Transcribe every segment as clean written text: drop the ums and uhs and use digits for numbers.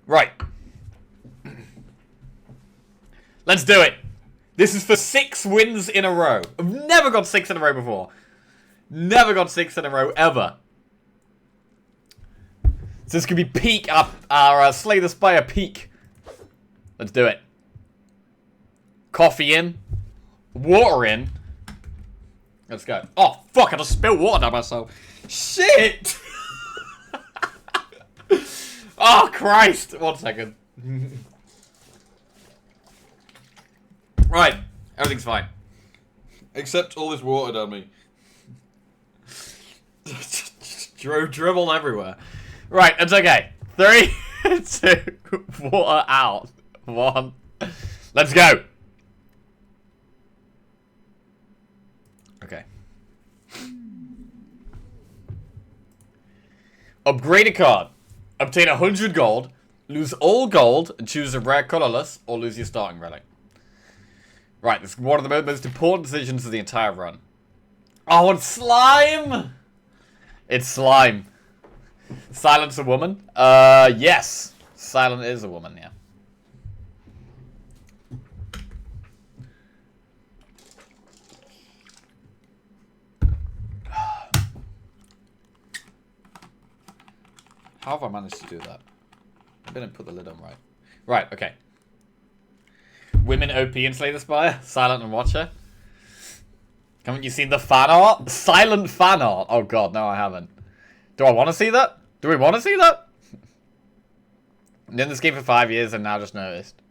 Right. Let's do it. This is for 6 wins in a row. I've never got 6 in a row before. Never got 6 in a row, ever. So this could be peak, our Slay the Spire peak. Let's do it. Coffee in. Water in. Let's go. Oh, fuck, I just spilled water down myself. Shit! Oh, Christ. 1 second. Right. Everything's fine. Except all this water down me. Dribbled everywhere. Right, it's okay. 3, 2, water out. 1. Let's go. Okay. Upgrade a card. Obtain 100 gold. Lose all gold and choose a rare colorless, or lose your starting relic. Right, this is one of the most important decisions of the entire run. Oh, I want slime! It's slime. Silent's a woman? Yes. Silent is a woman, yeah. How have I managed to do that? I didn't put the lid on right. Right, okay. Women OP and Slay the Spire? Silent and Watcher? Haven't you seen the fan art? Silent fan art? Oh god, no I haven't. Do I want to see that? Do we want to see that? I'm in this game for 5 years and now just noticed.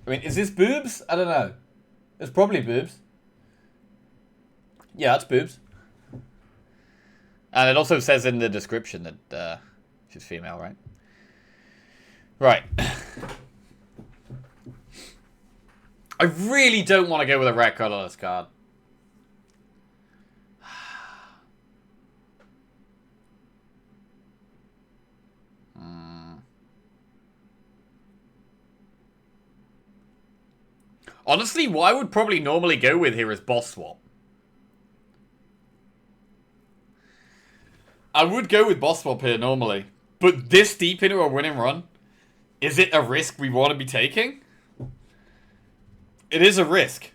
I mean, is this boobs? I don't know. It's probably boobs. Yeah, it's boobs. And it also says in the description that she's female, right? Right. I really don't want to go with a rare colorless card. Honestly, what I would probably normally go with here is boss swap. I would go with boss swap here normally. But this deep into a winning run, is it a risk we want to be taking? It is a risk.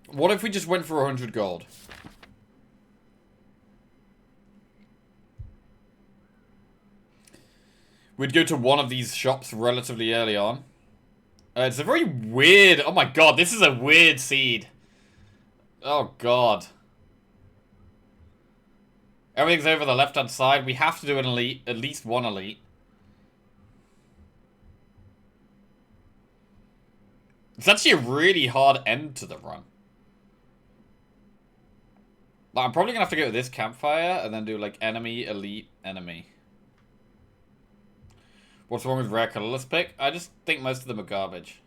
What if we just went for 100 gold? We'd go to one of these shops relatively early on. It's a very weird... Oh my god, this is a weird seed. Oh god. Everything's over the left-hand side. We have to do an elite. At least one elite. It's actually a really hard end to the run. Like, I'm probably going to have to go to this campfire and then do, like, enemy, elite, enemy. What's wrong with rare colorless pick? I just think most of them are garbage.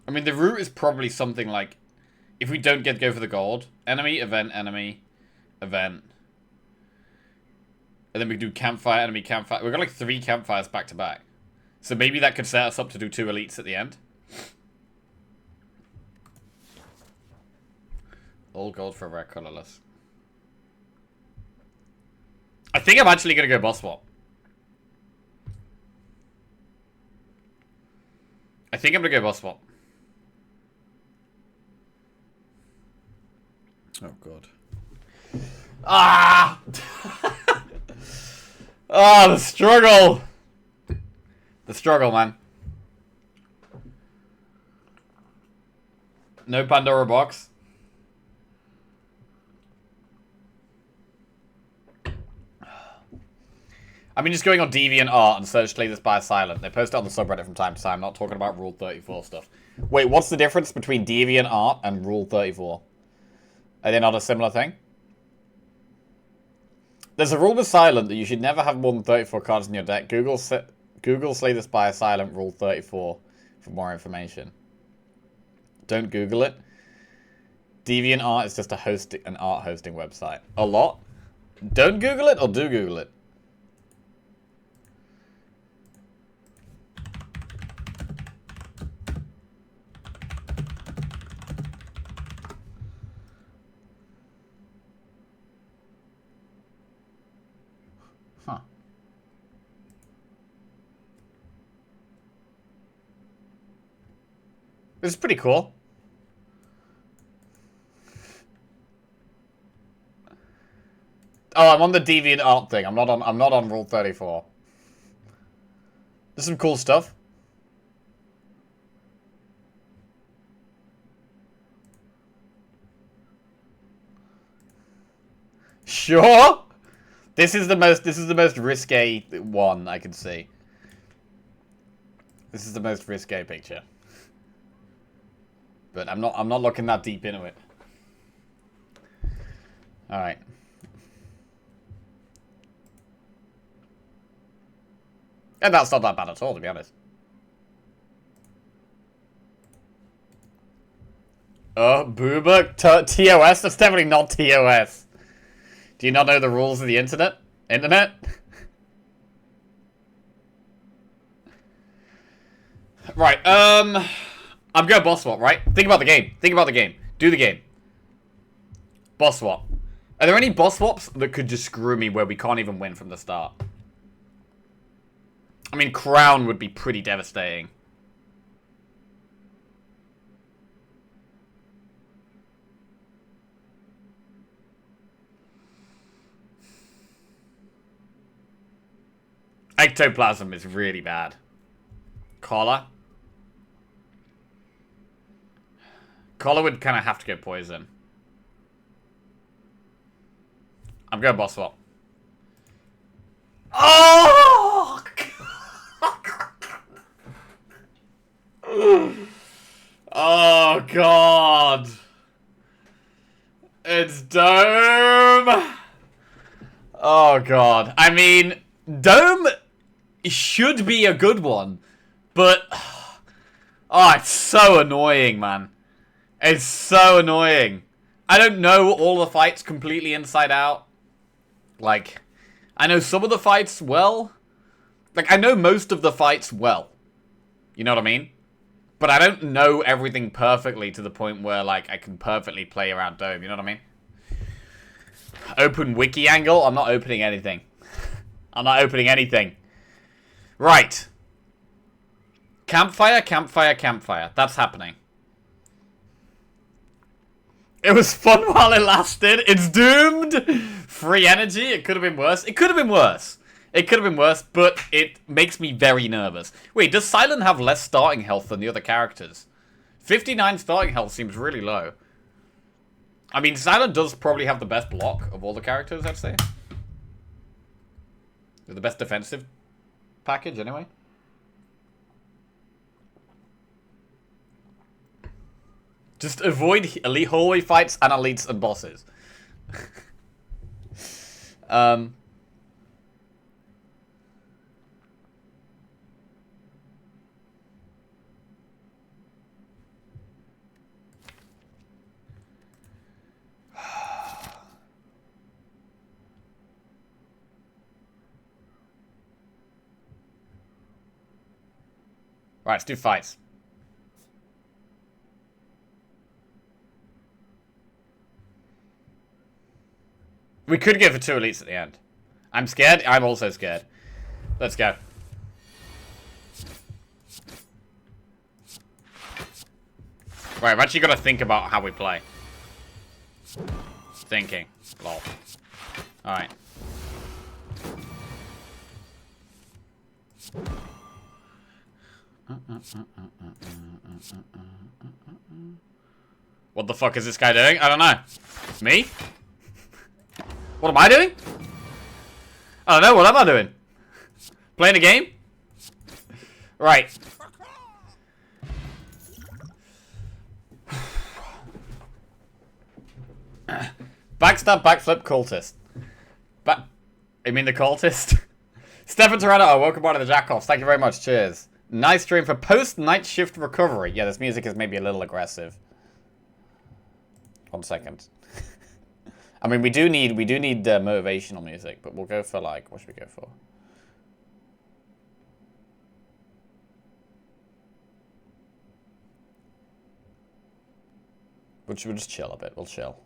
I mean, the route is probably something like, if we don't go for the gold, enemy, event, event. And then we do campfire, enemy, campfire. We've got like 3 campfires back to back. So maybe that could set us up to do 2 elites at the end. All gold for rare colorless. I think I'm actually going to go boss swap. I think I'm going to go boss swap. Oh, God. Ah! Ah, the struggle! The struggle, man. No Pandora box. I mean, just going on DeviantArt and search Slay the Spire Silent. They post it on the subreddit from time to time. Not talking about Rule 34 stuff. Wait, what's the difference between DeviantArt and Rule 34? Are they not a similar thing? There's a rule with Silent that you should never have more than 34 cards in your deck. Google Slay the Spire Silent Rule 34 for more information. Don't Google it. DeviantArt is just an art hosting website. A lot? Don't Google it or do Google it? Huh. This is pretty cool. Oh, I'm on the DeviantArt thing. I'm not on Rule 34. There's some cool stuff. Sure. This is the most risque one I can see. This is the most risque picture. But I'm not looking that deep into it. All right. And that's not that bad at all, to be honest. Oh, Booba? TOS? That's definitely not TOS. Do you not know the rules of the internet? Internet? Right, I'm going boss swap, right? Think about the game. Think about the game. Do the game. Boss swap. Are there any boss swaps that could just screw me where we can't even win from the start? I mean, Crown would be pretty devastating. Ectoplasm is really bad. Collar? Collar would kind of have to go poison. I'm going boss swap. Oh! Oh, God. It's Dome. Oh, God. I mean, Dome should be a good one, but... Oh, it's so annoying, man. It's so annoying. I don't know all the fights completely inside out. Like, I know some of the fights well. Like, I know most of the fights well. You know what I mean? But I don't know everything perfectly to the point where, like, I can perfectly play around Dome. You know what I mean? Open wiki angle? I'm not opening anything. I'm not opening anything. Right. Campfire, campfire, campfire. That's happening. It was fun while it lasted. It's doomed. Free energy. It could have been worse. It could have been worse. It could have been worse, but it makes me very nervous. Wait, does Silent have less starting health than the other characters? 59 starting health seems really low. I mean, Silent does probably have the best block of all the characters, I'd say. The best defensive package, anyway. Just avoid elite hallway fights and elites and bosses. Right, let's do fights. We could go for 2 elites at the end. I'm scared. I'm also scared. Let's go. Right, I've actually got to think about how we play. Thinking. Lol. Alright. What the fuck is this guy doing? I don't know. Me? What am I doing? I don't know. What am I doing? Playing a game? Right. Backstab, backflip, cultist. I mean the cultist? Stefan Toretto, welcome back to the Jackoffs. Thank you very much. Cheers. Nice stream for post-night shift recovery. Yeah, this music is maybe a little aggressive. 1 second. I mean, we do need motivational music, but we'll go for like, what should we go for? We'll just chill a bit. We'll chill.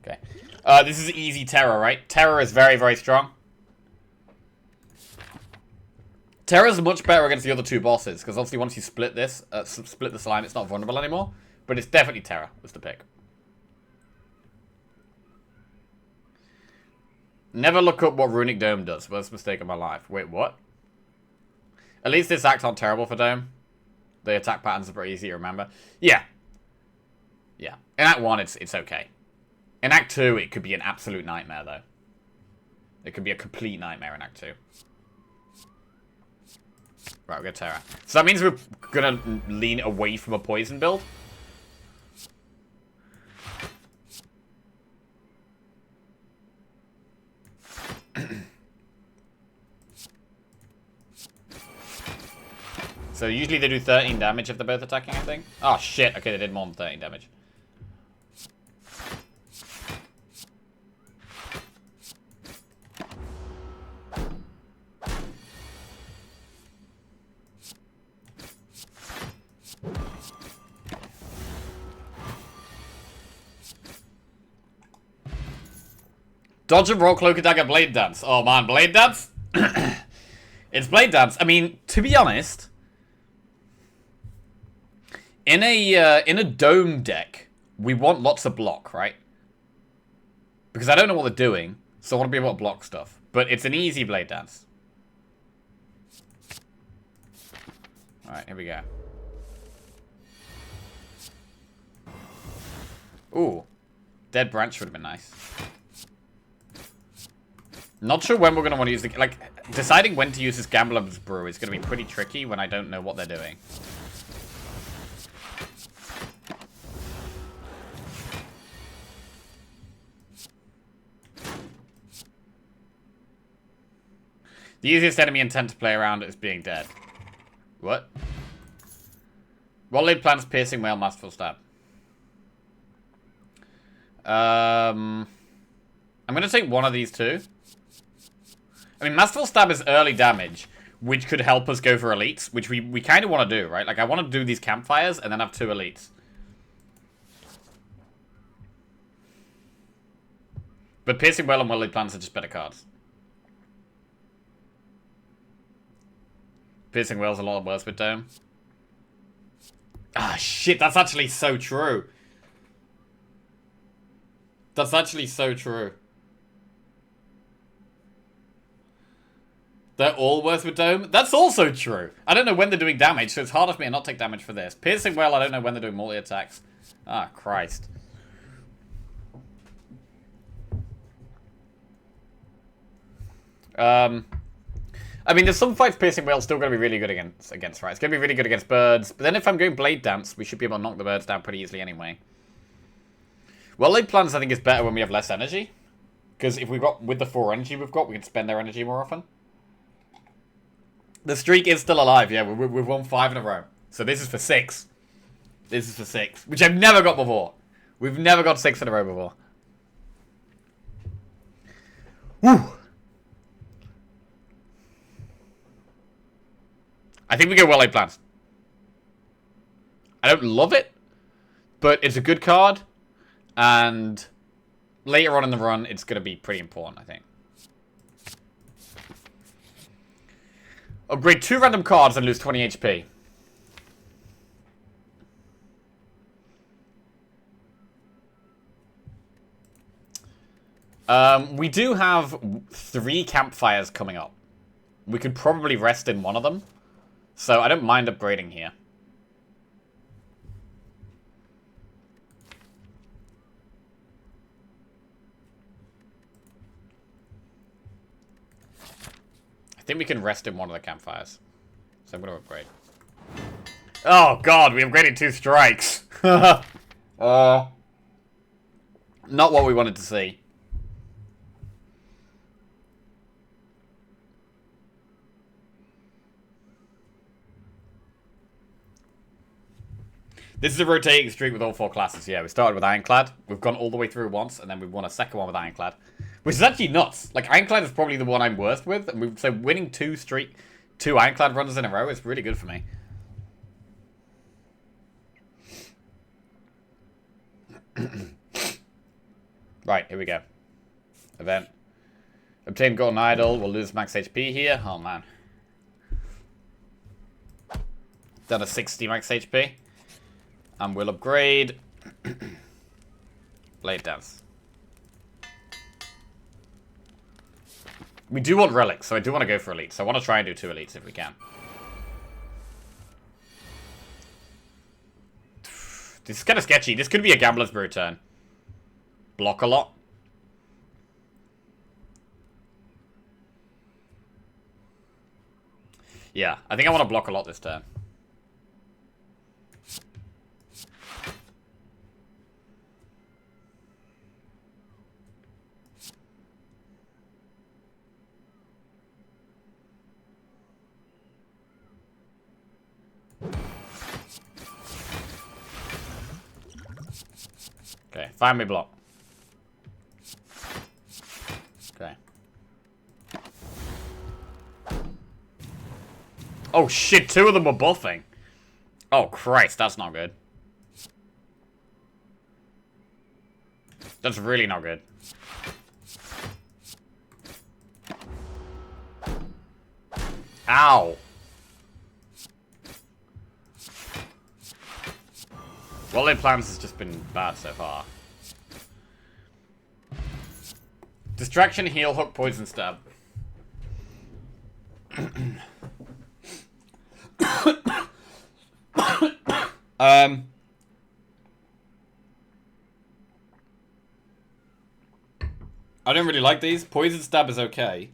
Okay. This is easy terror, right? Terror is very, very strong. Terror is much better against the other two bosses, because obviously once you split this, split the slime, it's not vulnerable anymore. But it's definitely Terror was the pick. Never look up what Runic Dome does. Worst mistake of my life. Wait, what? At least this acts aren't terrible for Dome. The attack patterns are pretty easy to remember. Yeah. Yeah. In Act 1, it's okay. In Act 2, it could be an absolute nightmare, though. It could be a complete nightmare in Act 2. Right, we'll go Terror. So that means we're gonna lean away from a poison build. So usually they do 13 damage if they're both attacking, I think. Oh shit, okay, they did more than 13 damage. Dodge and roll, cloak attack, and blade dance. Oh man, blade dance? It's blade dance. I mean, to be honest, in a dome deck, we want lots of block, right? Because I don't know what they're doing, so I want to be able to block stuff. But it's an easy blade dance. Alright, here we go. Ooh. Dead branch would have been nice. Not sure when we're going to want to use the... Like, deciding when to use this Gambler's Brew is going to be pretty tricky when I don't know what they're doing. The easiest enemy intent to play around is being dead. What? What laid plans piercing whale masterful stab? I'm going to take one of these two. I mean, masterful stab is early damage, which could help us go for elites, which we kind of want to do, right? Like, I want to do these campfires and then have 2 elites. But piercing whale and well laid plans are just better cards. Piercing whale's a lot worse with Dome. Ah, shit, that's actually so true. That's actually so true. They're all worse with Dome? That's also true. I don't know when they're doing damage, so it's harder for me to not take damage for this. Piercing Whale, I don't know when they're doing multi-attacks. Ah, Christ. I mean, there's some fights Piercing Whale's still going to be really good against, right? It's going to be really good against birds. But then if I'm going Blade Dance, we should be able to knock the birds down pretty easily anyway. Well-laid plans, I think, is better when we have less energy. Because if we've got, with the 4 energy we've got, we can spend our energy more often. The streak is still alive, yeah. We've won 5 in a row. So this is for 6. This is for 6. Which I've never got before. We've never got 6 in a row before. Woo! I think we go well-laid plans. I don't love it, but it's a good card. And later on in the run, it's going to be pretty important, I think. Upgrade 2 random cards and lose 20 HP. We do have 3 campfires coming up. We could probably rest in one of them. So I don't mind upgrading here. I think we can rest in one of the campfires. So I'm going to upgrade. Oh god, we upgraded 2 strikes. Not what we wanted to see. This is a rotating streak with all 4 classes. Yeah, we started with Ironclad. We've gone all the way through once, and then we've won a second one with Ironclad. Which is actually nuts. Like, Ironclad is probably the one I'm worst with. And so winning 2 Ironclad runs in a row is really good for me. Right, here we go. Event. Obtain Golden Idol. We'll lose max HP here. Oh, man. Down to 60 max HP. And we'll upgrade. Blade Dance. We do want relics, so I do want to go for elites. So I want to try and do 2 elites if we can. This is kind of sketchy. This could be a Gambler's Brew turn. Block a lot. Yeah, I think I want to block a lot this turn. Okay, find me block. Okay. Oh shit, 2 of them were buffing. Oh Christ, that's not good. That's really not good. Ow. Well, their plans has just been bad so far. Distraction, heal, hook, poison, stab. I don't really like these. Poison stab is okay.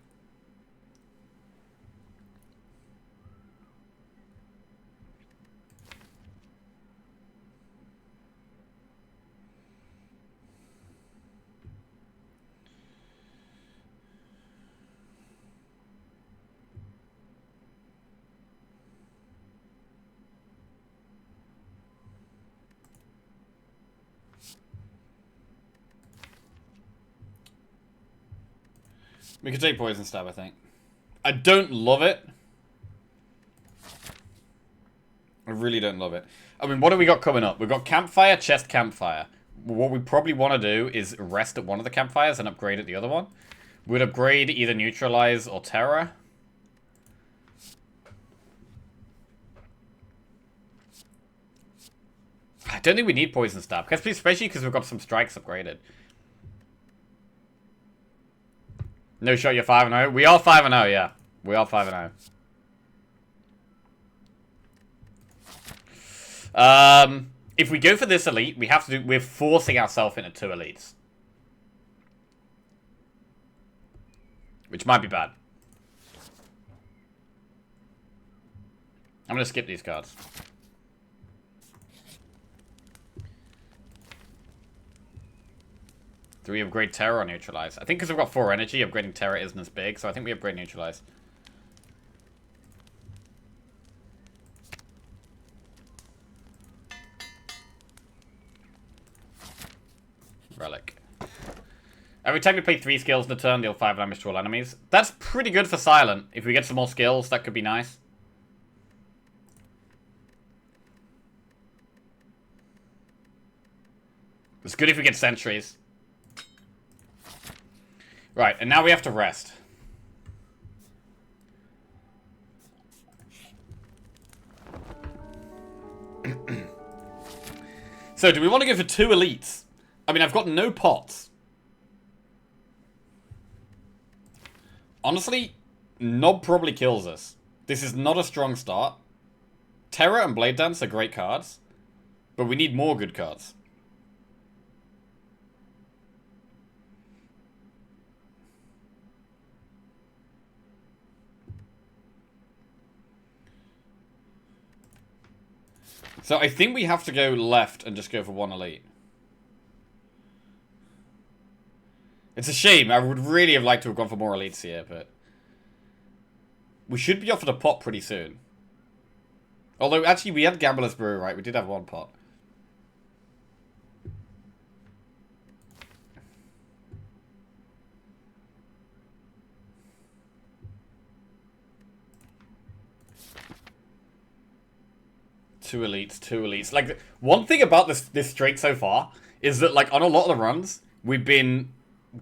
We could take Poison Stab, I think. I don't love it. I really don't love it. I mean, what have we got coming up? We've got Campfire, Chest Campfire. What we probably want to do is rest at one of the campfires and upgrade at the other one. We'd upgrade either Neutralize or Terror. I don't think we need Poison Stab, especially because we've got some strikes upgraded. No shot, you're 5-0. We are 5-0, yeah. We are 5-0. If we go for this elite, we have to do... We're forcing ourselves into 2 elites. Which might be bad. I'm going to skip these cards. Do we upgrade Terror or Neutralize? I think because we've got 4 energy, upgrading Terror isn't as big, so I think we upgrade Neutralize. Relic. Every time we play 3 skills in a turn, deal 5 damage to all enemies. That's pretty good for Silent. If we get some more skills, that could be nice. It's good if we get sentries. Right, and now we have to rest. So, do we want to go for 2 elites? I mean, I've got no pots. Honestly, Nob probably kills us. This is not a strong start. Terror and Blade Dance are great cards, but we need more good cards. So I think we have to go left and just go for 1 elite. It's a shame. I would really have liked to have gone for more elites here, but... We should be offered a pot pretty soon. Although, actually, we had Gambler's Brew, right? We did have 1 pot. Two elites, two elites. Like, one thing about this streak so far is that, like, on a lot of the runs, we've been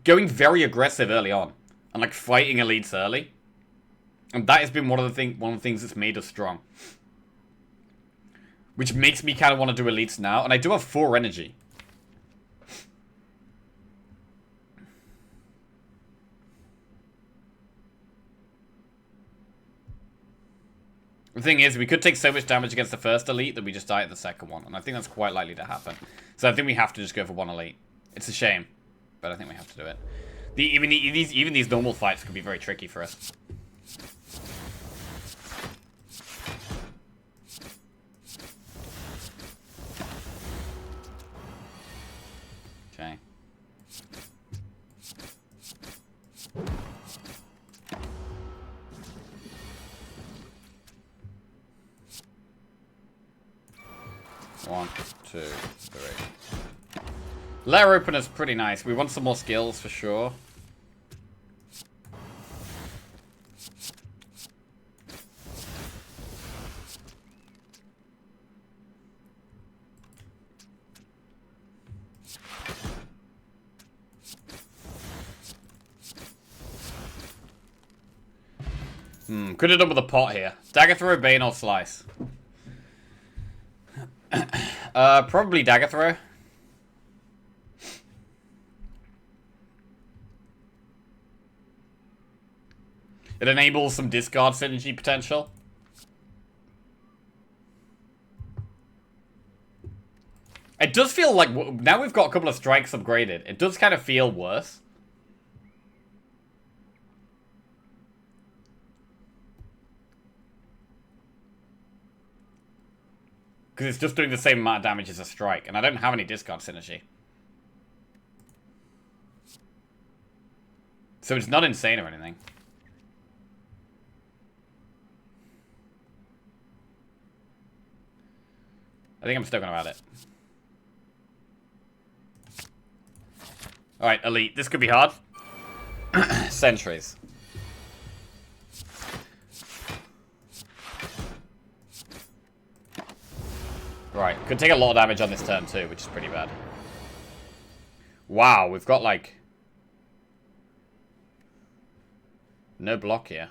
going very aggressive early on. And, like, fighting elites early. And that has been one of the things that's made us strong. Which makes me kind of want to do elites now. And I do have 4 energy. The thing is, we could take so much damage against the first elite that we just die at the second one. And I think that's quite likely to happen. So I think we have to just go for 1 elite. It's a shame, but I think we have to do it. Even these normal fights could be very tricky for us. Okay. One, two, three. Lair opener's pretty nice. We want some more skills for sure. Could have done with a pot here. Dagger throw, bane, or slice. Probably dagger throw. It enables some discard synergy potential. It does feel like, now we've got a couple of strikes upgraded, it does kind of feel worse. Because it's just doing the same amount of damage as a strike, and I don't have any discard synergy. So it's not insane or anything. I think I'm still gonna add it. Alright, elite. This could be hard. Sentries. Right, could take a lot of damage on this turn too, which is pretty bad. Wow, we've got like... no block here.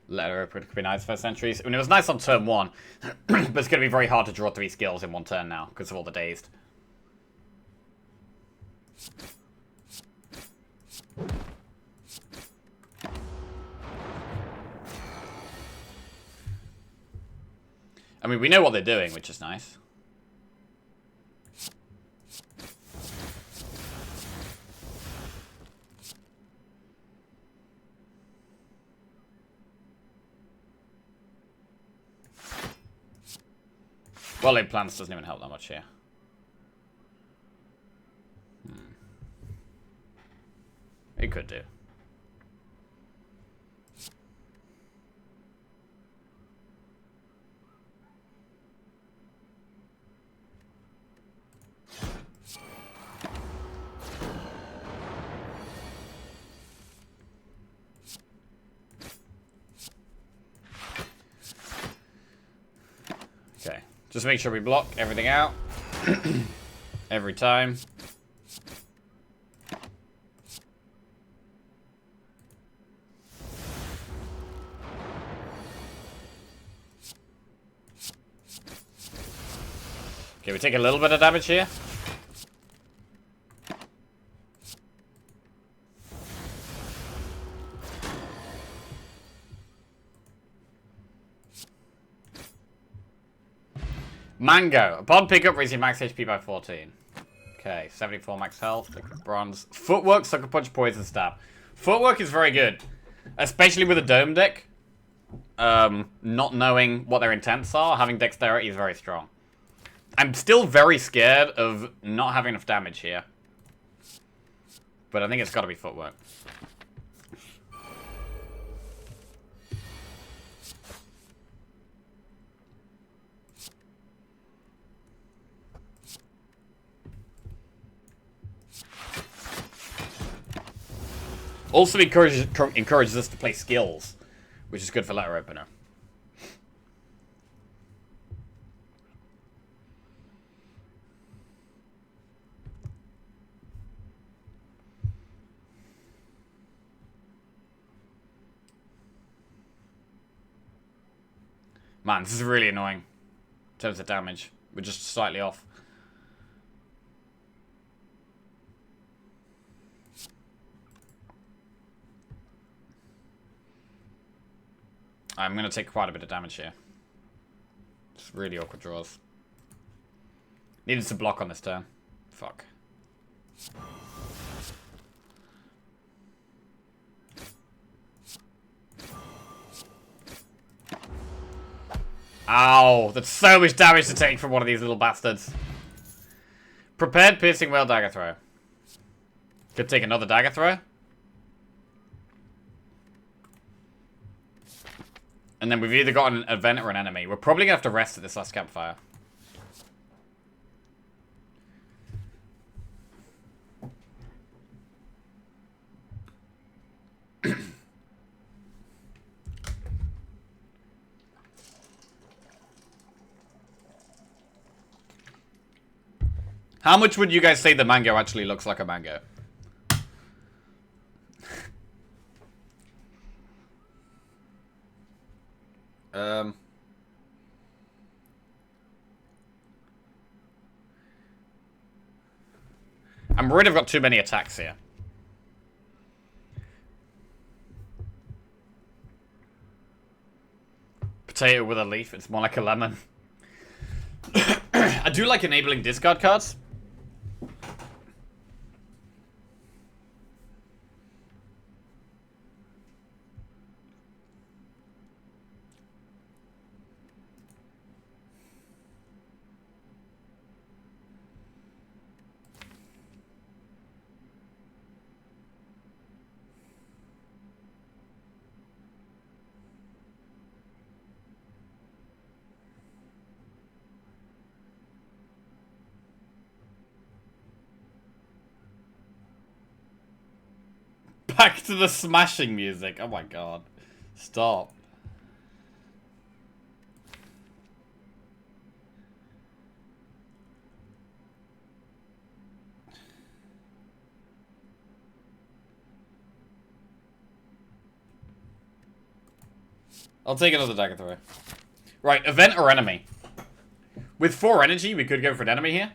Letter opener could be nice for sentries. I mean, it was nice on turn 1, but it's going to be very hard to draw 3 skills in 1 turn now, because of all the dazed. I mean, we know what they're doing, which is nice. Well, laid plans doesn't even help that much here. It could do. Okay, just make sure we block everything out every time. Okay, we take a little bit of damage here. Mango. Upon pickup, raise your max HP by 14. Okay, 74 max health. Liquid bronze. Footwork, sucker punch, poison stab. Footwork is very good. Especially with a dome deck. Not knowing what their intents are, having dexterity is very strong. I'm still very scared of not having enough damage here. But I think it's got to be footwork. Also encourages us to play skills, which is good for letter opener. Man, this is really annoying in terms of damage. We're just slightly off. I'm going to take quite a bit of damage here. It's really awkward draws. Needed to block on this turn. Fuck. Ow! That's so much damage to take from one of these little bastards. Prepared piercing whale dagger throw. Could take another dagger throw. And then we've either got an event or an enemy. We're probably going to have to rest at this last campfire. How much would you guys say the mango actually looks like a mango? I'm worried I've got too many attacks here. Potato with a leaf, it's more like a lemon. I do like enabling discard cards. Back to the smashing music. Oh my god. Stop. I'll take another dagger throw. Right, event or enemy? With 4 energy, we could go for an enemy here.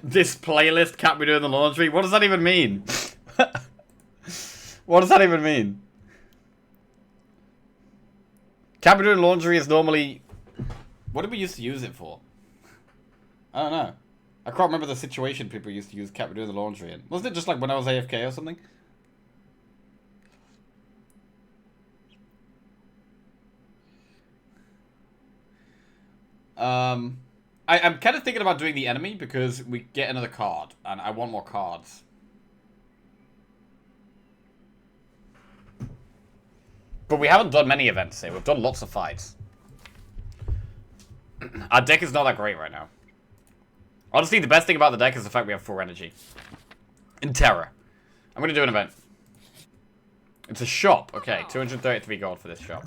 This playlist can't be doing the laundry? What does that even mean? What does that even mean? Can't be doing laundry is normally... What did we used to use it for? I don't know. I can't remember the situation people used to use can't be doing the laundry in. Wasn't it just like when I was AFK or something? I'm kind of thinking about doing the enemy because we get another card, and I want more cards. But we haven't done many events here. We've done lots of fights. Our deck is not that great right now. Honestly, the best thing about the deck is the fact we have 4 energy. In Terror. I'm going to do an event. It's a shop. Okay, 233 gold for this shop.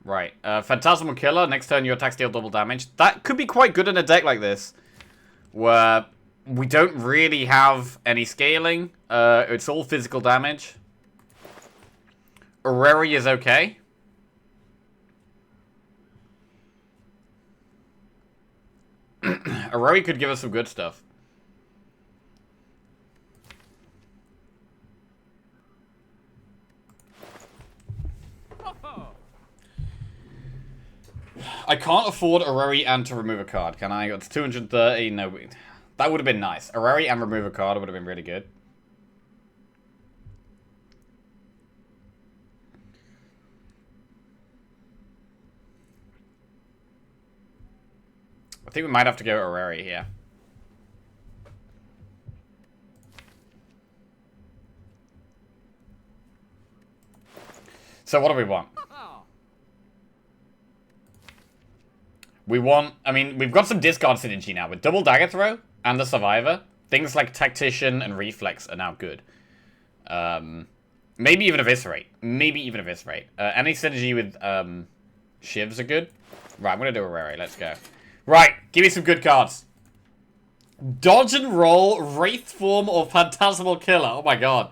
Right, Phantasmal Killer, next turn your attacks deal double damage. That could be quite good in a deck like this, where we don't really have any scaling. It's all physical damage. Orrery is okay. Orrery could give us some good stuff. I can't afford Orrery and to remove a card, can I? It's 230. No, that would have been nice. Orrery and remove a card would have been really good. I think we might have to go Orrery here. So what do we want? We want... I mean, we've got some discard synergy now with double dagger throw and the survivor. Things like tactician and reflex are now good. Maybe even eviscerate. Any synergy with shivs are good. Right, I'm going to do a rare. Let's go. Right, give me some good cards. Dodge and roll, Wraith Form, or Phantasmal Killer. Oh my god.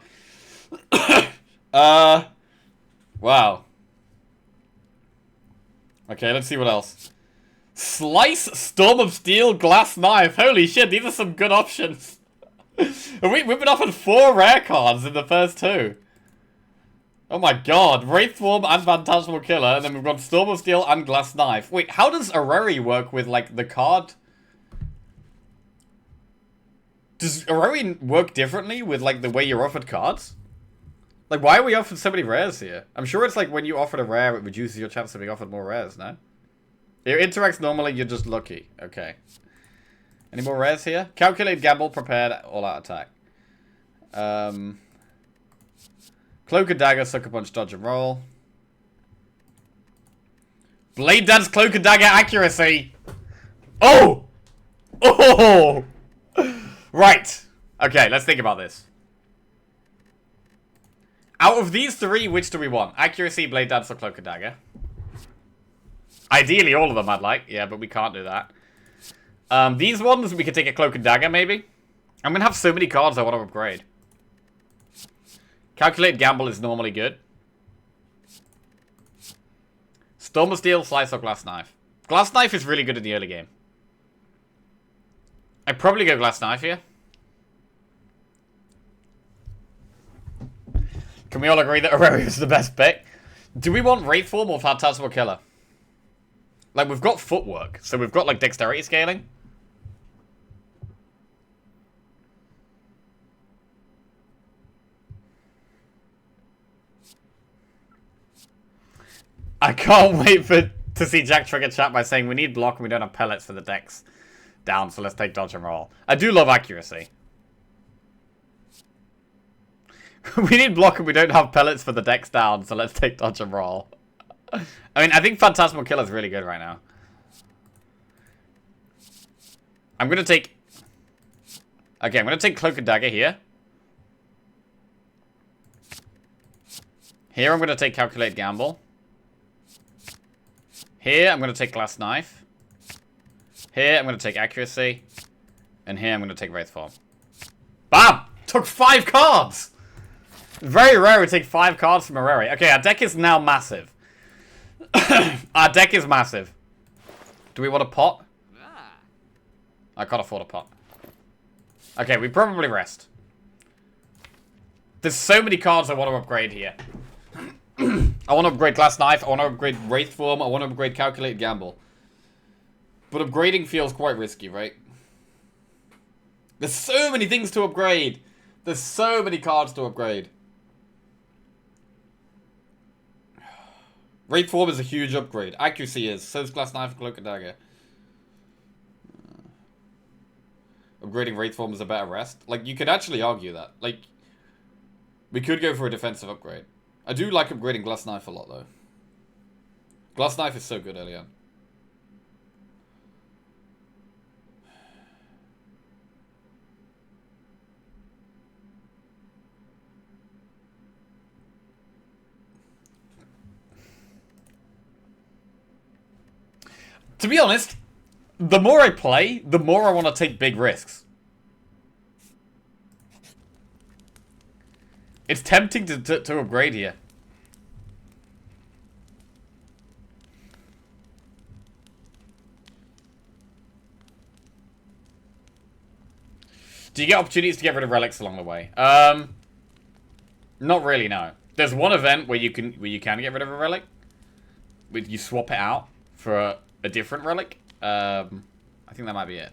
Wow. Okay, let's see what else. Slice, Storm of Steel, Glass Knife. Holy shit, these are some good options. We've been offered 4 rare cards in the first 2. Oh my god. Wraith Form and Phantasmal Killer, and then we've got Storm of Steel and Glass Knife. Wait, how does Areri work with, like, the card? Does Areri work differently with, like, the way you're offered cards? Like, why are we offered so many rares here? I'm sure it's like when you offered a rare, it reduces your chance of being offered more rares, no? It interacts normally, you're just lucky. Okay. Any more rares here? Calculate, gamble, prepared, all-out attack. Cloak and Dagger, Sucker Punch, Dodge and Roll. Blade Dance, Cloak and Dagger, Accuracy! Oh! Oh! Right. Okay, let's think about this. Out of these 3, which do we want? Accuracy, Blade Dance, or Cloak and Dagger? Ideally, all of them I'd like. Yeah, but we can't do that. These ones, we could take a Cloak and Dagger, maybe. I'm going to have so many cards I want to upgrade. Calculate, Gamble is normally good. Storm of Steel, Slice, or Glass Knife. Glass Knife is really good in the early game. I'd probably go Glass Knife here. Can we all agree that Areri is the best pick? Do we want Wraith Form or Phantasmal Killer? Like, we've got footwork, so we've got, like, dexterity scaling. I can't wait to see Jack trigger chat by saying we need block and we don't have pellets for the dex down, so let's take dodge and roll. I do love accuracy. We need block and we don't have pellets for the dex down, so let's take dodge and roll. I mean, I think Phantasmal Killer is really good right now. I'm going to take... Okay, I'm going to take Cloak and Dagger here. Here I'm going to take Calculate, Gamble. Here I'm going to take Glass Knife. Here I'm going to take Accuracy. And here I'm going to take Wraith Form. Bam! Took 5 cards! Very rare we take 5 cards from Areri. Okay, our deck is now massive. Our deck is massive. Do we want a pot? I can't afford a pot. Okay, we probably rest. There's so many cards I want to upgrade here. I want to upgrade Glass Knife. I want to upgrade Wraith Form. I want to upgrade Calculate, Gamble. But upgrading feels quite risky, right? There's so many things to upgrade. There's so many cards to upgrade. Wraith Form is a huge upgrade. Accuracy is. So is Glass Knife and Cloak and Dagger. Upgrading Wraith Form is a better rest. Like, you could actually argue that. Like, we could go for a defensive upgrade. I do like upgrading Glass Knife a lot, though. Glass Knife is so good early on. To be honest, the more I play, the more I want to take big risks. It's tempting to upgrade here. Do you get opportunities to get rid of relics along the way? Not really, no. There's one event where you can get rid of a relic. You swap it out for a different relic. I think that might be it.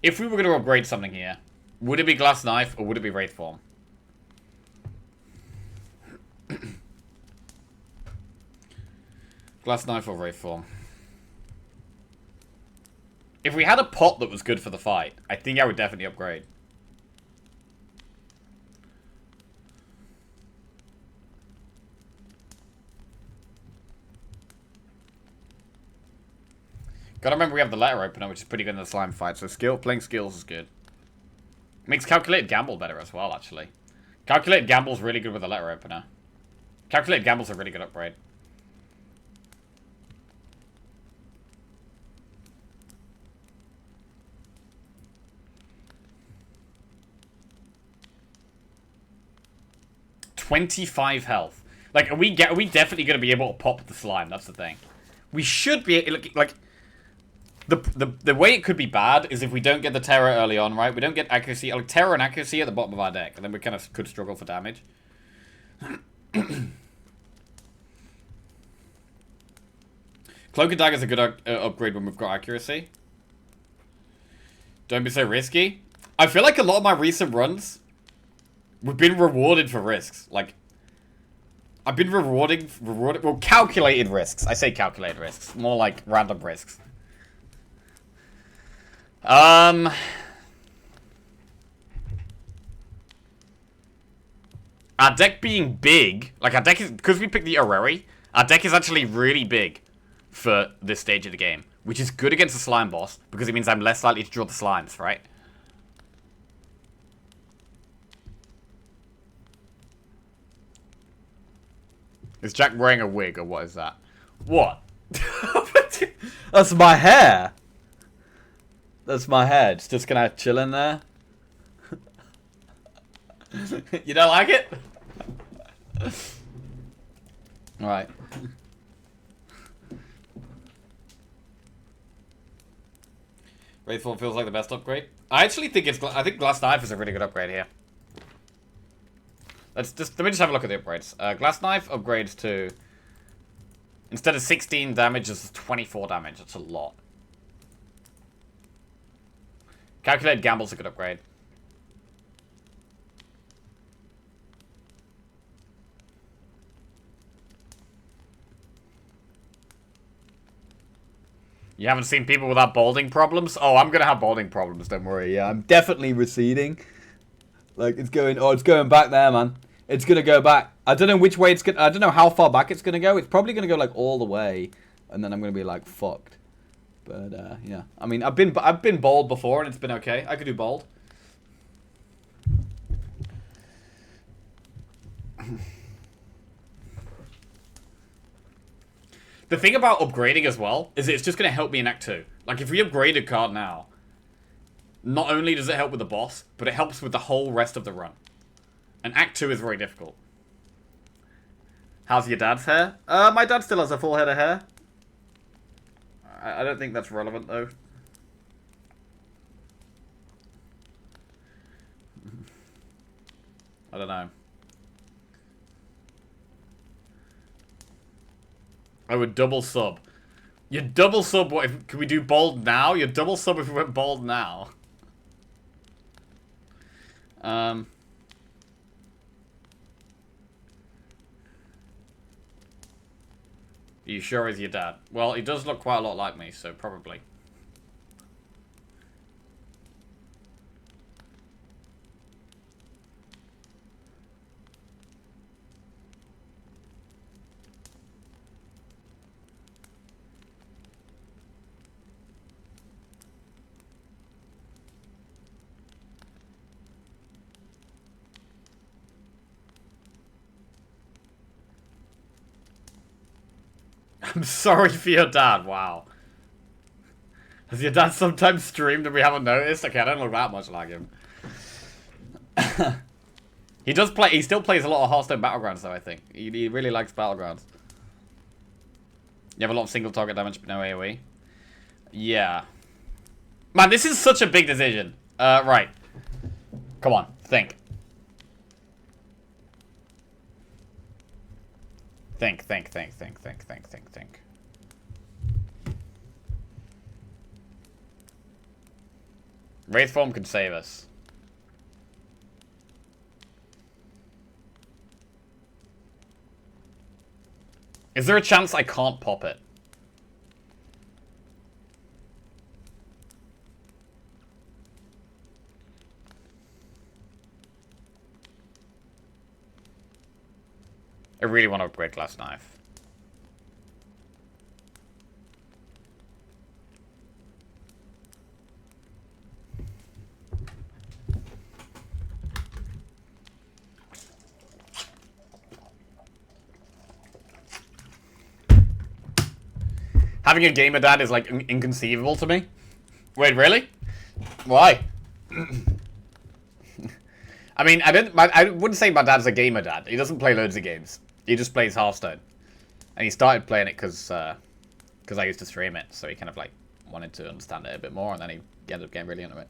If we were going to upgrade something here, would it be Glass Knife or would it be Wraith Form? Glass Knife or Wraith Form? If we had a pot that was good for the fight, I think I would definitely upgrade. Gotta remember we have the letter opener, which is pretty good in the slime fight, so playing skills is good. Makes calculated gamble better as well, actually. Calculated gamble's really good with the letter opener. Calculated gamble's a really good upgrade. $25 health. Like, are we definitely gonna be able to pop the slime? That's the thing. We should be like the way it could be bad is if we don't get the terror early on, right? We don't get accuracy, like terror and accuracy at the bottom of our deck, and then we kind of could struggle for damage. Cloak and Dagger's a good upgrade when we've got accuracy. Don't be so risky. I feel like a lot of my recent runs, we've been rewarded for risks. Like, I've been rewarded, well, calculated risks. I say calculated risks. More like random risks. Our deck being big, like our deck is, because we picked the Orrery, our deck is actually really big for this stage of the game. Which is good against the slime boss, because it means I'm less likely to draw the slimes, right? Is Jack wearing a wig, or what is that? What? That's my hair! That's my hair. It's just gonna chill in there. You don't like it? Alright. Wraithform feels like the best upgrade. I actually think I think Glass Knife is a really good upgrade here. Let me just have a look at the upgrades. Glass Knife upgrades to, instead of 16 damage, it's 24 damage. That's a lot. Calculated Gamble's a good upgrade. You haven't seen people without balding problems? Oh, I'm gonna have balding problems, don't worry. Yeah, I'm definitely receding. Like, it's going back there, man. It's gonna go back. I don't know which way it's gonna, I don't know how far back it's gonna go. It's probably gonna go, like, all the way. And then I'm gonna be, like, fucked. But, yeah. I mean, I've been bald before, and it's been okay. I could do bald. The thing about upgrading as well is it's just going to help me in Act 2. Like, if we upgrade a card now, not only does it help with the boss, but it helps with the whole rest of the run. And Act 2 is very difficult. How's your dad's hair? My dad still has a full head of hair. I don't think that's relevant, though. I don't know. I would double sub. You double sub what if, can we do bald now? You double sub if we went bald now. Are you sure he's your dad? Well, he does look quite a lot like me, so probably. I'm sorry for your dad, wow. Has your dad sometimes streamed and we haven't noticed? Okay, I don't look that much like him. He does play, he still plays a lot of Hearthstone Battlegrounds though, I think. He really likes Battlegrounds. You have a lot of single target damage, but no AoE. Yeah. Man, this is such a big decision. Right. Come on, think. Think. Wraithform could save us. Is there a chance I can't pop it? I really want to upgrade Glass Knife. Having a gamer dad is, like, inconceivable to me. Wait, really? Why? I mean, I wouldn't say my dad's a gamer dad. He doesn't play loads of games. He just plays Hearthstone. And he started playing it because I used to stream it. So he kind of, like, wanted to understand it a bit more. And then he ended up getting really into it.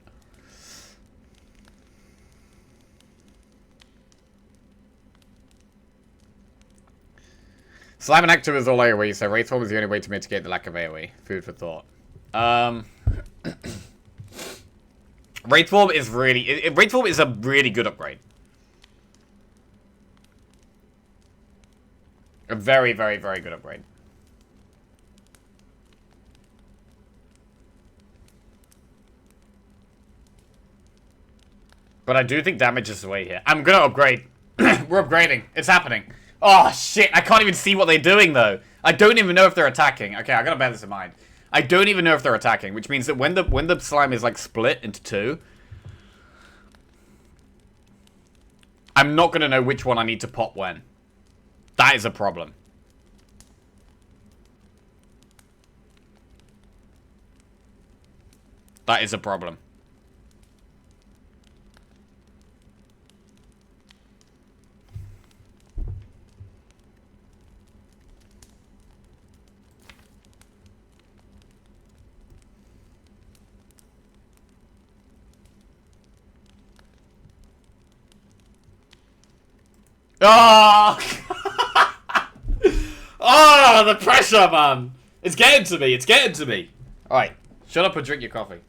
Slime and active is all AoE, so Wraithform is the only way to mitigate the lack of AoE. Food for thought. Wraithform is really... Wraithform is a really good upgrade. A very, very, very good upgrade. But I do think damage is the way here. I'm gonna upgrade. We're upgrading. It's happening. Oh, shit. I can't even see what they're doing, though. I don't even know if they're attacking. Okay, I gotta bear this in mind. I don't even know if they're attacking, which means that when the slime is, like, split into two, I'm not gonna know which one I need to pop when. That is a problem. That is a problem. Oh! Oh, the pressure, man! It's getting to me, it's getting to me! Alright, shut up and drink your coffee.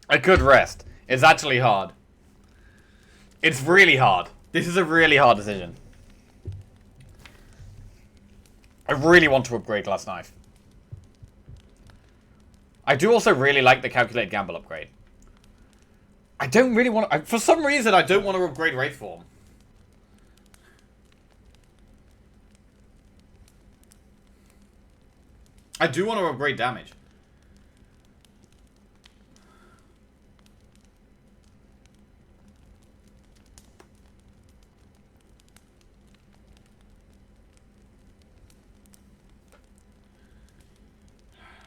A good rest. It's actually hard. It's really hard. This is a really hard decision. I really want to upgrade Glass Knife. I do also really like the Calculated Gamble upgrade. I don't really want to... For some reason, I don't want to upgrade Wraithform. I do want to upgrade damage.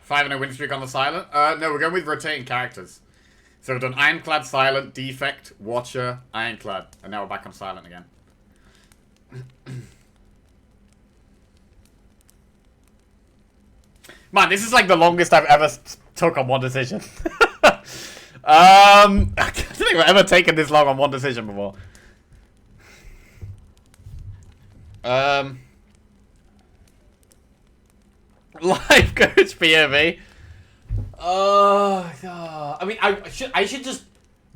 Five and a win streak on the Silent? No, we're going with rotating characters. So we've done Ironclad, Silent, Defect, Watcher, Ironclad. And now we're back on Silent again. Man, this is like the longest I've ever took on one decision. I don't think I've ever taken this long on one decision before. Life coach POV. I mean, I should just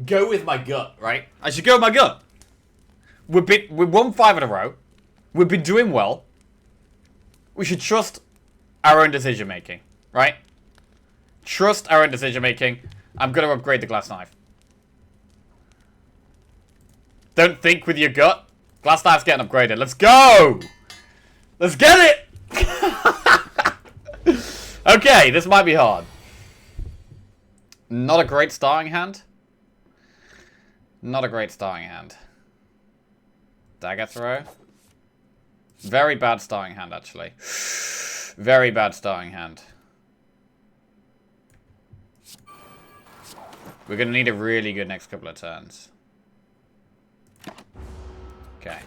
go with my gut, right? I should go with my gut. We've won 5 in a row. We've been doing well. We should trust our own decision making, right? Trust our own decision making. I'm gonna upgrade the Glass Knife. Don't think with your gut. Glass Knife's getting upgraded. Let's go! Let's get it! Okay, this might be hard. Not a great starting hand. Not a great starting hand. Dagger throw. Very bad starting hand, actually. Very bad starting hand. We're going to need a really good next couple of turns. Okay.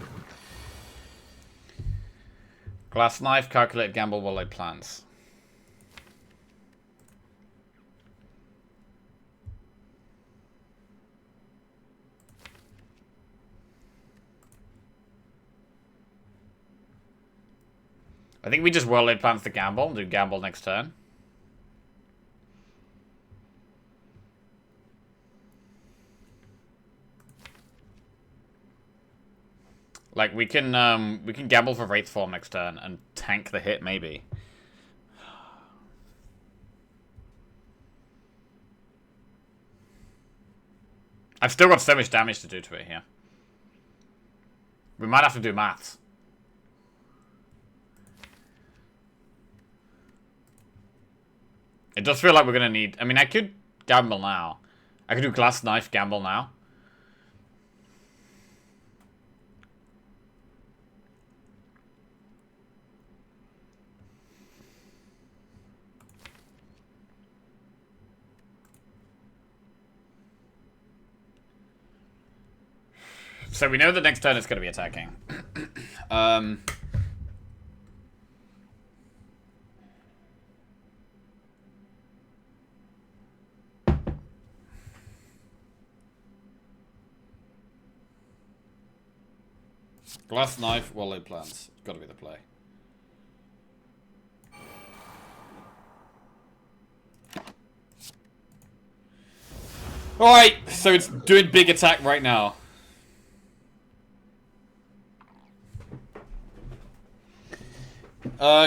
Glass Knife, Calculated Gamble, Well-Laid Plans. I think we just Well-Laid Plans to Gamble and do Gamble next turn. Like, we can Gamble for Wraithform next turn and tank the hit, maybe. I've still got so much damage to do to it here. We might have to do maths. It does feel like we're going to need... I mean, I could Gamble now. I could do Glass Knife, Gamble now. So we know the next turn it's going to be attacking. Glass knife, well laid plans. Got to be the play. Alright, so it's doing big attack right now.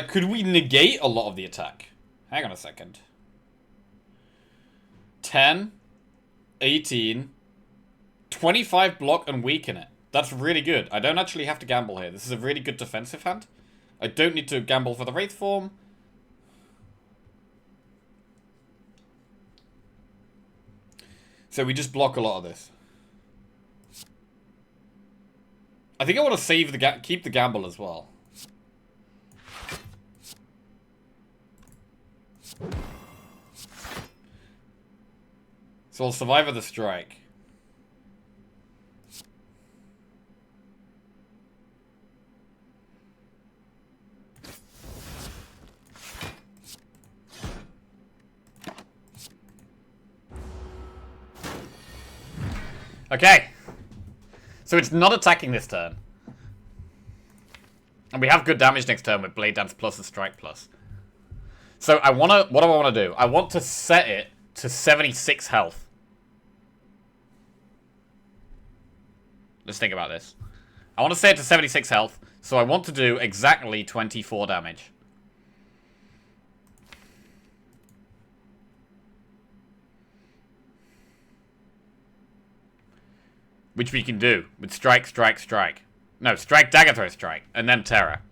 Could we negate a lot of the attack? Hang on a second. 10, 18, 25 block and weaken it. That's really good. I don't actually have to gamble here. This is a really good defensive hand. I don't need to gamble for the Wraith form. So we just block a lot of this. I think I want to save the keep the gamble as well. So I'll survive the strike. Okay. So it's not attacking this turn. And we have good damage next turn with Blade Dance plus and Strike plus. So I wanna, what do I want to do? I want to set it to 76 health. Let's think about this. I want to set it to 76 health, so I want to do exactly 24 damage. Which we can do with strike, strike, strike. No, strike, dagger throw, strike, and then terror.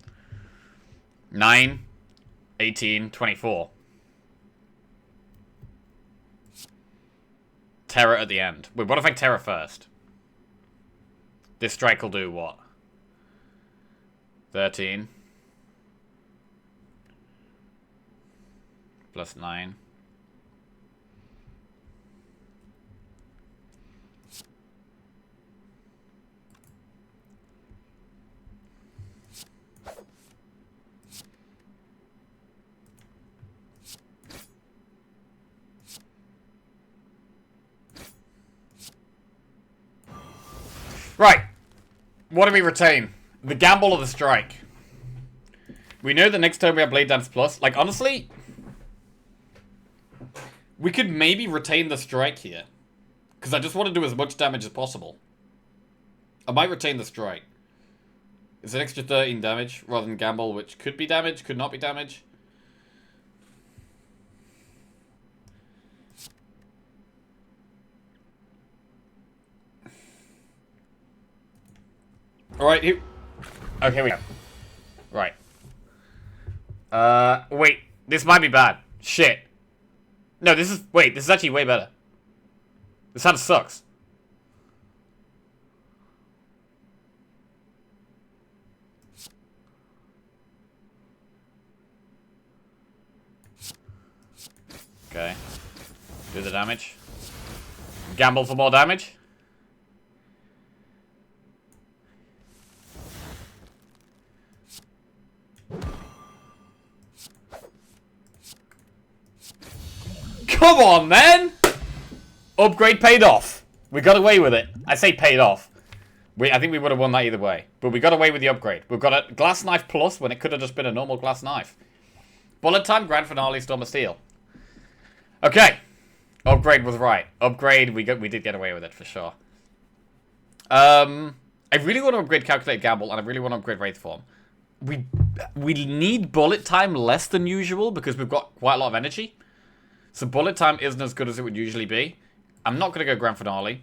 9, 18, 24. Terror at the end. Wait, what if I terror first? This strike will do what? 13. Plus 9. Right. What do we retain? The gamble or the strike? We know that next turn we have Blade Dance plus. Like, honestly, we could maybe retain the strike here. Because I just want to do as much damage as possible. I might retain the strike. It's an extra 13 damage rather than gamble, which could be damage, could not be damage. Alright, here... Okay, here we go. Right. Wait. This might be bad. Shit. No, this is... Wait, this is actually way better. This hand sucks. Okay. Do the damage. Gamble for more damage. Come on, man! Upgrade paid off. We got away with it. I say paid off. I think we would have won that either way. But we got away with the upgrade. We've got a Glass Knife Plus when it could have just been a normal Glass Knife. Bullet Time, Grand Finale, Storm of Steel. Okay. Upgrade was right. Upgrade, we did get away with it for sure. I really want to upgrade Calculated Gamble, and I really want to upgrade Wraith Form. We need Bullet Time less than usual because we've got quite a lot of energy. So Bullet Time isn't as good as it would usually be. I'm not going to go Grand Finale.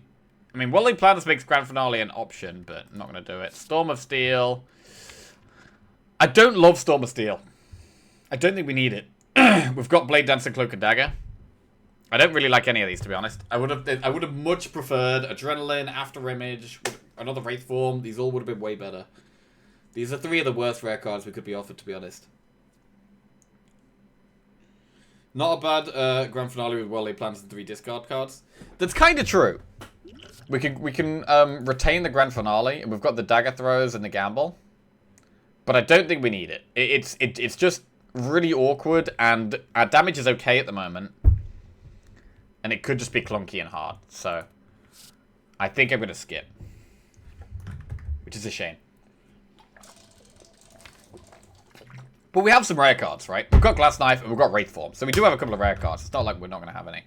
I mean, Well Laid Plans makes Grand Finale an option, but I'm not going to do it. Storm of Steel. I don't love Storm of Steel. I don't think we need it. We've got Blade Dance and Cloak and Dagger. I don't really like any of these, to be honest. I would have much preferred Adrenaline, After Image, another Wraith Form. These all would have been way better. These are 3 of the worst rare cards we could be offered, to be honest. Not a bad Grand Finale with Well Laid Plans and 3 discard cards. That's kind of true. We can retain the grand finale, and we've got the dagger throws and the gamble. But I don't think we need it. It's just really awkward, and our damage is okay at the moment. And it could just be clunky and hard. So I think I'm going to skip. Which is a shame. But we have some rare cards, right? We've got Glass Knife and we've got Wraith Form. So we do have a couple of rare cards. It's not like we're not going to have any.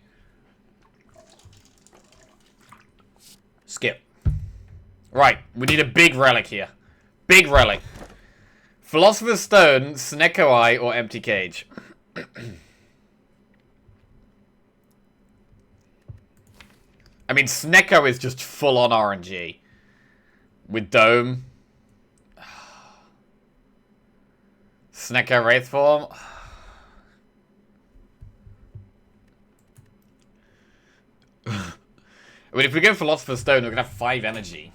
Skip. Right. We need a big relic here. Big relic. Philosopher's Stone, Snecko Eye, or Empty Cage. I mean, Snecko is just full-on RNG. With Dome. Snecko Wraith Form. I mean, if we go Philosopher's Stone, we're going to have 5 energy.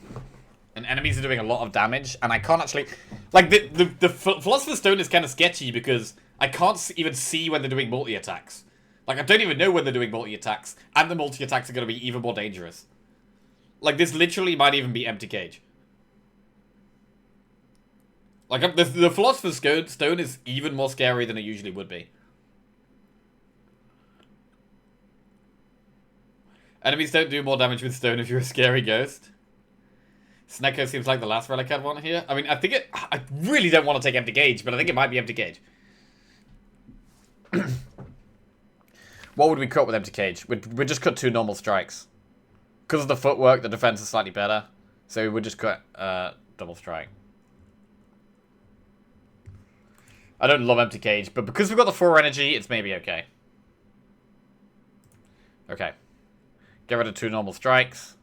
And enemies are doing a lot of damage, and I can't actually... Like, the Philosopher's Stone is kind of sketchy because I can't even see when they're doing multi-attacks. Like, I don't even know when they're doing multi-attacks, and the multi-attacks are going to be even more dangerous. Like, this literally might even be Empty Cage. Like, the Philosopher's Stone is even more scary than it usually would be. Enemies don't do more damage with stone if you're a scary ghost. Snecko seems like the last relic I'd want here. I mean, I really don't want to take Empty Cage, but I think it might be Empty Cage. What would we cut with Empty Cage? We'd just cut 2 normal strikes. Because of the footwork, the defense is slightly better. So we would just cut double strike. I don't love Empty Cage, but because we've got the 4 energy, it's maybe okay. Okay. Get rid of 2 normal strikes.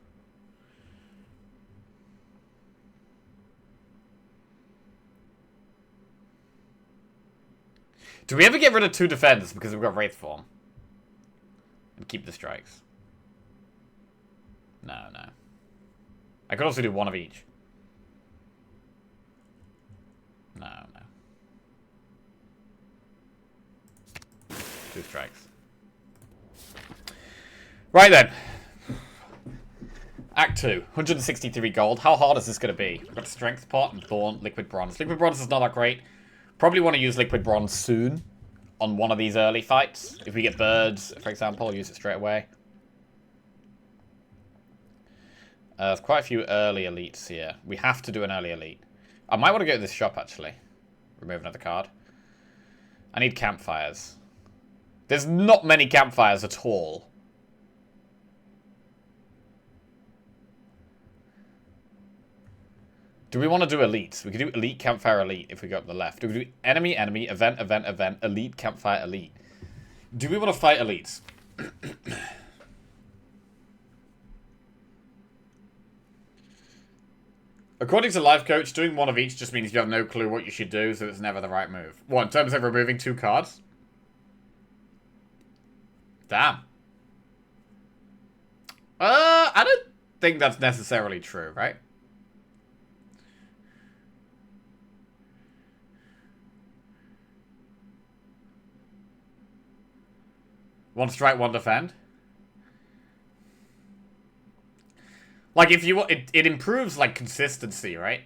Do we ever get rid of 2 defenders because we've got Wraith Form? And keep the strikes? No, no. I could also do 1 of each. No, no. 2 strikes. Right then. Act 2. 163 gold. How hard is this going to be? We've got Strength Pot and Thorn, Liquid Bronze. Liquid Bronze is not that great. Probably want to use Liquid Bronze soon on one of these early fights. If we get birds, for example, I'll use it straight away. There's quite a few early elites here. We have to do an early elite. I might want to go to this shop, actually. Remove another card. I need campfires. There's not many campfires at all. Do we want to do elites? We could do elite, campfire, elite if we go up the left. Do we do enemy, enemy, event, event, event, elite, campfire, elite? Do we want to fight elites? According to Life Coach, doing 1 of each just means you have no clue what you should do, so it's never the right move. What, in terms of removing 2 cards? Damn. I don't think that's necessarily true, right? One strike, 1 defend. Like, if you... It improves, like, consistency, right?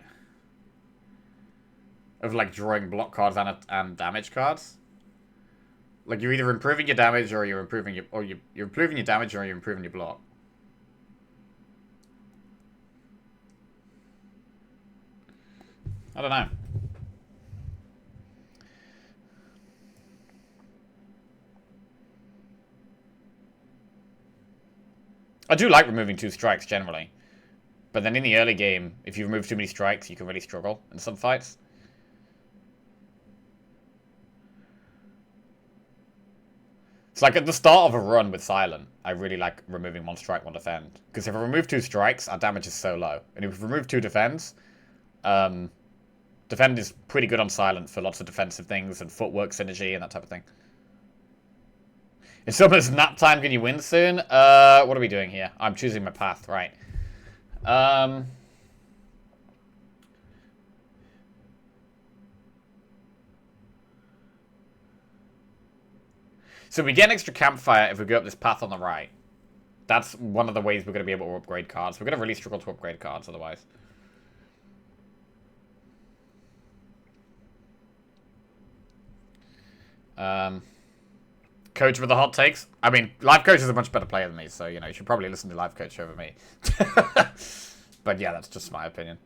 Of, like, drawing block cards and damage cards. Like, you're either improving your damage or you're improving your... Or you're improving your damage or you're improving your block. I don't know. I do like removing 2 strikes, generally. But then in the early game, if you remove too many strikes, you can really struggle in some fights. It's like at the start of a run with Silent, I really like removing 1 strike, 1 defend. Because if I remove 2 strikes, our damage is so low. And if we remove 2 defends, defend is pretty good on Silent for lots of defensive things and footwork synergy and that type of thing. It's almost nap time. Can you win soon? What are we doing here? I'm choosing my path, right. So we get an extra campfire if we go up this path on the right. That's one of the ways we're going to be able to upgrade cards. We're going to really struggle to upgrade cards otherwise. Coach with the hot takes. I mean, Live Coach is a much better player than me, so, you know, you should probably listen to Live Coach over me. But yeah, that's just my opinion.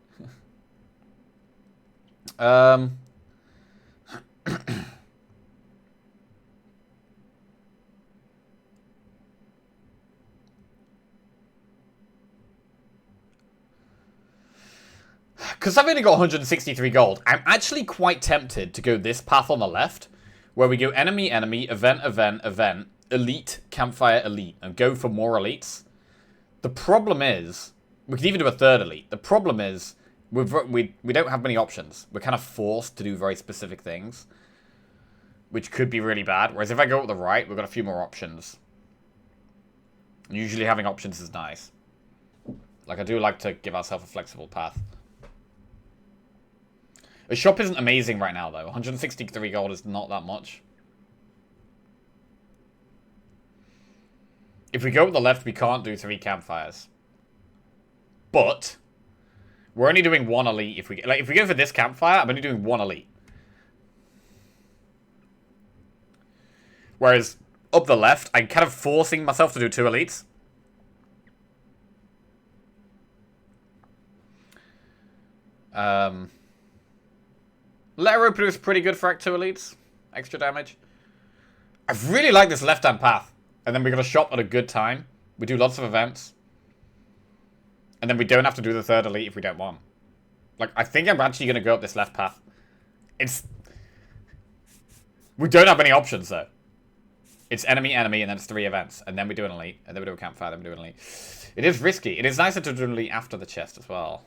Because I've only got 163 gold, I'm actually quite tempted to go this path on the left, where we go enemy, enemy, event, event, event, elite, campfire, elite, and go for more elites. The problem is, we could even do a third elite. The problem is, we don't have many options. We're kind of forced to do very specific things, which could be really bad. Whereas if I go to the right, we've got a few more options. Usually having options is nice. Like, I do like to give ourselves a flexible path. The shop isn't amazing right now, though. 163 gold is not that much. If we go to the left, we can't do 3 campfires. But we're only doing 1 elite. If we go for this campfire, I'm only doing 1 elite. Whereas up the left, I'm kind of forcing myself to do 2 elites. Letter opener is pretty good for Act 2 elites. Extra damage. I really like this left-hand path. And then we got a shop at a good time. We do lots of events. And then we don't have to do the 3rd elite if we don't want. Like, I think I'm actually going to go up this left path. We don't have any options, though. It's enemy, enemy, and then it's 3 events. And then we do an elite. And then we do a campfire, then we do an elite. It is risky. It is nicer to do an elite after the chest as well.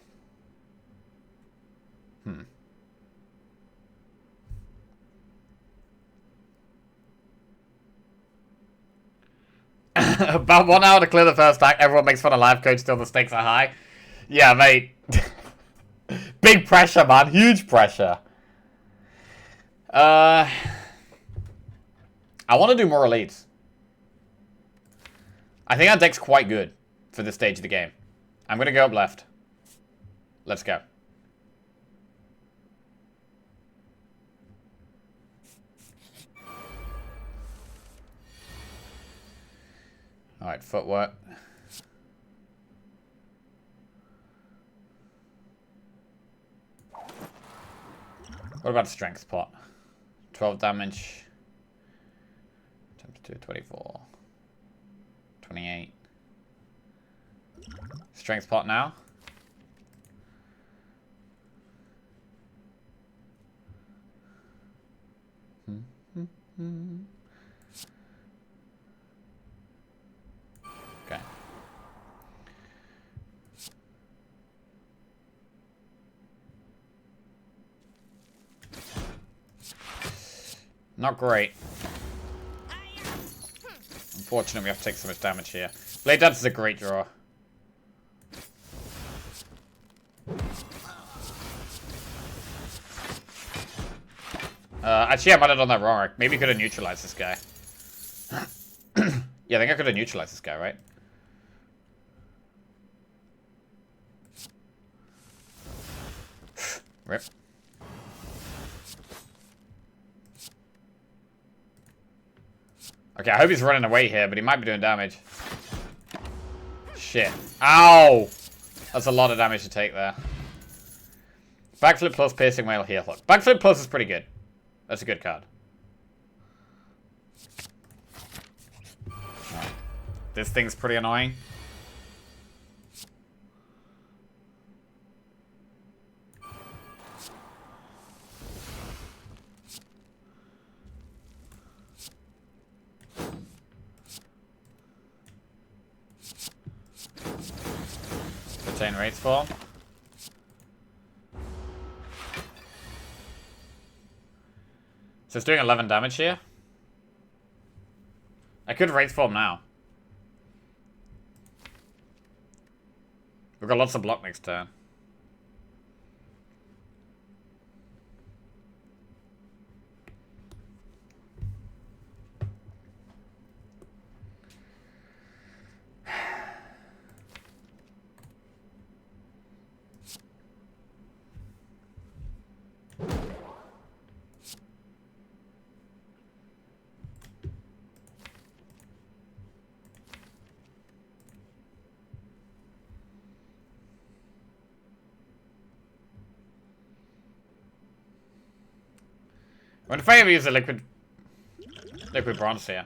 About 1 hour to clear the first act. Everyone makes fun of Live Coach, still the stakes are high. Yeah, mate. Big pressure, man. Huge pressure. I want to do more elites. I think our deck's quite good for this stage of the game. I'm going to go up left. Let's go. Alright, footwork. What about strength pot? 12 damage. 22, 24. 28. Strength pot now. Okay. Not great. Unfortunately, we have to take so much damage here. Blade Dance is a great draw. Actually, I might have done that wrong. Maybe I could have neutralized this guy. Yeah, I think I could have neutralized this guy, right? Rip. Okay, I hope he's running away here, but he might be doing damage. Shit. Ow! That's a lot of damage to take there. Backflip plus piercing whale heal hook. Backflip plus is pretty good. That's a good card. Right. This thing's pretty annoying. Retain rates form. So it's doing 11 damage here. I could raise form now. We've got lots of block next turn. I'm afraid we use a liquid bronze here.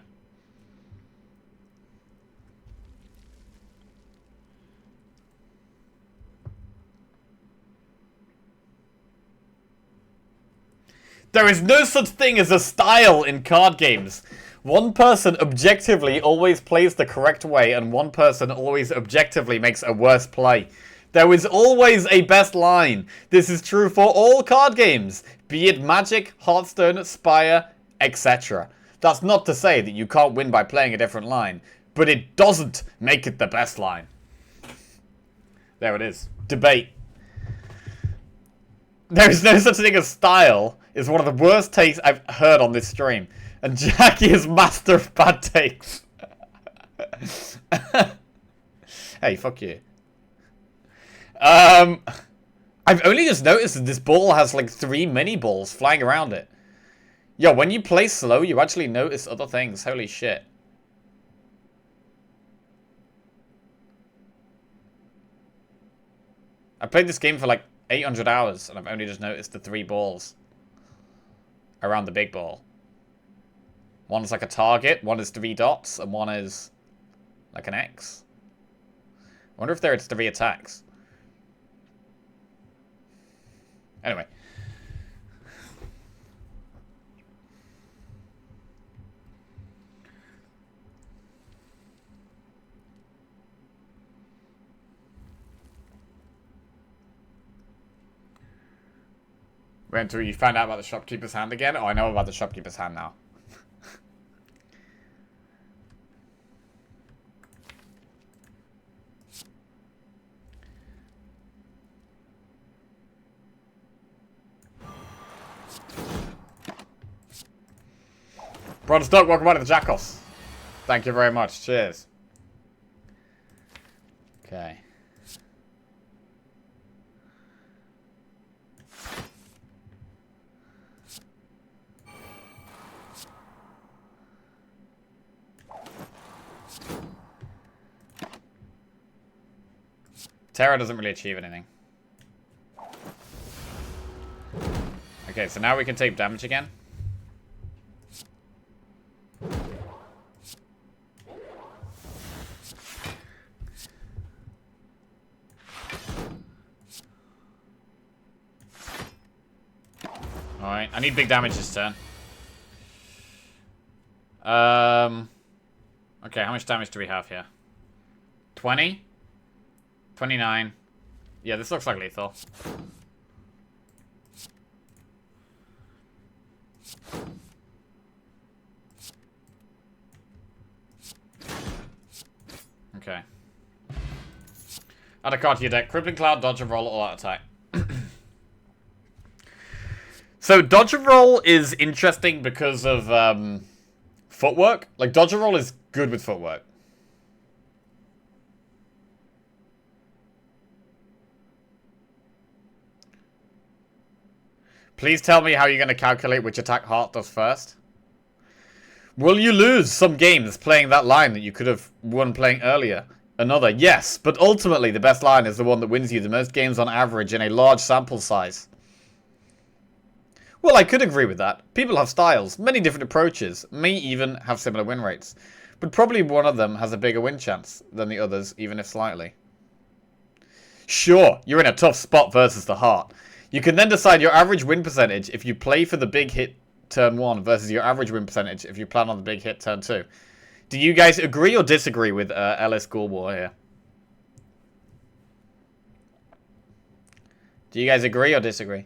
There is no such thing as a style in card games. One person objectively always plays the correct way, and one person always objectively makes a worse play. There is always a best line. This is true for all card games, be it Magic, Hearthstone, Spire, etc. That's not to say that you can't win by playing a different line, but it doesn't make it the best line. There it is. Debate. There is no such thing as style. Is one of the worst takes I've heard on this stream. And Jackie is master of bad takes. Hey, fuck you. I've only just noticed that this ball has like 3 mini balls flying around it. Yo, when you play slow, you actually notice other things. Holy shit. I played this game for like 800 hours, and I've only just noticed the 3 balls around the big ball. One is like a target, one is 3 dots, and one is like an X. I wonder if there's 3 attacks. Anyway. Wait until you find out about the shopkeeper's hand again? Oh, I know about the shopkeeper's hand now. Bronze Dog, welcome back to the Jackals. Thank you very much. Cheers. Okay. Terra doesn't really achieve anything. Okay, so now we can take damage again. Alright, I need big damage this turn. Okay, how much damage do we have here? 20? 29. Yeah, this looks like lethal. Okay. Add a card to your deck. Crippling Cloud, dodge and roll, all out attack. So, dodge and roll is interesting because of footwork. Like, dodge and roll is good with footwork. Please tell me how you're going to calculate which attack Heart does first. Will you lose some games playing that line that you could have won playing earlier? Another, yes, but ultimately the best line is the one that wins you the most games on average in a large sample size. Well, I could agree with that. People have styles, many different approaches, may even have similar win rates. But probably one of them has a bigger win chance than the others, even if slightly. Sure, you're in a tough spot versus the Heart. You can then decide your average win percentage if you play for the big hit turn 1 versus your average win percentage if you plan on the big hit turn 2. Do you guys agree or disagree with Ellis Gulwar here? Do you guys agree or disagree?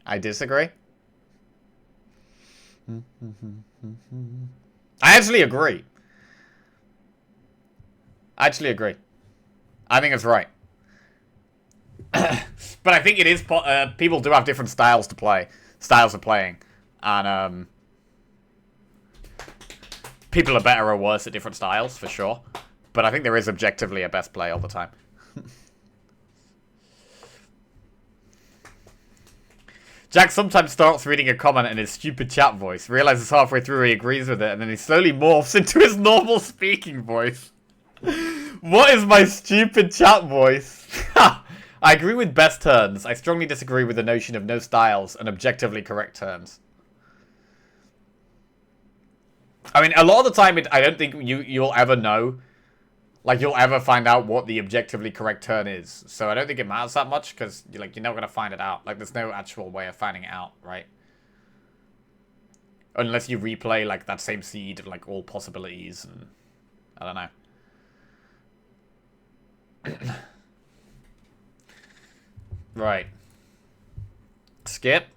I disagree. I actually agree. I agree. I think it's right. But I think it is... people do have different styles to play. Styles of playing. And, people are better or worse at different styles, for sure. But I think there is objectively a best play all the time. Jack sometimes starts reading a comment in his stupid chat voice, realizes halfway through he agrees with it, and then he slowly morphs into his normal speaking voice. What is my stupid chat voice? I agree with best turns. I strongly disagree with the notion of no styles and objectively correct turns. I mean, a lot of the time, I don't think you'll ever know. Like, you'll ever find out what the objectively correct turn is. So I don't think it matters that much, because you're never going to find it out. Like, there's no actual way of finding it out, right? Unless you replay, like, that same seed of, like, all possibilities, and I don't know. Right. Skip.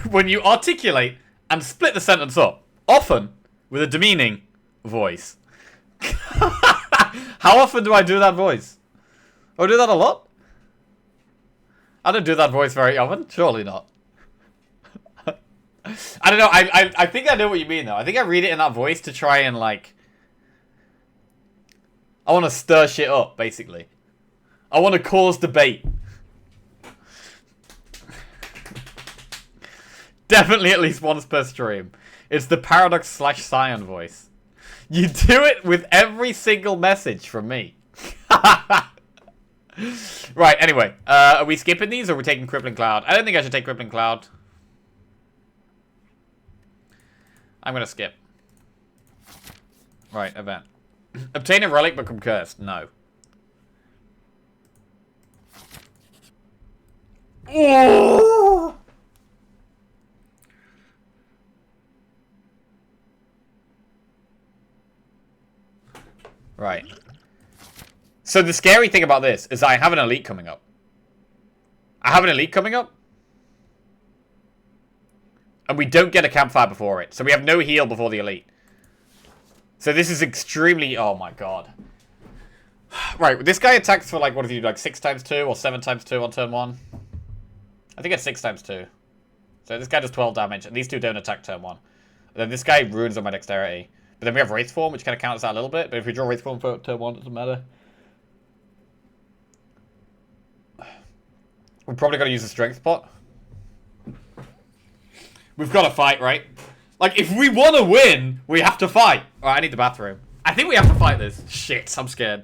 When you articulate and split the sentence up, often with a demeaning voice. How often do I do that voice? Oh, I do that a lot? I don't do that voice very often. Surely not. I don't know. I think I know what you mean, though. I think I read it in that voice to try and, like... I want to stir shit up, basically. I want to cause debate. Definitely at least once per stream. It's the Paradox/Scion voice. You do it with every single message from me. Right, anyway. Are we skipping these or are we taking Crippling Cloud? I don't think I should take Crippling Cloud. I'm going to skip. Right, event. Obtain a relic, become cursed. No. Oh! Right. So the scary thing about this is I have an elite coming up. I have an elite coming up. And we don't get a campfire before it. So we have no heal before the elite. So this is extremely... Oh my god. Right, this guy attacks for, like, what do you do? Like 6 times 2 or 7 times 2 on turn 1? I think it's 6 times 2. So this guy does 12 damage. And these two don't attack turn 1. And then this guy ruins on my dexterity. But then we have Wraith Form, which kind of counters that a little bit. But if we draw Wraith Form for turn 1, it doesn't matter. We're probably going to use the Strength pot. We've got to fight, right? Like, if we want to win, we have to fight. Alright, I need the bathroom. I think we have to fight this. Shit, I'm scared.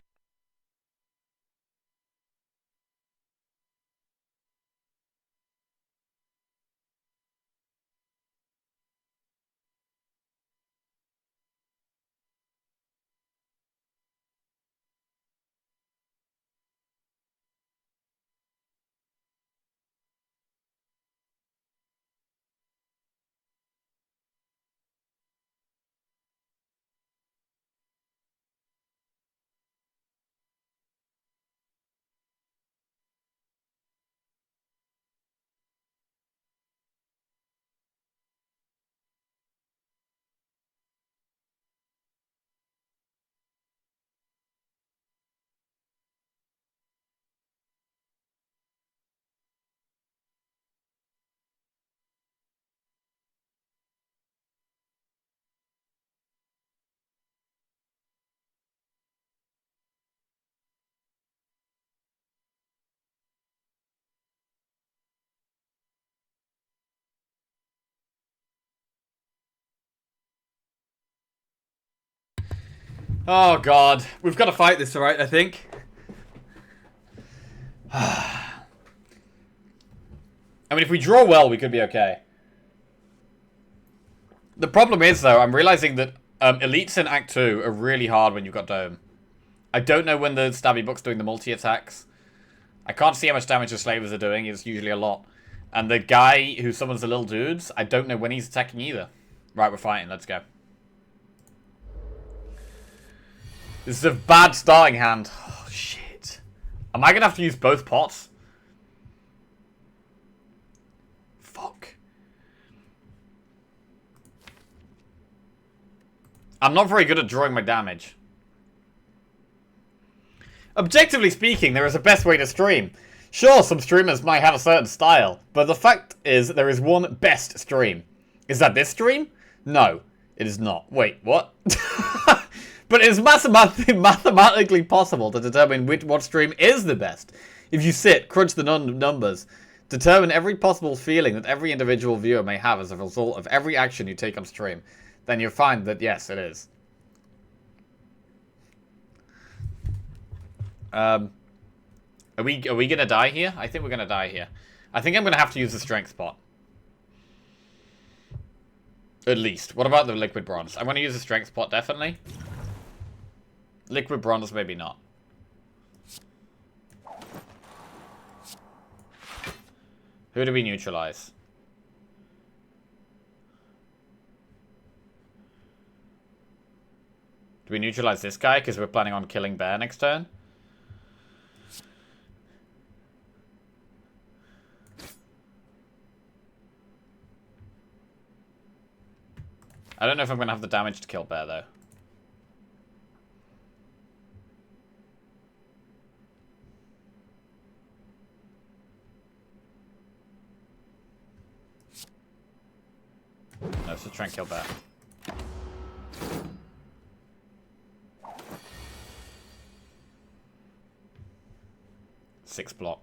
Oh, God. We've got to fight this, alright, I think. I mean, if we draw well, we could be okay. The problem is, though, I'm realizing that elites in Act 2 are really hard when you've got Dome. I don't know when the Stabby Book's doing the multi-attacks. I can't see how much damage the Slavers are doing. It's usually a lot. And the guy who summons the little dudes, I don't know when he's attacking either. Right, we're fighting. Let's go. This is a bad starting hand. Oh, shit. Am I going to have to use both pots? Fuck. I'm not very good at drawing my damage. Objectively speaking, there is a best way to stream. Sure, some streamers might have a certain style, but the fact is there is one best stream. Is that this stream? No, it is not. Wait, what? But it is mathematically possible to determine what stream is the best. If you sit, crunch the numbers, determine every possible feeling that every individual viewer may have as a result of every action you take on stream, then you'll find that yes, it is. Are we gonna die here? I think we're gonna die here. I think I'm gonna have to use the strength pot. At least. What about the liquid bronze? I'm gonna use the strength pot, definitely. Liquid bronze, maybe not. Who do we neutralize? Do we neutralize this guy because we're planning on killing Bear next turn? I don't know if I'm going to have the damage to kill Bear, though. No, so try and kill Bear. Six block.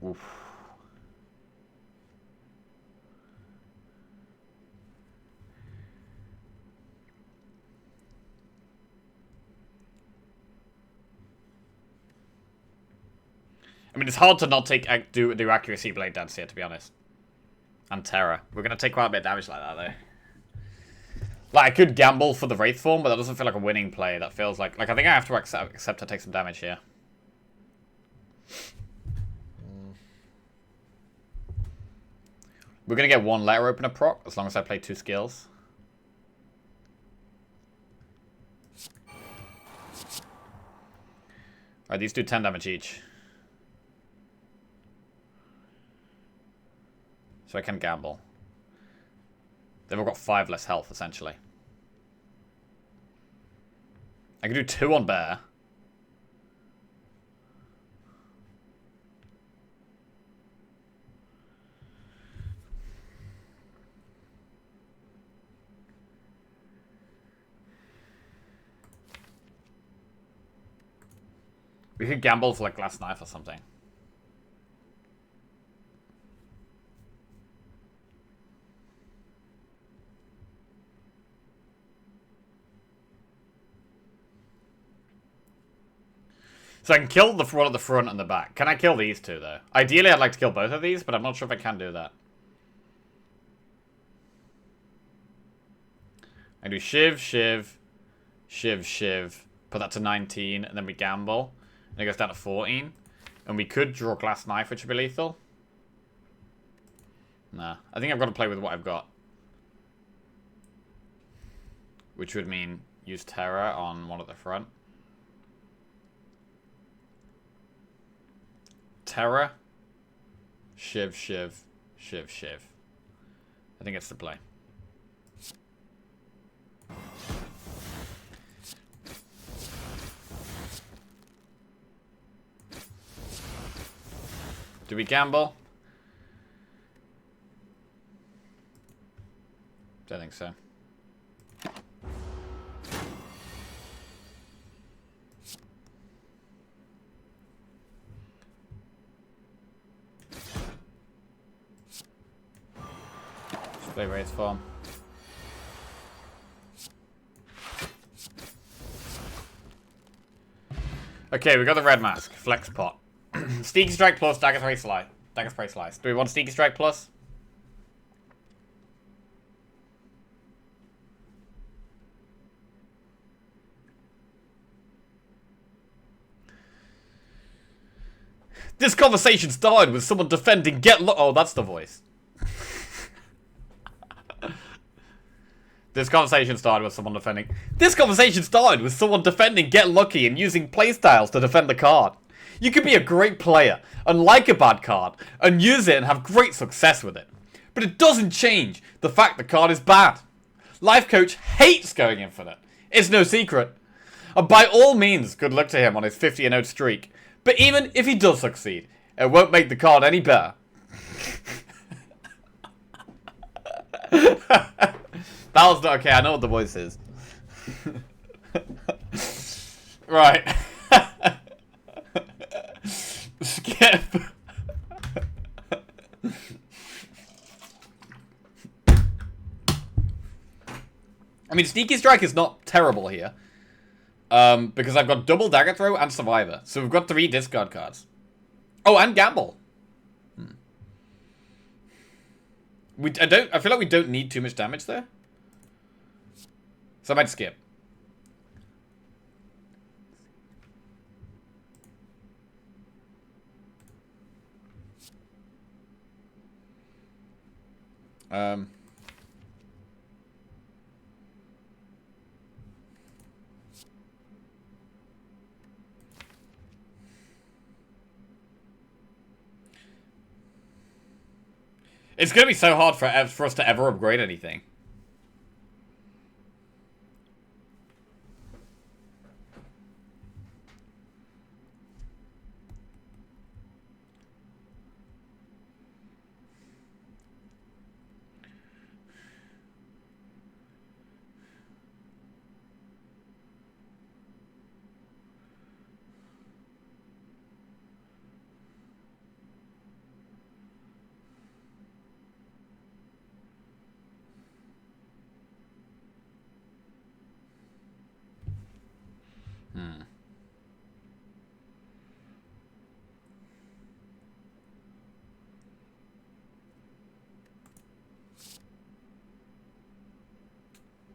Oof. I mean, it's hard to not do accuracy blade dance here, to be honest. And terror. We're gonna take quite a bit of damage like that, though. Like, I could gamble for the Wraith form, but that doesn't feel like a winning play. That feels like I think I have to accept to take some damage here. We're gonna get one letter opener proc, as long as I play 2 skills. Alright, these do 10 damage each. So I can gamble. They've all got 5 less health, essentially. I can do 2 on Bear. We could gamble for like glass knife or something. So I can kill the one at the front and the back. Can I kill these 2, though? Ideally, I'd like to kill both of these, but I'm not sure if I can do that. I do Shiv, Shiv, Shiv, Shiv. Put that to 19, and then we gamble. And it goes down to 14. And we could draw Glass Knife, which would be lethal. Nah. I think I've got to play with what I've got. Which would mean use Terror on one at the front. Terror, Shiv, Shiv, Shiv, Shiv. I think it's the play. Do we gamble? Don't think so. Play Wraith form. Okay, we got the red mask. Flex pot. Sneaky Strike plus Dagger Spray Slice. Dagger Spray Slice. Do we want Sneaky Strike plus? This conversation started with someone defending Oh, that's the voice. This conversation started with someone defending Get Lucky and using playstyles to defend the card. You could be a great player and like a bad card and use it and have great success with it. But it doesn't change the fact the card is bad. Life Coach hates going infinite. It's no secret. And by all means, good luck to him on his 50-0 streak. But even if he does succeed, it won't make the card any better. That was not okay. I know what the voice is. Right. Skip. I mean, Sneaky Strike is not terrible here. Because I've got double dagger throw and survivor. So we've got 3 discard cards. Oh, and gamble. I feel like we don't need too much damage there. So I might skip. It's gonna be so hard for us to ever upgrade anything.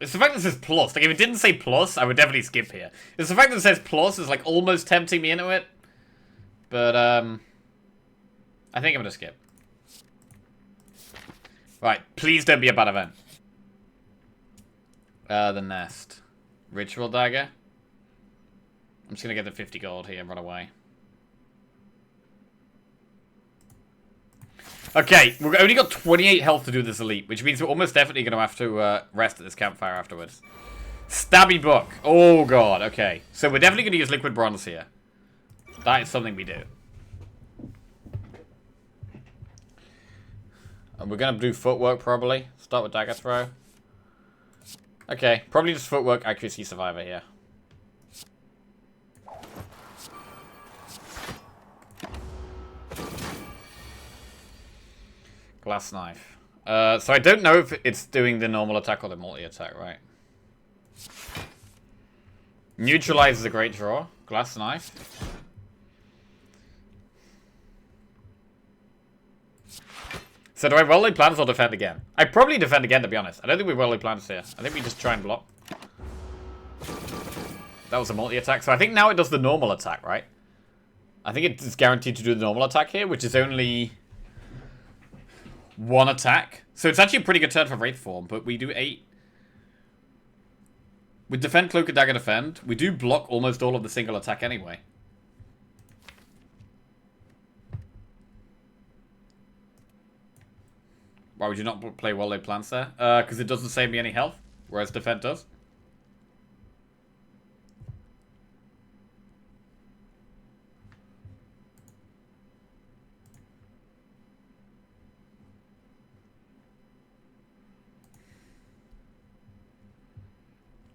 It's the fact that it says plus. Like, if it didn't say plus, I would definitely skip here. It's the fact that it says plus is, like, almost tempting me into it. But, I think I'm gonna skip. Right, please don't be a bad event. The nest. Ritual dagger. I'm just gonna get the 50 gold here and run away. Okay, we've only got 28 health to do this elite, which means we're almost definitely going to have to rest at this campfire afterwards. Stabby book. Oh, God. Okay. So we're definitely going to use liquid bronze here. That is something we do. And we're going to do footwork, probably. Start with dagger throw. Okay. Probably just footwork, accuracy, survivor here. Glass knife. So I don't know if it's doing the normal attack or the multi-attack, right? Neutralize is a great draw. Glass knife. So do I well laid plans or defend again? I probably defend again, to be honest. I don't think we well laid plans here. I think we just try and block. That was a multi-attack. So I think now it does the normal attack, right? I think it's guaranteed to do the normal attack here, which is only 1 attack. So it's actually a pretty good turn for Wraith Form, but we do 8. With defend, cloak, and dagger, defend, we do block almost all of the single attack anyway. Why would you not play well laid plans there? Because it doesn't save me any health, whereas defend does.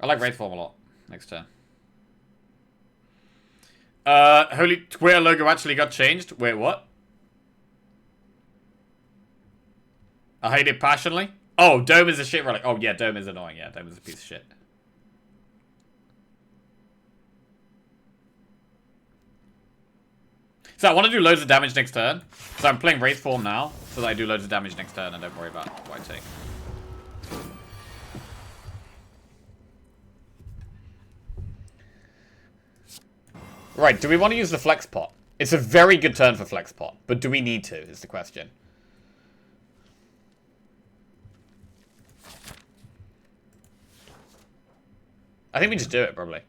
I like Wraith Form a lot. Next turn. Holy Twitter logo actually got changed. Wait, what? I hate it passionately. Oh, Dome is a shit relic. Oh, yeah, Dome is annoying. Yeah, Dome is a piece of shit. So I want to do loads of damage next turn. So I'm playing Wraith Form now, so that I do loads of damage next turn and don't worry about what I take. Right, do we want to use the Flex Pot? It's a very good turn for Flex Pot, but do we need to, is the question. I think we just do it, probably.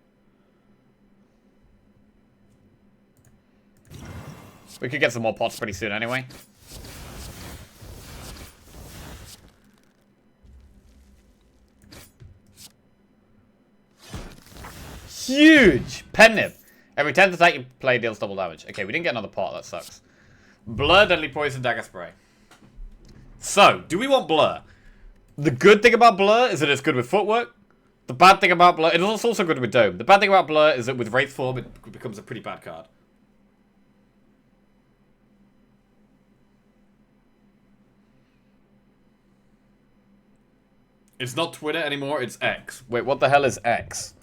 We could get some more pots pretty soon anyway. Huge! Pen Nib. Every 10th attack you play deals double damage. Okay, we didn't get another pot. That sucks. Blur, Deadly Poison, Dagger Spray. So, do we want Blur? The good thing about Blur is that it's good with footwork. The bad thing about Blur... It is also good with Dome. The bad thing about Blur is that with Wraith Form, it becomes a pretty bad card. It's not Twitter anymore, it's X. Wait, what the hell is X?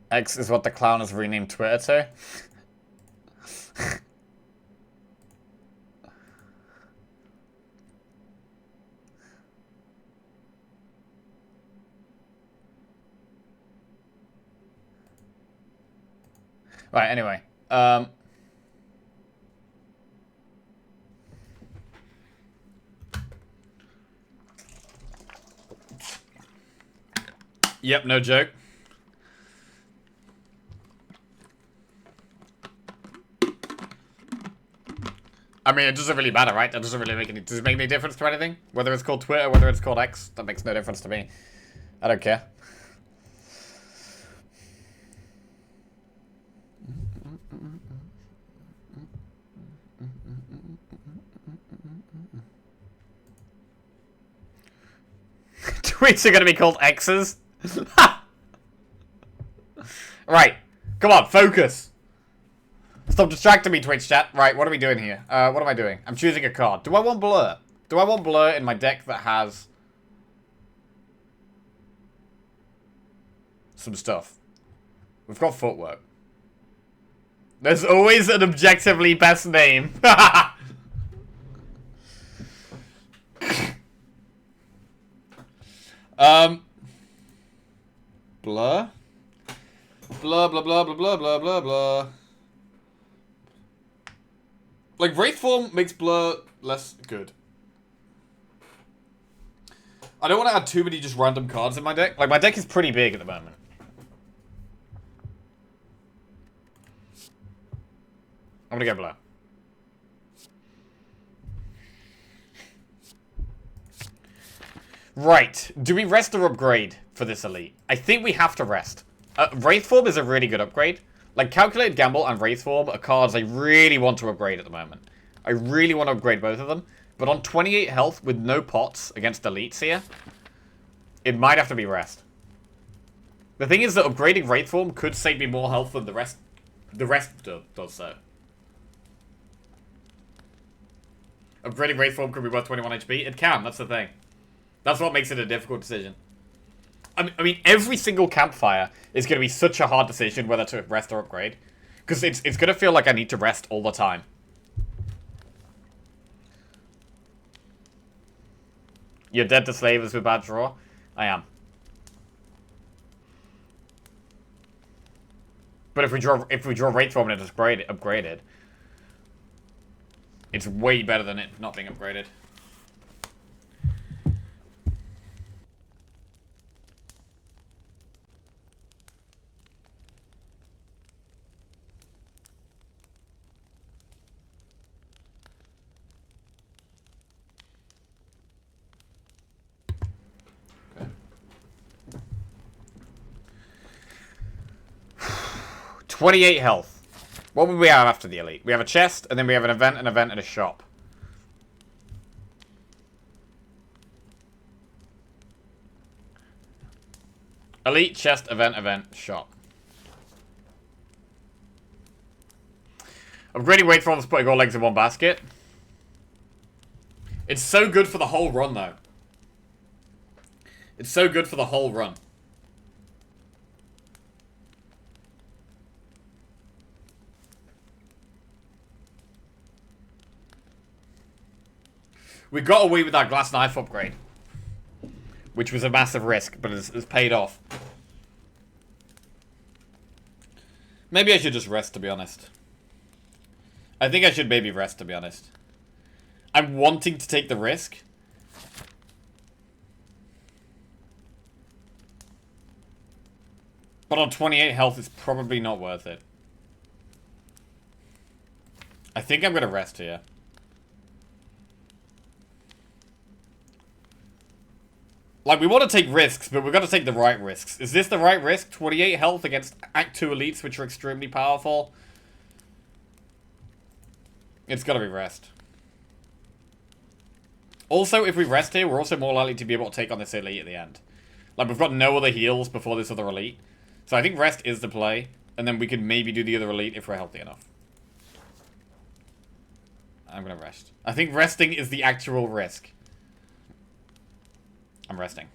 X is what the clown has renamed Twitter to. Right, anyway. Yep, no joke. I mean, it doesn't really matter, right? That doesn't really make any... Does it make any difference to anything? Whether it's called Twitter, whether it's called X, that makes no difference to me. I don't care. Tweets are gonna be called X's? Right. Come on, focus. Stop distracting me, Twitch chat. Right, what are we doing here? What am I doing? I'm choosing a card. Do I want Blur? Do I want Blur in my deck that has some stuff? We've got Footwork. There's always an objectively best name. Blur? Blah, blah, blah, blah, blah, blah, blah, blah. Like, Wraith Form makes Blur less good. I don't want to add too many just random cards in my deck. Like, my deck is pretty big at the moment. I'm gonna go Blur. Right. Do we rest or upgrade for this elite? I think we have to rest. Wraith Form is a really good upgrade. Like, Calculated Gamble and Wraith Form are cards I really want to upgrade at the moment. I really want to upgrade both of them. But on 28 health with no pots against elites here, it might have to be rest. The thing is that upgrading Wraith Form could save me more health than the rest does so. Upgrading Wraith Form could be worth 21 HP. It can, that's the thing. That's what makes it a difficult decision. I mean, every single campfire is going to be such a hard decision whether to rest or upgrade. Because it's going to feel like I need to rest all the time. You're dead to slavers with bad draw? I am. But if we draw Wraith Form and it's upgraded, it's way better than it not being upgraded. Okay. 28 health. What would we have after the elite? We have a chest, and then we have an event, and a shop. Elite, chest, event, shop. Upgrading Wraith Form is putting all eggs in one basket. It's so good for the whole run, though. It's so good for the whole run. We got away with that glass knife upgrade, which was a massive risk, but it's paid off. Maybe I should just rest, to be honest. I think I should maybe rest, to be honest. I'm wanting to take the risk. But on 28 health, it's probably not worth it. I think I'm going to rest here. Like, we want to take risks, but we've got to take the right risks. Is this the right risk? 28 health against Act 2 elites, which are extremely powerful. It's got to be rest. Also, if we rest here, we're also more likely to be able to take on this elite at the end. Like, we've got no other heals before this other elite. So I think rest is the play, and then we could maybe do the other elite if we're healthy enough. I'm going to rest. I think resting is the actual risk. I'm resting.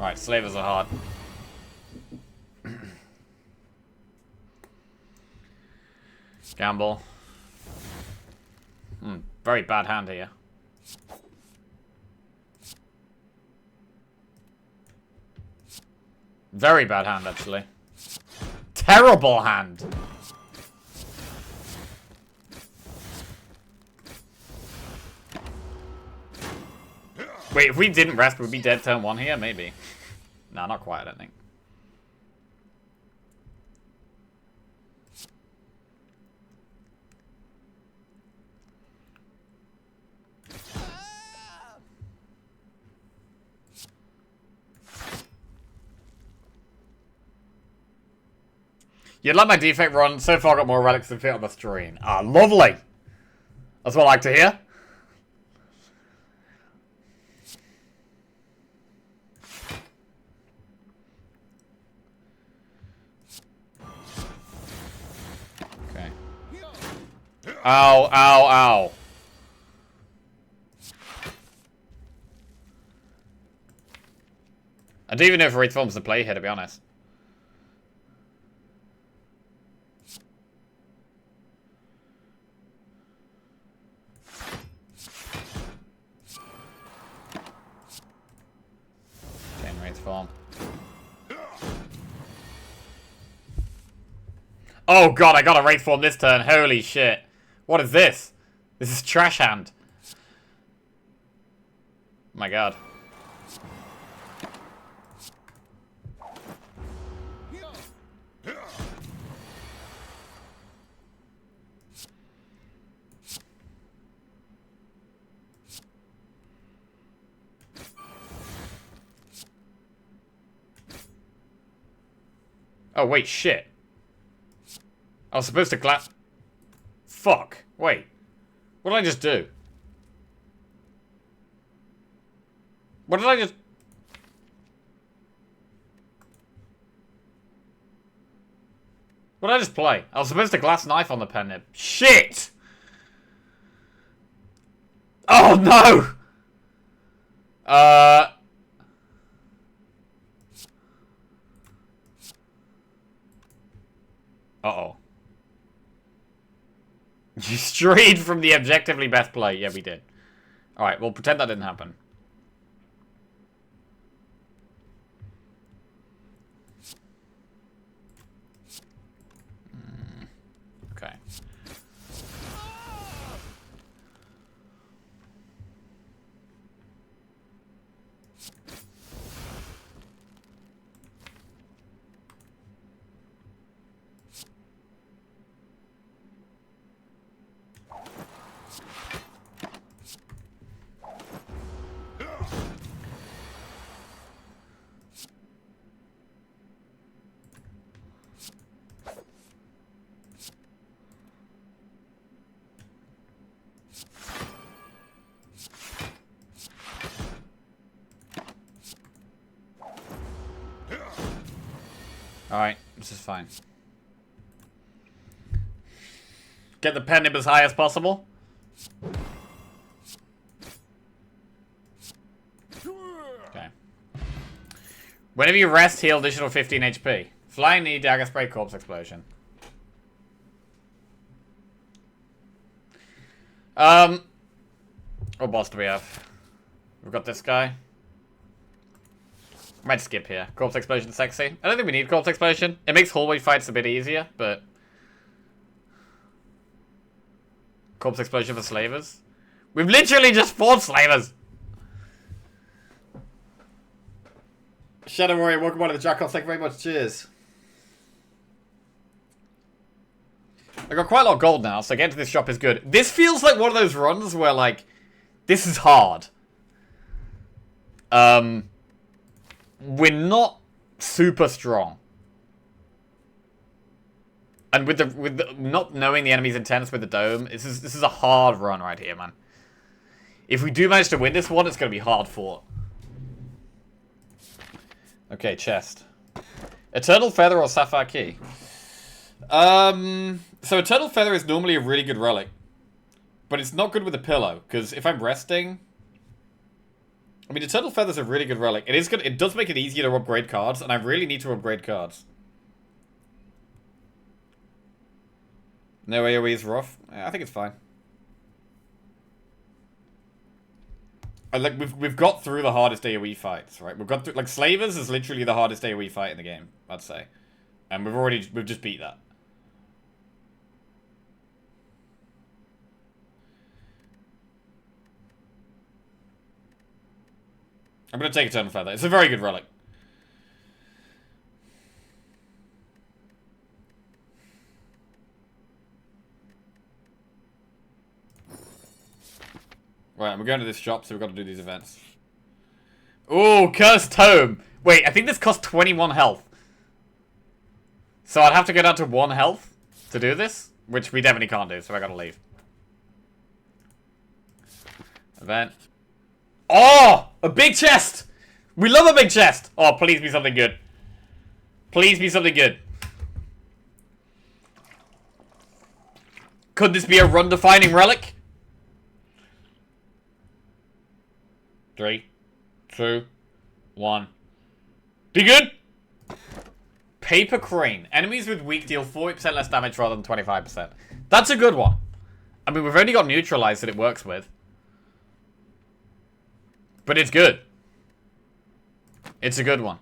Alright, slavers are hard. Gamble. Very bad hand here. Very bad hand, actually. Terrible hand! Wait, if we didn't rest, we'd be dead turn 1 here? Maybe. No, not quite, I don't think. You'd like my defect run. So far, I got more relics than fit on the stream. Ah, lovely. That's what I like to hear. Okay. Ow, ow, ow. I don't even know if Wraith Form's the play here, to be honest. Form. Oh god, I got a Wraith Form this turn. Holy shit. What is this? This is trash hand. Oh my god. Oh, wait, shit. I was supposed to Fuck. Wait. What did I just do? What did I just... What did I just play? I was supposed to glass knife on the pen nib. Shit! Oh, no! Uh-oh. You strayed from the objectively best play. Yeah, we did. Alright, we'll pretend that didn't happen. Okay. Alright, this is fine. Get the pen nib as high as possible. Okay. Whenever you rest, heal additional 15 HP. Flying knee, dagger spray, corpse explosion. What boss do we have? We've got this guy. Might skip here. Corpse explosion sexy. I don't think we need corpse explosion. It makes hallway fights a bit easier, but... Corpse explosion for slavers? We've literally just fought slavers! Shadow Warrior, welcome on to the Jackoff. Thank you very much. Cheers. I got quite a lot of gold now, so getting to this shop is good. This feels like one of those runs where, like, this is hard. We're not super strong. And with the not knowing the enemy's intents with the dome, this is a hard run right here, man. If we do manage to win this one, it's gonna be hard fought. Okay, chest. Eternal Feather or Sapphire Key? So Eternal Feather is normally a really good relic. But it's not good with a pillow, because if I'm resting... I mean, Eternal Feather's a really good relic. It is good. It does make it easier to upgrade cards, and I really need to upgrade cards. No AoE is rough. I think it's fine. Like we've got through the hardest AoE fights, right? We've got through, like, Slavers is literally the hardest AoE fight in the game, I'd say, and we've just beat that. I'm gonna take Eternal Feather. It's a very good relic. Right, we're going to this shop, so we've got to do these events. Ooh, Cursed Tome! Wait, I think this costs 21 health. So I'd have to go down to 1 health to do this, which we definitely can't do, so I gotta leave. Event. Oh! A big chest! We love a big chest! Oh, please be something good. Please be something good. Could this be a run-defining relic? 3, 2, 1. Be good! Paper Crane. Enemies with weak deal 40% less damage rather than 25%. That's a good one. I mean, we've only got Neutralize that it works with. But it's good. It's a good one.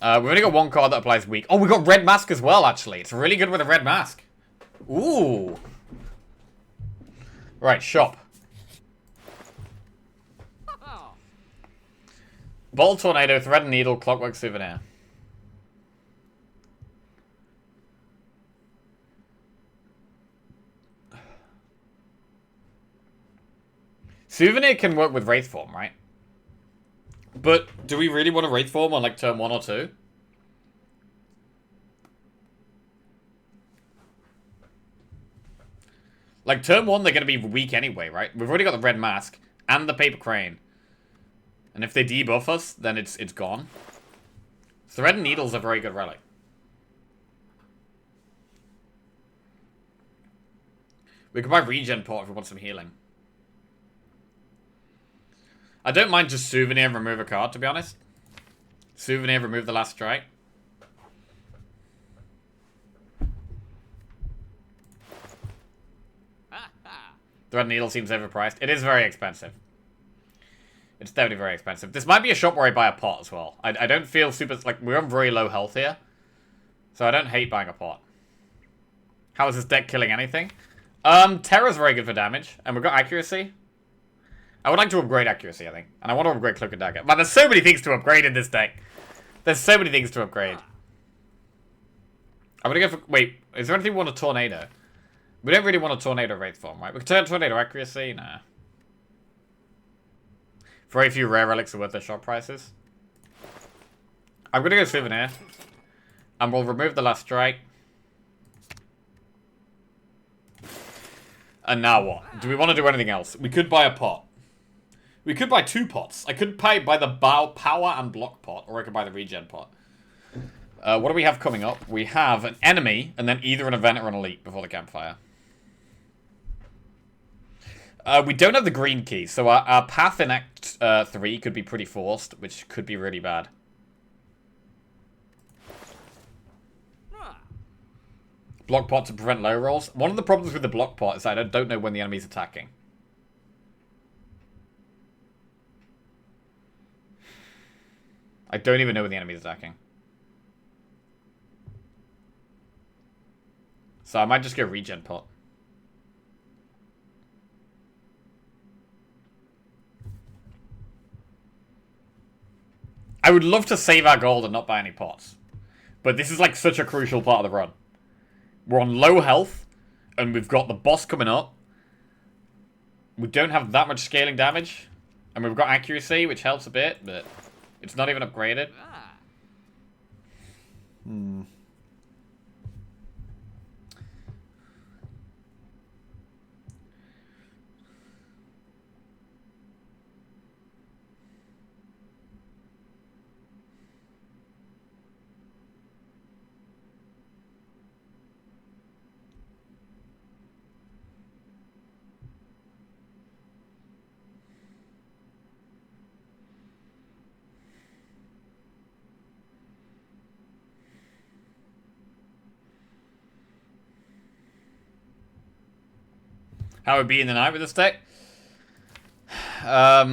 We've only got 1 card that applies weak. Oh, we got Red Mask as well, actually. It's really good with a Red Mask. Ooh. Right, shop. Bottle Tornado, Thread and Needle, Clockwork Souvenir. Souvenir can work with Wraith Form, right? But do we really want to Wraith Form on like turn 1 or 2? Like turn 1 they're going to be weak anyway, right? We've already got the Red Mask and the Paper Crane. And if they debuff us, then it's gone. Thread and Needle's a very good relic. We could buy Regen Port if we want some healing. I don't mind just Souvenir and remove a card, to be honest. Souvenir, remove the last strike. Thread and Needle seems overpriced. It is very expensive. It's definitely very expensive. This might be a shop where I buy a pot as well. I don't feel super... Like, we're on very low health here. So I don't hate buying a pot. How is this deck killing anything? Terra's very good for damage. And we've got accuracy. I would like to upgrade accuracy, I think. And I want to upgrade Cloak and Dagger. Man, there's so many things to upgrade in this deck. There's so many things to upgrade. I'm gonna go for... Wait, is there anything we want a Tornado? We don't really want a Tornado Wraith Form, right? We can turn Tornado Accuracy? Nah. Very few rare relics are worth their shop prices. I'm gonna go Souvenir. And we'll remove the last strike. And now what? Do we want to do anything else? We could buy a pot. We could buy 2 pots. I could buy the Power and Block pot, or I could buy the Regen pot. What do we have coming up? We have an enemy, and then either an event or an elite before the campfire. We don't have the green key, so our path in Act 3 could be pretty forced, which could be really bad. Block pot to prevent low rolls. One of the problems with the block pot is that I don't know when the enemy's attacking. I don't even know when the enemy's attacking. So I might just go Regen pot. I would love to save our gold and not buy any pots. But this is like such a crucial part of the run. We're on low health, and we've got the boss coming up. We don't have that much scaling damage. And we've got accuracy, which helps a bit, but it's not even upgraded. How would be in the night with this deck? I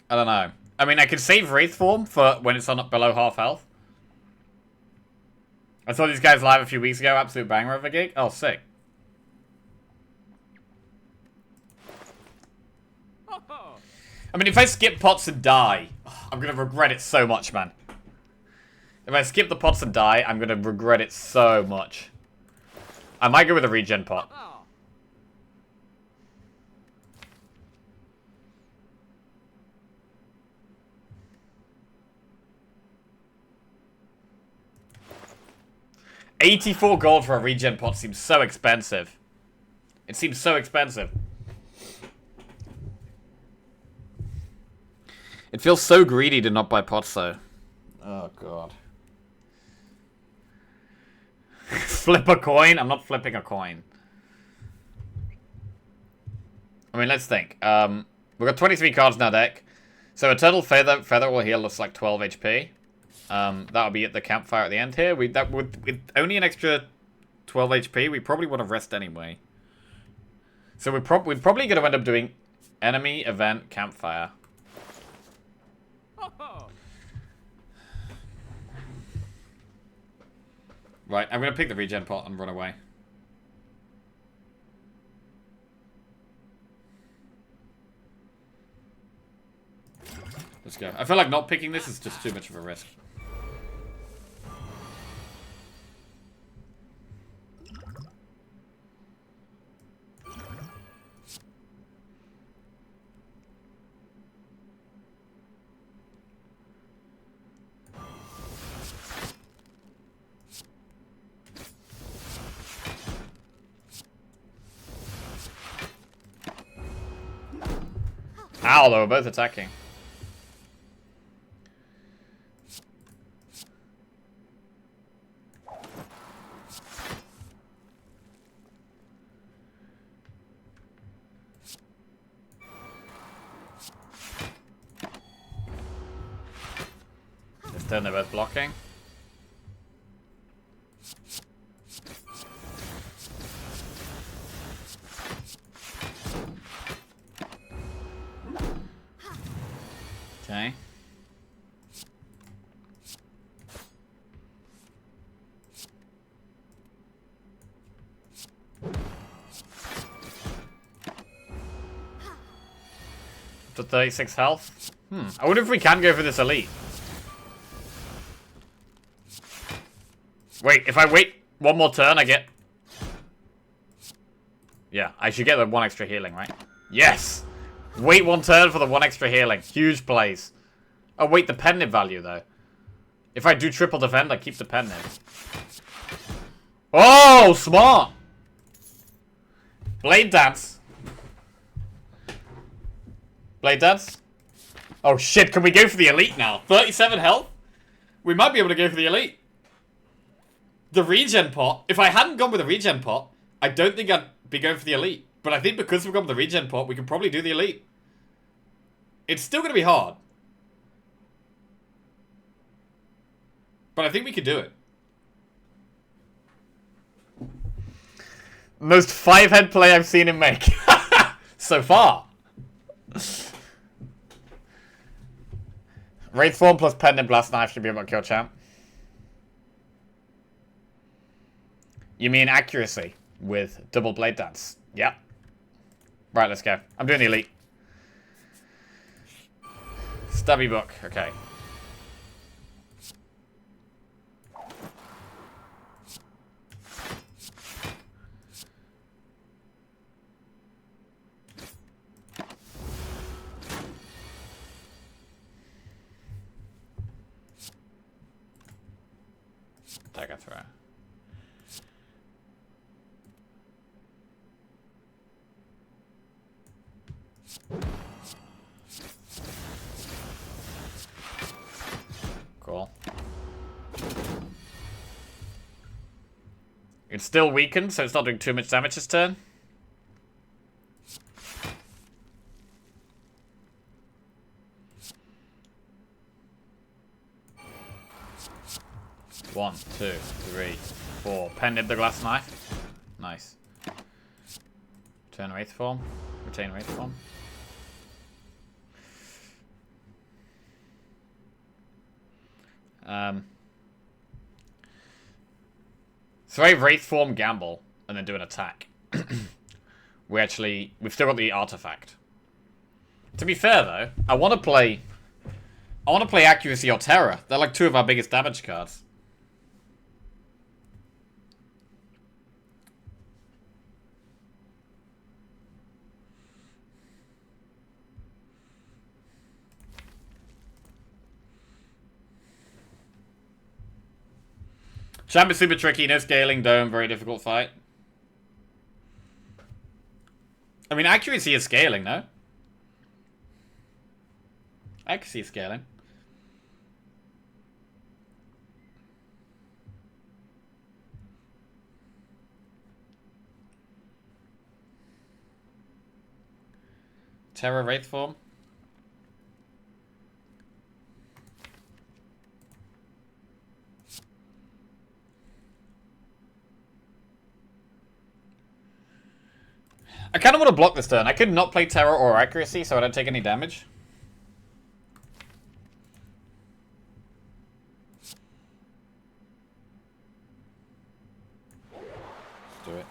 don't know. I mean, I could save Wraith Form for when it's on below half health. I saw these guys live a few weeks ago. Absolute banger of a gig. Oh, sick. I mean, if I skip pots and die, I'm going to regret it so much, man. If I skip the pots and die, I'm going to regret it so much. I might go with a regen pot. $84 gold for a regen pot seems so expensive. It seems so expensive. It feels so greedy to not buy pots, though. Oh, God. Flip a coin? I'm not flipping a coin. I mean, let's think. We've got 23 cards in our deck. So Eternal Feather will heal us like 12 HP. That'll be at the campfire at the end here. With only an extra 12 HP, we probably want to rest anyway. So we're probably going to end up doing enemy, event, campfire. Right, I'm going to pick the regen pot and run away. Let's go. I feel like not picking this is just too much of a risk. Ow, they were both attacking. This turn they're both blocking. Okay. To 36 health. I wonder if we can go for this elite. Wait, if I wait one more turn, I get... Yeah, I should get the one extra healing, right? Yes! Wait one turn for the one extra healing. Huge plays. Oh, wait, the pendant value, though. If I do triple defend, I keep the pendant. Oh, smart! Blade Dance. Blade Dance. Oh, shit, can we go for the elite now? 37 health? We might be able to go for the elite. The regen pot. If I hadn't gone with the regen pot, I don't think I'd be going for the elite. But I think because we've gone with the regen pot, we can probably do the elite. It's still going to be hard. But I think we could do it. Most 5-head play I've seen him make. So far. Wraith Form plus Pendant Blast Knife should be able to kill champ. You mean accuracy with double blade dance? Yep. Right, let's go. I'm doing the elite. Stubby book. Okay. Dagger throw. Cool. It's still weakened, so it's not doing too much damage this turn. One, two, three, four. Pendant the glass knife. Nice. Turn Wraith form. Retain Wraith form. Throw Wraith form, gamble, and then do an attack. We've still got the artifact. To be fair though, I want to play Accuracy or Terror. They're like two of our biggest damage cards. Champ is super tricky, no scaling, dome, very difficult fight. I mean, accuracy is scaling, no? Accuracy is scaling. Terror Wraith form. I kind of want to block this turn. I could not play Terror or Accuracy, so I don't take any damage. Let's do it.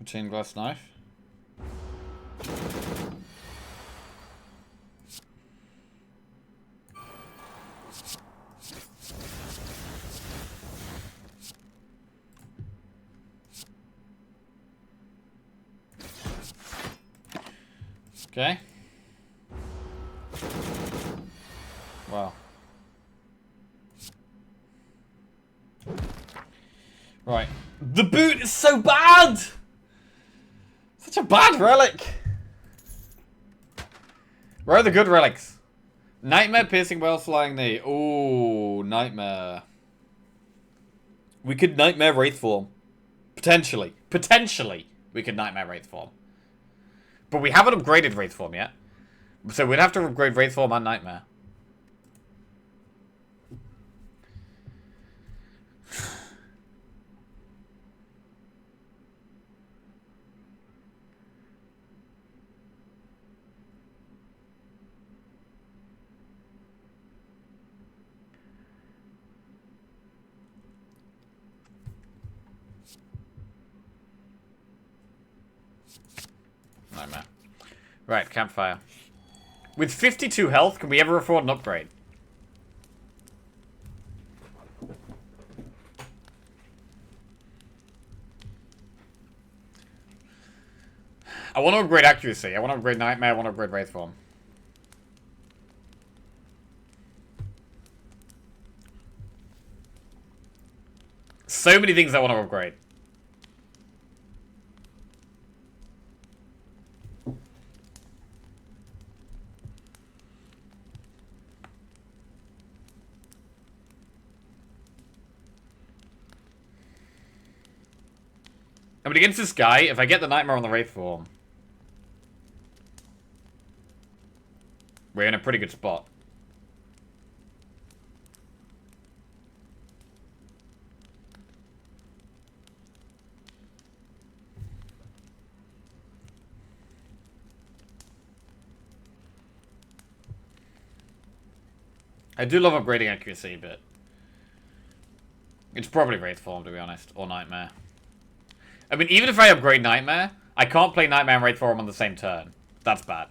Chain glass knife. Okay. Wow. Right. The boot is so bad! Such a bad relic! Where are the good relics? Nightmare, Piercing Well, Flying Knee. Ooh, Nightmare. We could Nightmare Wraith form. Potentially. Potentially, we could Nightmare Wraith form. But we haven't upgraded Wraith form yet. So we'd have to upgrade Wraith form and Nightmare. Nightmare. Right, campfire. With 52 health, can we ever afford an upgrade? I want to upgrade accuracy. I want to upgrade Nightmare. I want to upgrade Wraith form. So many things I want to upgrade. I mean, against this guy, if I get the Nightmare on the Wraith form, we're in a pretty good spot. I do love upgrading accuracy, but it's probably Wraith form, to be honest, or Nightmare. I mean, even if I upgrade Nightmare, I can't play Nightmare and Wraith form on the same turn. That's bad.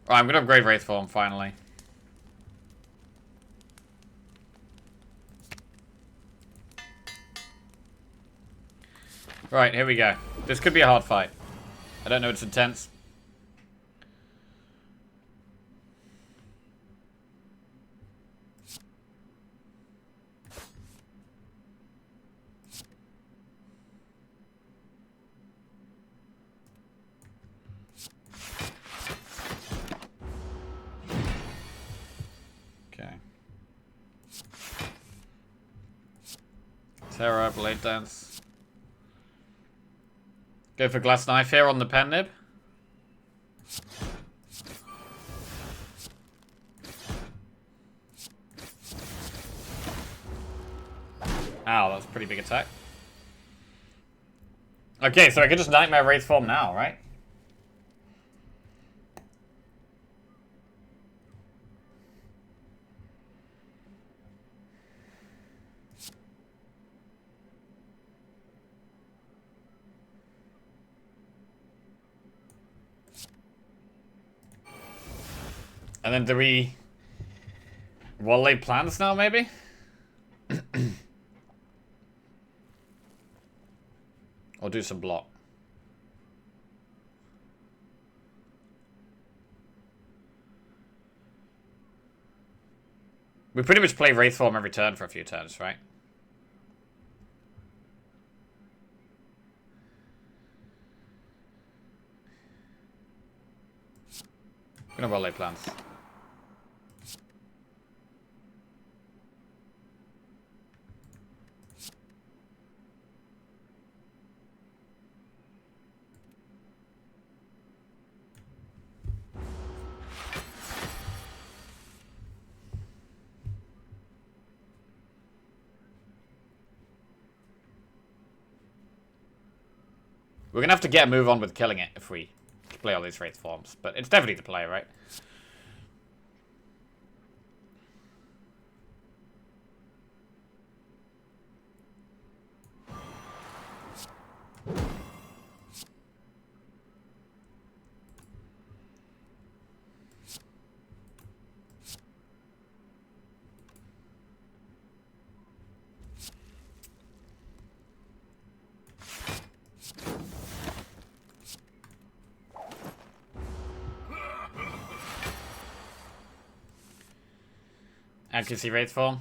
Alright, I'm going to upgrade Wraith form, finally. Right, here we go. This could be a hard fight. I don't know, it's intense. Terror, Blade Dance. Go for Glass Knife here on the pen nib. Ow, that was a pretty big attack. Okay, so I can just Nightmare Wraith form now, right? And then do we... Well, lay plans now, maybe? Or do some block. We pretty much play Wraith form every turn for a few turns, right? I'm gonna well lay plans. We're gonna have to get a move on with killing it if we play all these Wraith forms. But it's definitely the play, right? Accuracy Wraith form.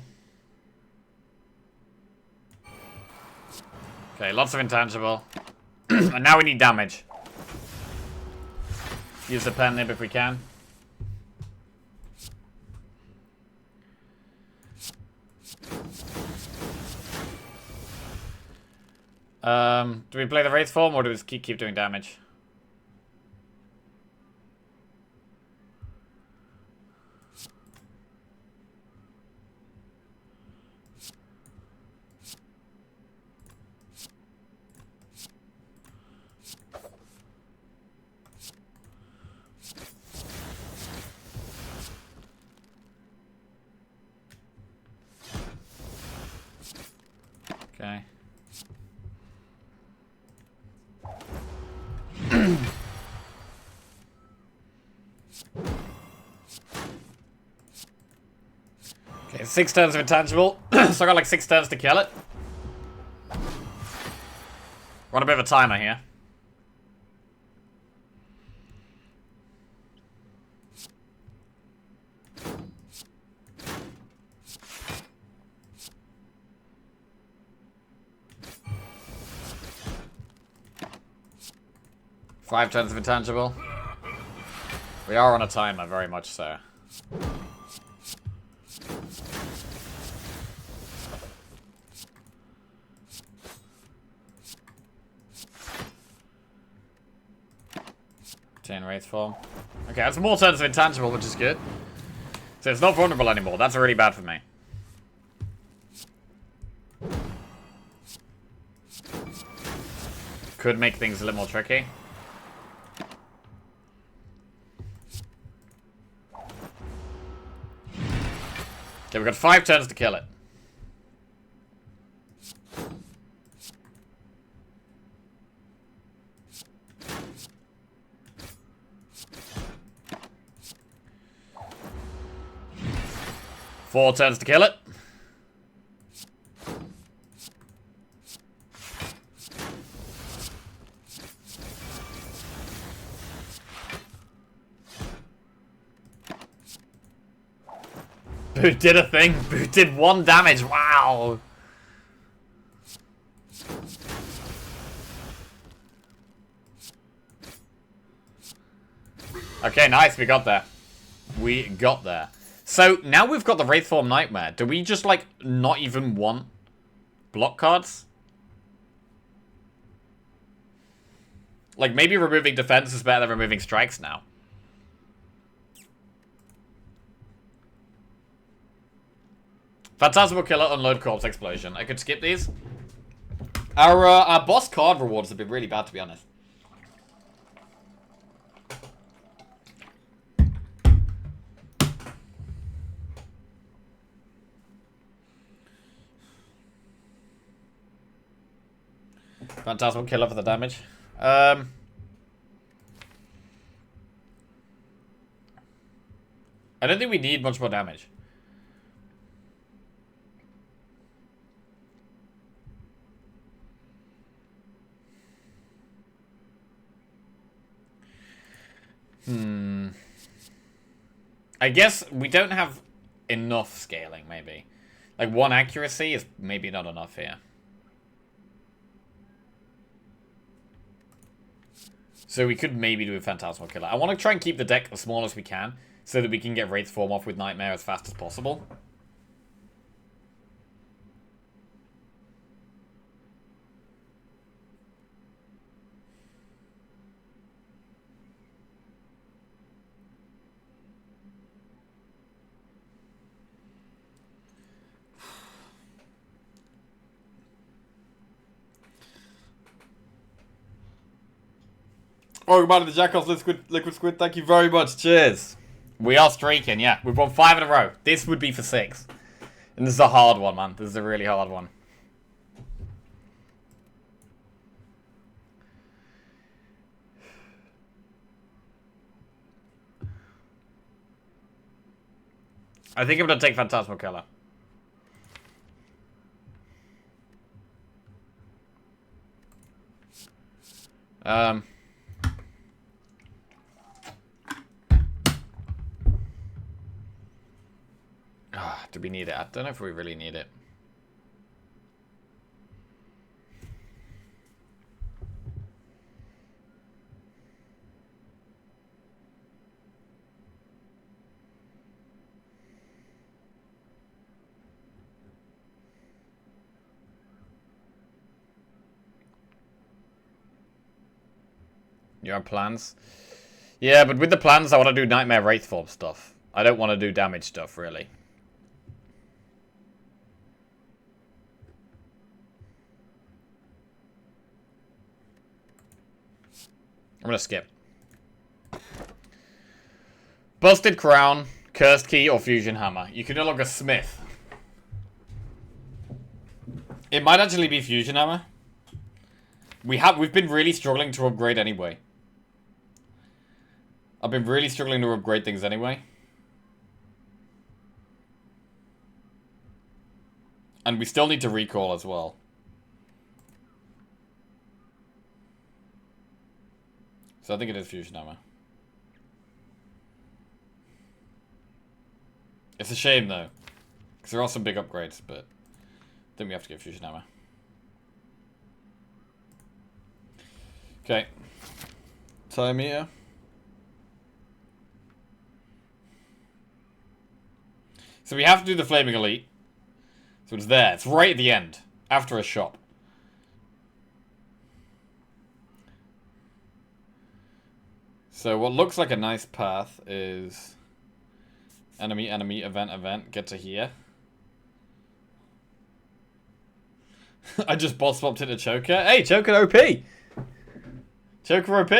Okay, lots of intangible. And now we need damage. Use the pen nib if we can. Do we play the Wraith form or do we just keep doing damage? Okay. Okay, 6 turns of intangible. So I got like 6 turns to kill it. We're on a bit of a timer here. Five turns of intangible. We are on a timer, very much so. Chain Wraith form. Okay, that's more turns of intangible, which is good. So it's not vulnerable anymore. That's really bad for me. Could make things a little more tricky. Okay, we've got 5 turns to kill it. Four turns to kill it. Boot did a thing. Boot did 1 damage. Wow. Okay, nice. We got there. We got there. So, now we've got the Wraith Form Nightmare. Do we just, like, not even want block cards? Like, maybe removing defense is better than removing strikes now. Phantasmal Killer, Unload Corpse Explosion. I could skip these. Our boss card rewards have been really bad, to be honest. Phantasmal Killer for the damage. I don't think we need much more damage. I guess we don't have enough scaling, maybe. Like, 1 accuracy is maybe not enough here. So we could maybe do a Phantasmal Killer. I want to try and keep the deck as small as we can, so that we can get Wraith Form off with Nightmare as fast as possible. Oh, goodbye to the Jackals, Liquid Squid, thank you very much, cheers. We are streaking, yeah. We've won 5 in a row. This would be for 6. And this is a hard one, man. This is a really hard one. I think I'm going to take Phantasmal Killer. Do we need it? I don't know if we really need it. You have plans? Yeah, but with the plans, I want to do Nightmare Wraithform stuff. I don't want to do damage stuff, really. I'm going to skip. Busted Crown, Cursed Key, or Fusion Hammer. You can no longer smith. It might actually be Fusion Hammer. We've been really struggling to upgrade anyway. I've been really struggling to upgrade things anyway. And we still need to recall as well. So I think it is Fusion Hammer. It's a shame though. Because there are some big upgrades, but I think we have to get Fusion Hammer. Okay. Time here. So we have to do the Flaming Elite. So it's there. It's right at the end. After a shop. So what looks like a nice path is enemy, event, get to here. I just bot swapped into Choker. Hey, Choker OP! Choker OP!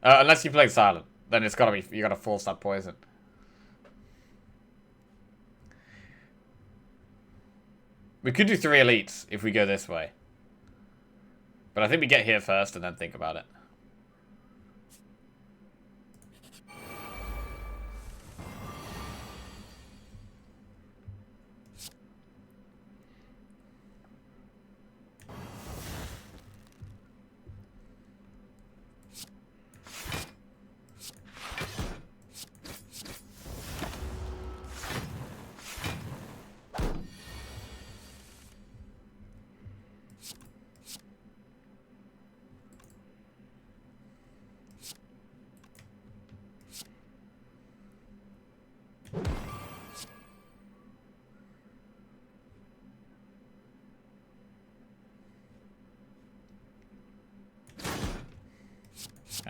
Unless you play Silent. Then it's gotta be, you gotta force that poison. We could do 3 elites if we go this way. But I think we get here first and then think about it.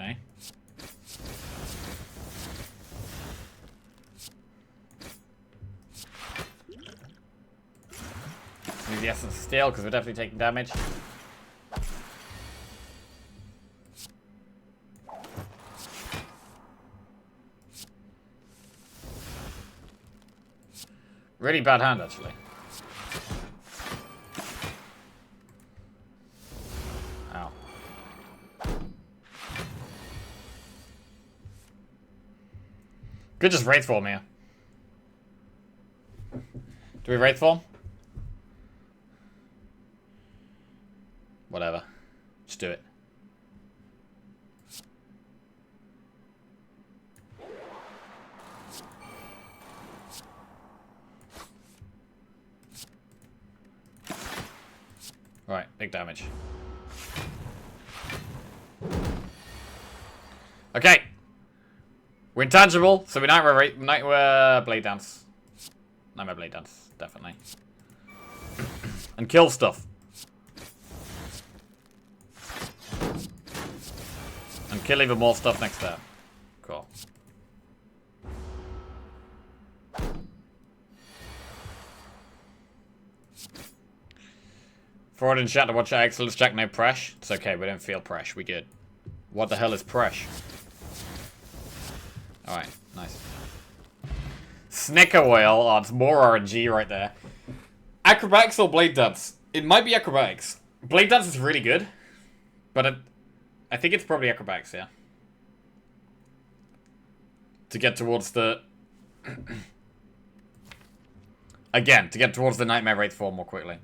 Okay. Use the essence of steel because we're definitely taking damage. Really bad hand, actually. Ow. Could just Wraith Form here. Do we Wraith Form? Whatever. Just do it. Right, big damage. Okay. We're intangible, so we Nightmare Blade Dance. Nightmare Blade Dance, definitely. And kill stuff. And kill even more stuff next turn. Cool. Forward in chat to watch our excellence check, no press. It's okay, we don't feel press, we good. What the hell is press? Alright, nice. Snicker Whale, oh, it's more RNG right there. Acrobatics or Blade Dance? It might be Acrobatics. Blade Dance is really good, but I think it's probably Acrobatics, yeah. To get towards the... Again, to get towards the Nightmare Wraith form more quickly.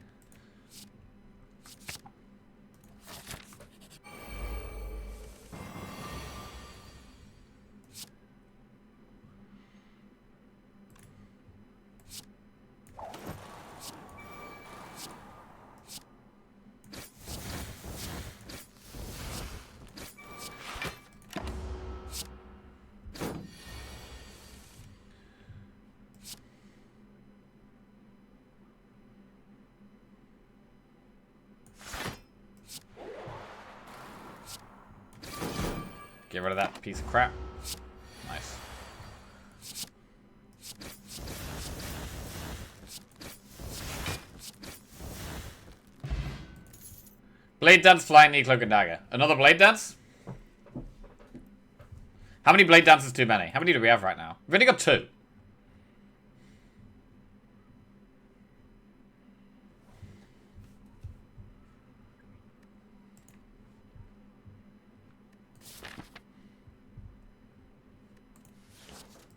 Get rid of that piece of crap. Nice. Blade Dance, Flying Knee, Cloak and Dagger. Another Blade Dance? How many Blade Dances too many? How many do we have right now? We've only got 2.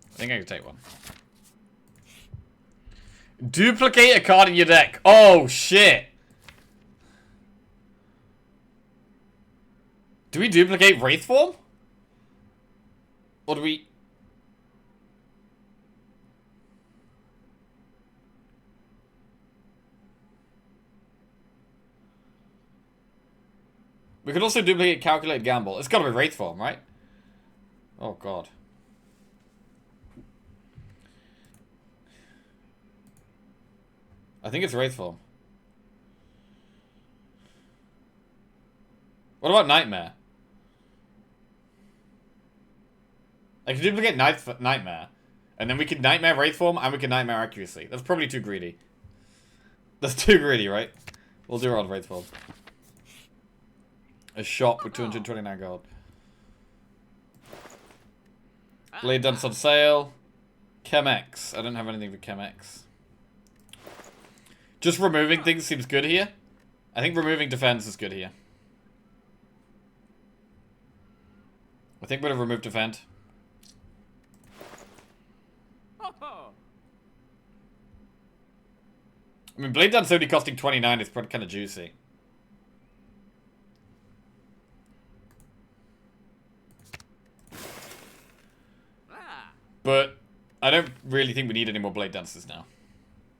I think I can take one. Duplicate a card in your deck. Oh, shit. Do we duplicate Wraith Form? Or do we... We could also duplicate Calculated Gamble. It's gotta be Wraith Form, right? Oh, God. I think it's Wraith Form. What about Nightmare? I can duplicate Nightmare. And then we can Nightmare Wraith Form and we can Nightmare Accuracy. That's probably too greedy. That's too greedy, right? We'll do it on Wraith Form. A shop with 229 gold. Blade Dance on sale. Chemex. I don't have anything for Chemex. Just removing things seems good here. I think removing defense is good here. I think we're gonna remove defend. I mean, Blade Dance only costing 29 is probably kind of juicy. But I don't really think we need any more Blade Dances now.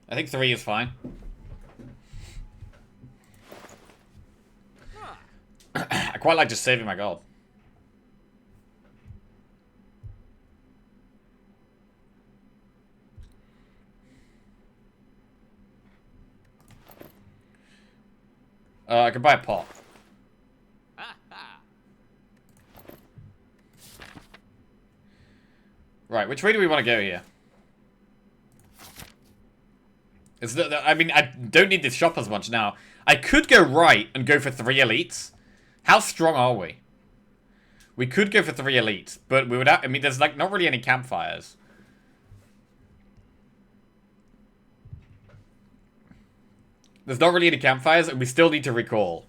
I think 3 is fine. I quite like just saving my gold. I can buy a pot. Right, which way do we want to go here? I mean, I don't need this shop as much now. I could go right and go for 3 elites. How strong are we? We could go for 3 elites, but we would have, I mean, there's like not really any campfires. There's not really any campfires, and we still need to recall.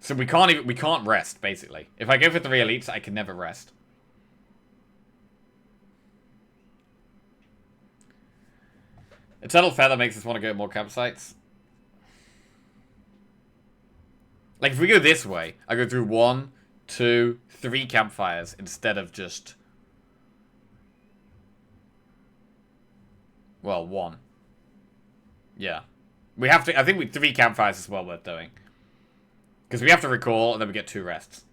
So we can't rest, basically. If I go for 3 elites, I can never rest. Eternal Feather makes us want to go to more campsites. Like, if we go this way, I go through 1, 2, 3 campfires instead of just... Well, 1. Yeah. We have to... I think 3 campfires is well worth doing. Because we have to recall, and then we get 2 rests.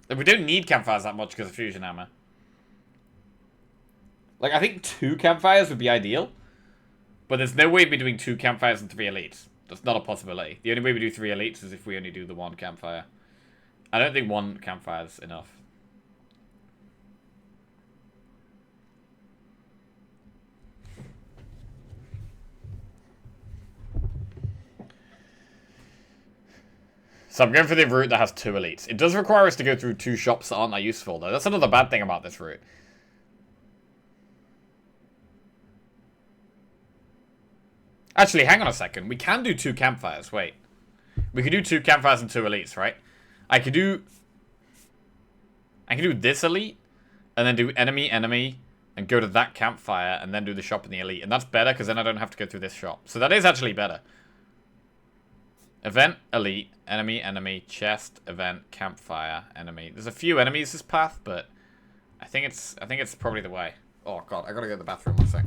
And we don't need campfires that much because of fusion hammer. Like, I think 2 campfires would be ideal. But there's no way we'd be doing 2 campfires and 3 elites. That's not a possibility. The only way we do 3 elites is if we only do the 1 campfire. I don't think 1 campfire is enough. So I'm going for the route that has 2 elites. It does require us to go through 2 shops that aren't that useful, though. That's another bad thing about this route. Actually, hang on a second. We can do 2 campfires. Wait. We could do 2 campfires and 2 elites, right? I could do this elite, and then do enemy, and go to that campfire, and then do the shop in the elite. And that's better, because then I don't have to go through this shop. So that is actually better. Event, elite, enemy, chest, event, campfire, enemy. There's a few enemies this path, but I think it's probably the way. Oh god, I gotta go to the bathroom one sec.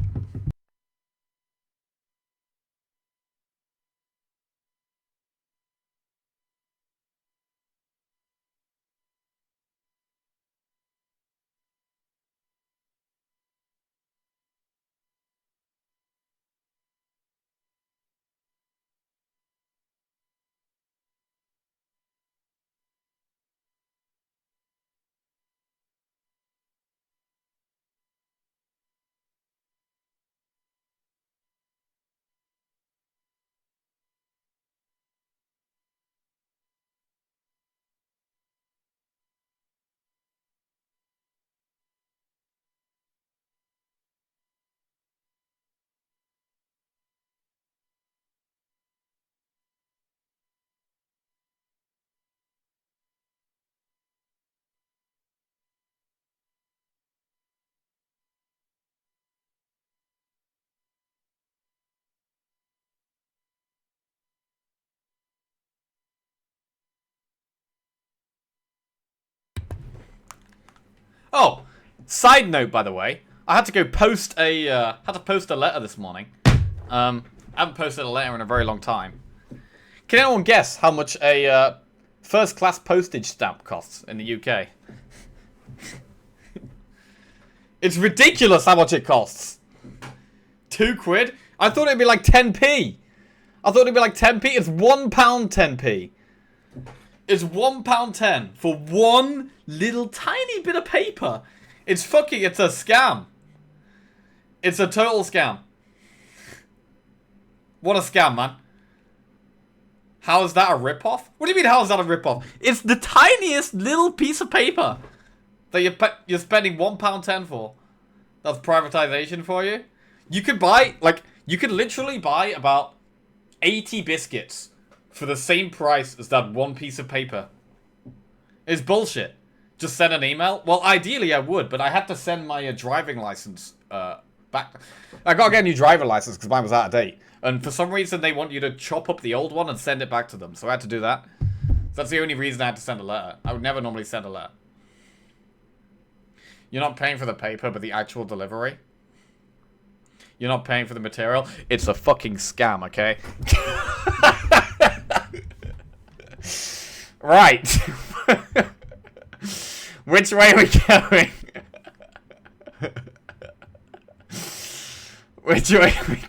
Oh, side note, by the way, I had to go post a letter this morning. I haven't posted a letter in a very long time. Can anyone guess how much a first-class postage stamp costs in the UK? It's ridiculous how much it costs. £2? I thought it'd be like 10p. I thought it'd be like 10p. It's £1 10p. It's £1.10 for one little tiny bit of paper. It's a scam. It's a total scam. What a scam, man. How is that a rip-off? What do you mean, how is that a rip-off? It's the tiniest little piece of paper that you're spending £1.10 for. That's privatization for you. You could buy, you could literally buy about 80 biscuits for the same price as that one piece of paper. It's bullshit. Just send an email. Well, ideally I would, but I had to send my driving license back. I gotta get a new driver license because mine was out of date. And for some reason they want you to chop up the old one and send it back to them. So I had to do that. That's the only reason I had to send a letter. I would never normally send a letter. You're not paying for the paper, but the actual delivery. You're not paying for the material. It's a fucking scam, okay? Right. Which way are we going? Which way are we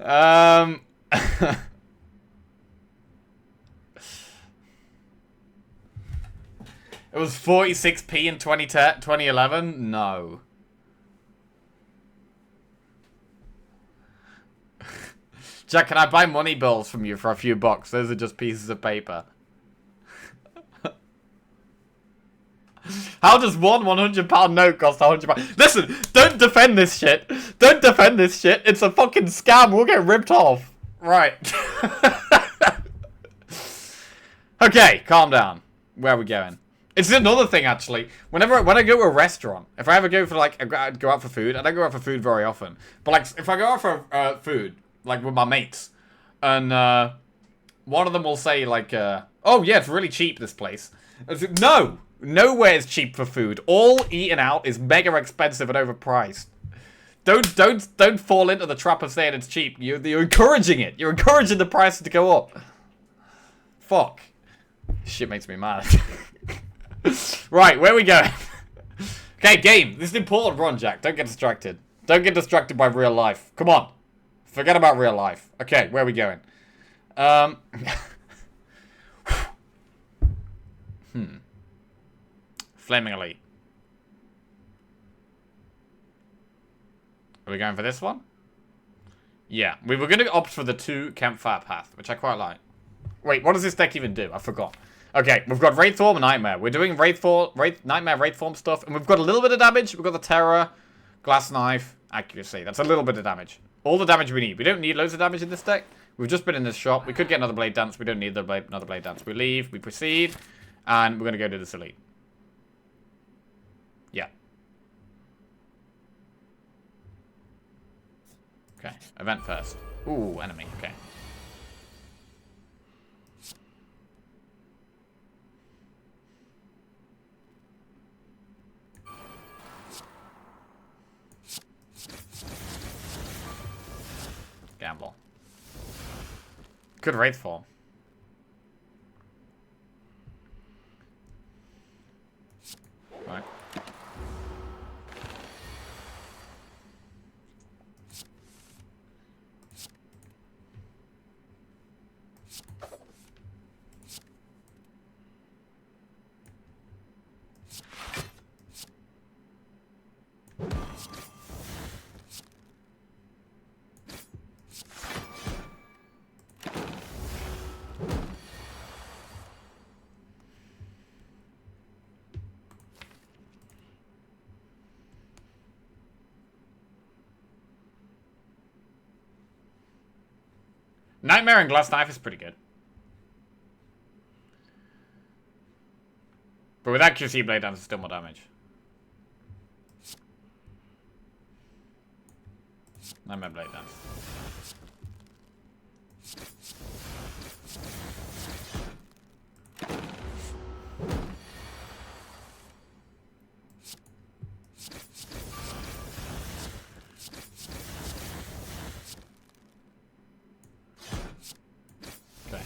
going? It was 46p in 2011? No. Jack, can I buy money bills from you for a few bucks? Those are just pieces of paper. How does one £100 note cost £100? Listen, don't defend this shit. Don't defend this shit. It's a fucking scam. We'll get ripped off. Right. Okay, calm down. Where are we going? It's another thing, actually. When I go to a restaurant, if I ever go for, like, go out for food, I don't go out for food very often. But, like, if I go out for food, like, with my mates, and one of them will say, like, oh, yeah, it's really cheap, this place. No! Nowhere is cheap for food. All eating out is mega expensive and overpriced. Don't fall into the trap of saying it's cheap. You're encouraging it. You're encouraging the prices to go up. Fuck. Shit makes me mad. Right, where are we going? Okay, game. This is important run, Jack. Don't get distracted. Don't get distracted by real life. Come on. Forget about real life. Okay, where are we going? Flaming Elite. Are we going for this one? Yeah, we were going to opt for the 2 campfire path, which I quite like. Wait, what does this deck even do? I forgot. Okay, we've got Wraithform and Nightmare. We're doing Nightmare, Wraithform stuff, and we've got a little bit of damage. We've got the Terror, Glass Knife, Accuracy. That's a little bit of damage. All the damage we need. We don't need loads of damage in this deck. We've just been in this shop. We could get another Blade Dance. We don't need another Blade Dance. We leave, we proceed, and we're going to go to this Elite. Yeah. Okay, event first. Ooh, enemy, okay. Gamble. Good Wraithfall. Right. Nightmare and Glass Knife is pretty good. But with Accuracy, Blade Dance is still more damage. Nightmare, Blade Dance. Okay.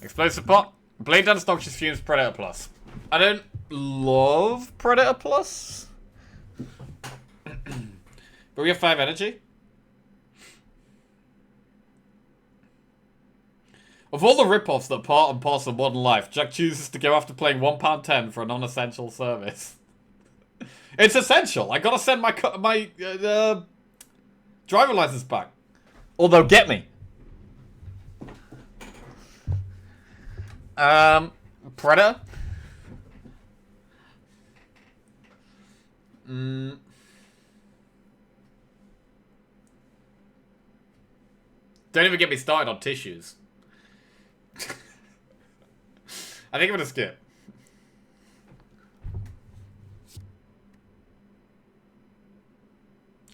Explosive Pot. Blade Dance, Noxious Fumes, Predator Plus. I don't love Predator Plus. But we have 5 energy. Of all the rip-offs that part and parcel of modern life, Jack chooses to go after playing £1.10 for a non-essential service. It's essential. I gotta send my driver license back. Although, get me. Predator. Don't even get me started on tissues. I think I'm gonna skip.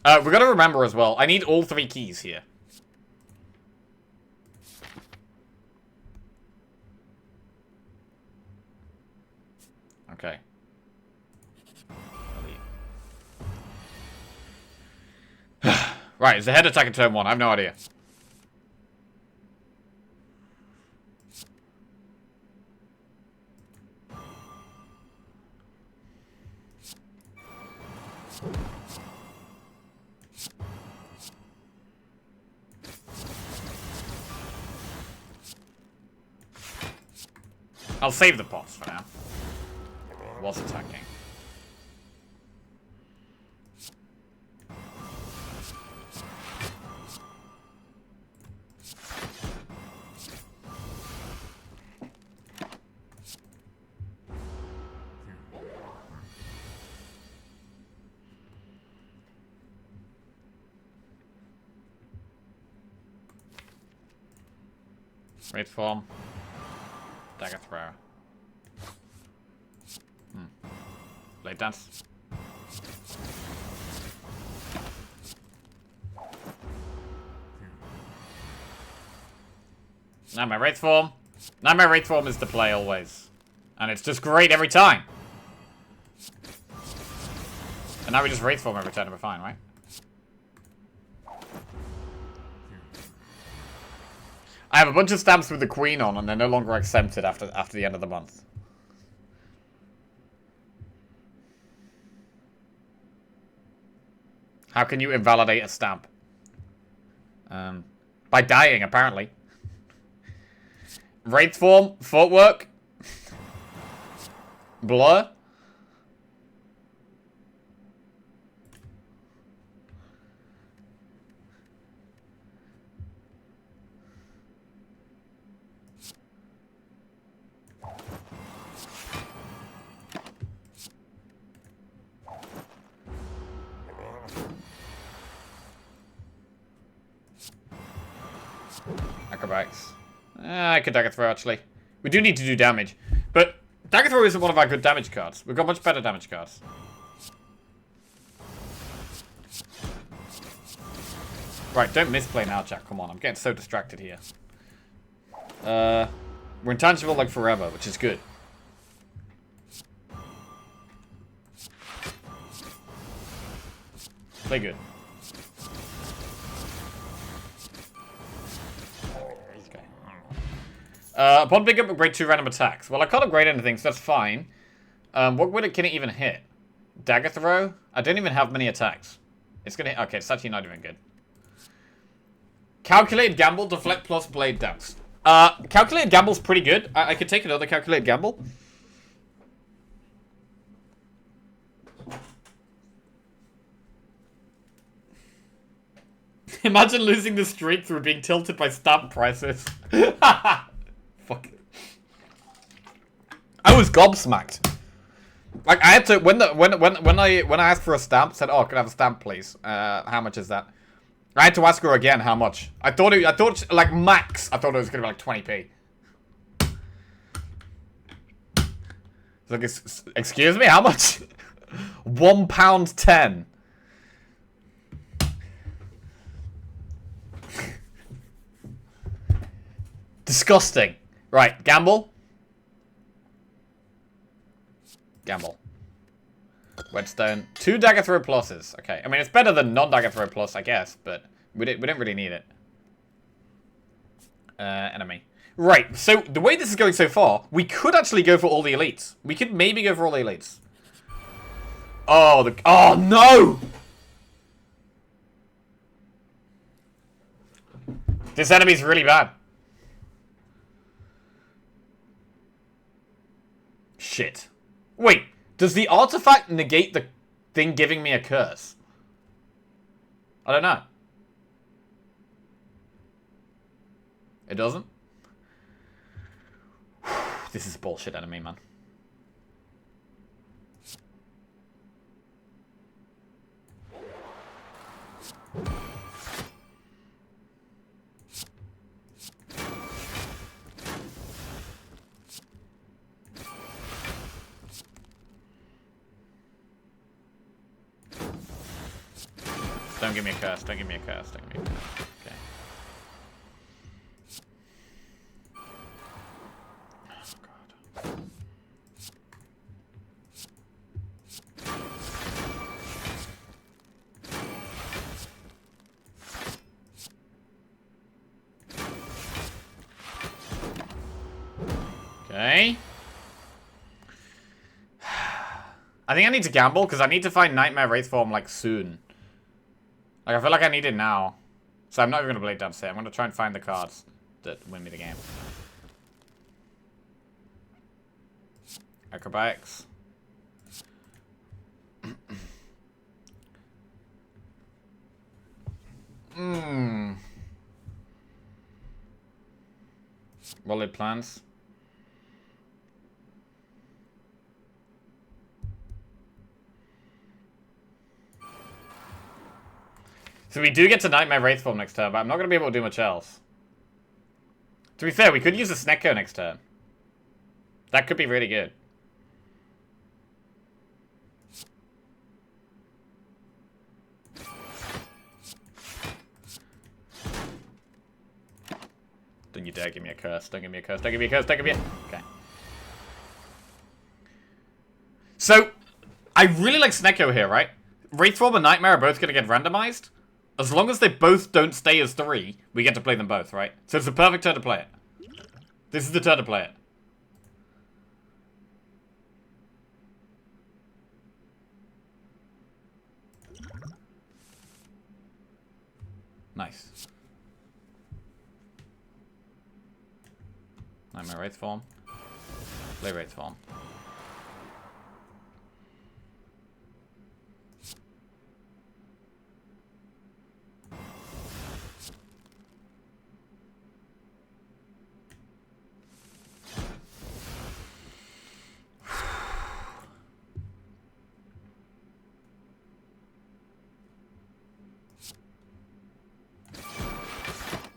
We gotta remember as well, I need all 3 keys here. Okay. Right, is the head attack in turn 1? I have no idea. I'll save the boss for now. Was attacking. Wraith form. Dagger throw. Blade dance. Nightmare Wraith form. Nightmare Wraith form is the play always. And it's just great every time. And now we just Wraith form every time and we're fine, right? I have a bunch of stamps with the Queen on, and they're no longer exempted after the end of the month. How can you invalidate a stamp? By dying, apparently. Wraith form, footwork, blur. Acrobatics. I could dagger throw, actually. We do need to do damage. But dagger throw isn't one of our good damage cards. We've got much better damage cards. Right, don't misplay now, Jack. Come on, I'm getting so distracted here. We're intangible like forever, which is good. Play good. Upon picking up, upgrade 2 random attacks. Well, I can't upgrade anything, so that's fine. What can it even hit? Dagger throw? I don't even have many attacks. It's gonna hit. Okay, it's actually not even good. Calculated gamble, deflect plus blade dance. Calculated gamble's pretty good. I could take another calculated gamble. Imagine losing the streak through being tilted by stamp prices. Fuck. I was gobsmacked. Like I had to when I asked for a stamp, said, "Oh, can I have a stamp, please? How much is that?" I had to ask her again how much. I thought like max. I thought it was gonna be like 20p. It's like, excuse me, how much? £1.10. Disgusting. Right, gamble. Gamble. Whetstone. 2 dagger throw pluses. Okay, I mean it's better than non-dagger throw plus, I guess, but we don't really need it. Enemy. Right, so the way this is going so far, we could actually go for all the elites. We could maybe go for all the elites. Oh, oh no! This enemy's really bad. Shit. Wait, does the artifact negate the thing giving me a curse? I don't know. It doesn't? This is a bullshit enemy, man. Don't give me a curse, don't give me a curse, don't give me a curse. Okay. Oh, God. Okay. I think I need to gamble, because I need to find Nightmare Wraith form, like, soon. Like, I feel like I need it now. So I'm not even going to Blade Dance here. I'm going to try and find the cards that win me the game. Acrobatics. Wallet plans. So we do get to Nightmare Wraithform next turn, but I'm not going to be able to do much else. To be fair, we could use a Snecko next turn. That could be really good. Don't you dare give me a curse. Don't give me a curse. Don't give me a curse. Don't give me a... Okay. So, I really like Snecko here, right? Wraithform and Nightmare are both going to get randomized. As long as they both don't stay as 3, we get to play them both, right? So it's the perfect turn to play it. This is the turn to play it. Nice. Nightmare Wraithform. Play Wraithform.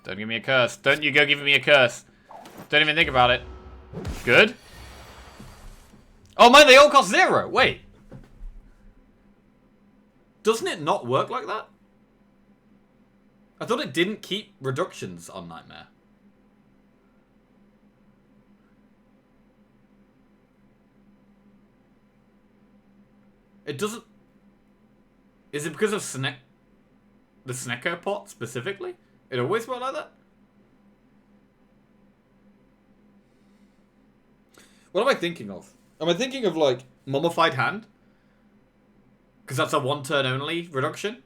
Don't give me a curse. Don't you go giving me a curse. Don't even think about it. Good. Oh my, they all cost 0. Wait. Doesn't it not work like that? I thought it didn't keep reductions on Nightmare. It doesn't... Is it because of the Snecko pot specifically? It always worked like that? What am I thinking of? Am I thinking of, like, Mummified Hand? Because that's a 1-turn only reduction?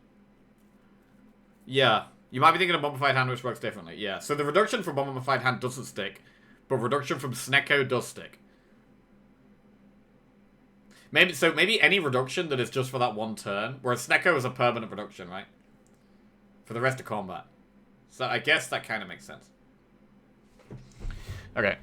Yeah. You might be thinking of Mummified Hand, which works differently. Yeah. So the reduction from Mummified Hand doesn't stick. But reduction from Snecko does stick. Maybe any reduction that is just for that 1 turn. Whereas Snecko is a permanent reduction, right? For the rest of combat. So I guess that kind of makes sense. Okay.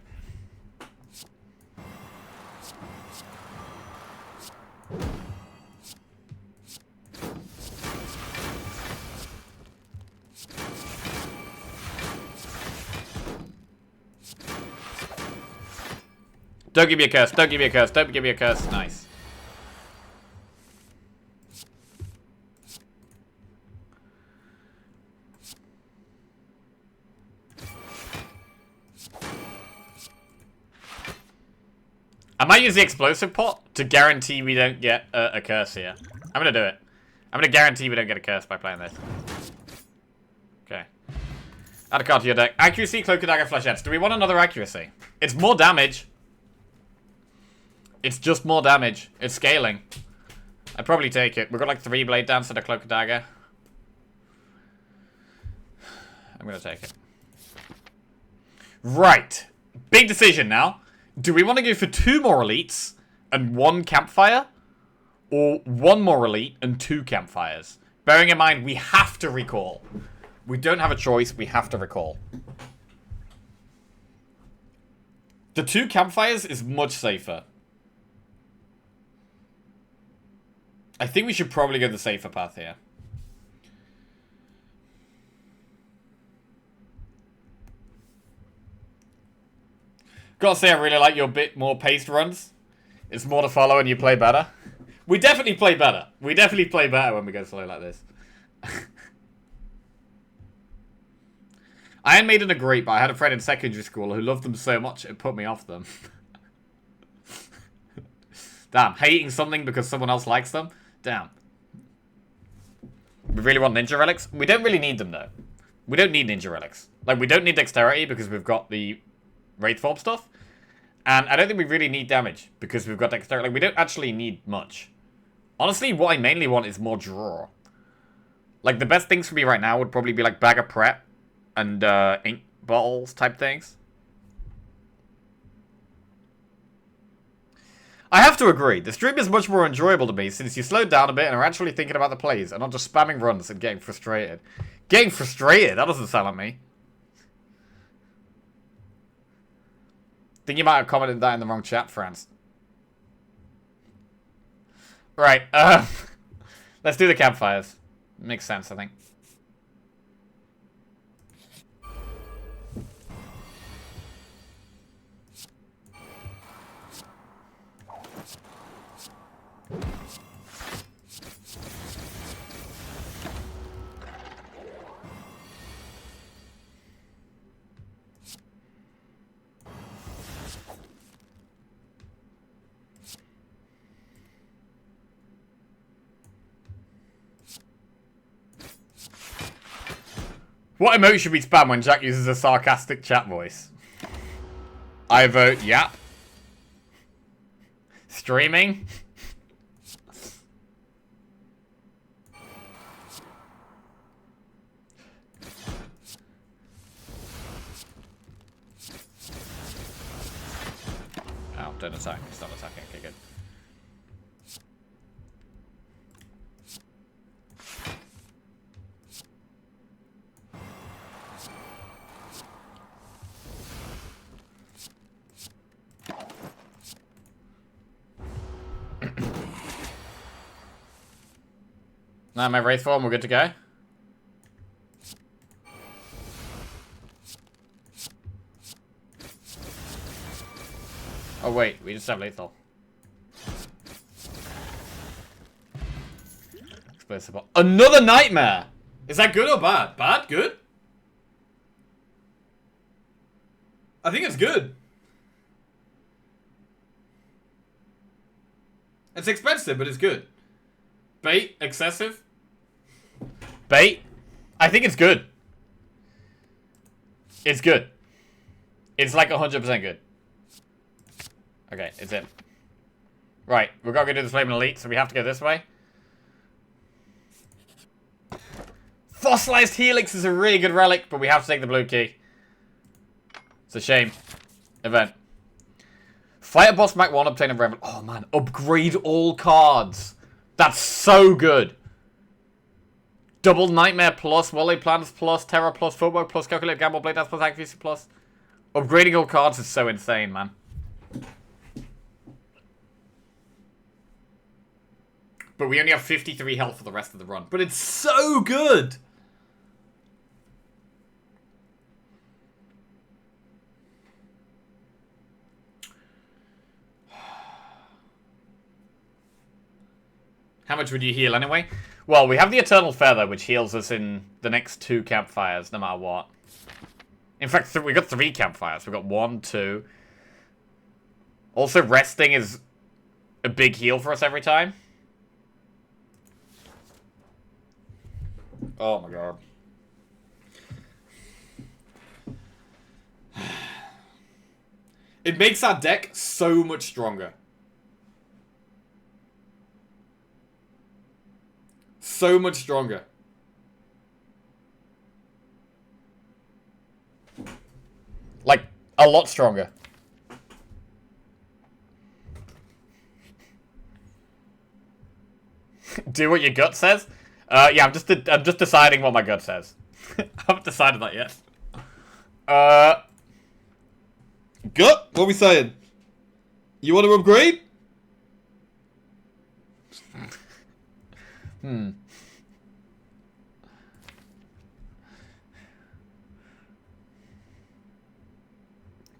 Don't give me a curse. Don't give me a curse. Don't give me a curse. Nice. I might use the explosive pot to guarantee we don't get a curse here. I'm going to do it. I'm going to guarantee we don't get a curse by playing this. Okay. Add a card to your deck. Accuracy, Cloak and Dagger, Flechettes. Do we want another accuracy? It's more damage. It's just more damage. It's scaling. I'd probably take it. We've got like 3 Blade Dance and a Cloak and Dagger. I'm going to take it. Right. Big decision now. Do we want to go for 2 more elites and 1 campfire? Or 1 more elite and 2 campfires? Bearing in mind, we have to recall. We don't have a choice. We have to recall. The 2 campfires is much safer. I think we should probably go the safer path here. Gotta say, I really like your bit more paced runs. It's more to follow and you play better. We definitely play better. We definitely play better when we go slow like this. Iron Maiden are great, but I had a friend in secondary school who loved them so much it put me off them. Damn, hating something because someone else likes them? Damn. We really want Ninja Relics? We don't really need them, though. We don't need Ninja Relics. Like, we don't need Dexterity because we've got the Wraithform stuff. And I don't think we really need damage because we've got Dexterity. Like, we don't actually need much. Honestly, what I mainly want is more draw. Like, the best things for me right now would probably be, like, Bag of Prep and ink bottles type things. I have to agree, the stream is much more enjoyable to me since you slowed down a bit and are actually thinking about the plays and not just spamming runs and getting frustrated. Getting frustrated? That doesn't sound like me. Think you might have commented that in the wrong chat, France. Right, let's do the campfires. Makes sense, I think. What emote should we spam when Jack uses a sarcastic chat voice? I vote yap. Streaming. Oh, don't attack. Stop attacking. Okay, good. Now my Wraith form, we're good to go. Oh wait, we just have lethal. Explosive. Another nightmare! Is that good or bad? Bad? Good? I think it's good. It's expensive, but it's good. Bait? Excessive? Bait? I think it's good. It's good. It's like 100% good. Okay, it's in. Right, we've got to go do this Flaming Elite, so we have to go this way. Fossilized Helix is a really good relic, but we have to take the blue key. It's a shame. Event. Fight a boss Mac 1, obtain a revenue. Oh man, upgrade all cards. That's so good. Double Nightmare plus, Wally Plans plus, Terror plus, Football plus, Calculate Gamble, Blade Dance plus, Accuracy plus. Upgrading all cards is so insane, man. But we only have 53 health for the rest of the run. But it's so good! How much would you heal anyway? Well, we have the Eternal Feather, which heals us in the next 2 campfires, no matter what. In fact, we got 3 campfires. We got 1, 2. Also, resting is a big heal for us every time. Oh my god. It makes our deck so much stronger. So much stronger. Like, a lot stronger. Do what your gut says? Yeah, I'm just deciding what my gut says. I haven't decided that yet. Gut? What are we saying? You want to upgrade?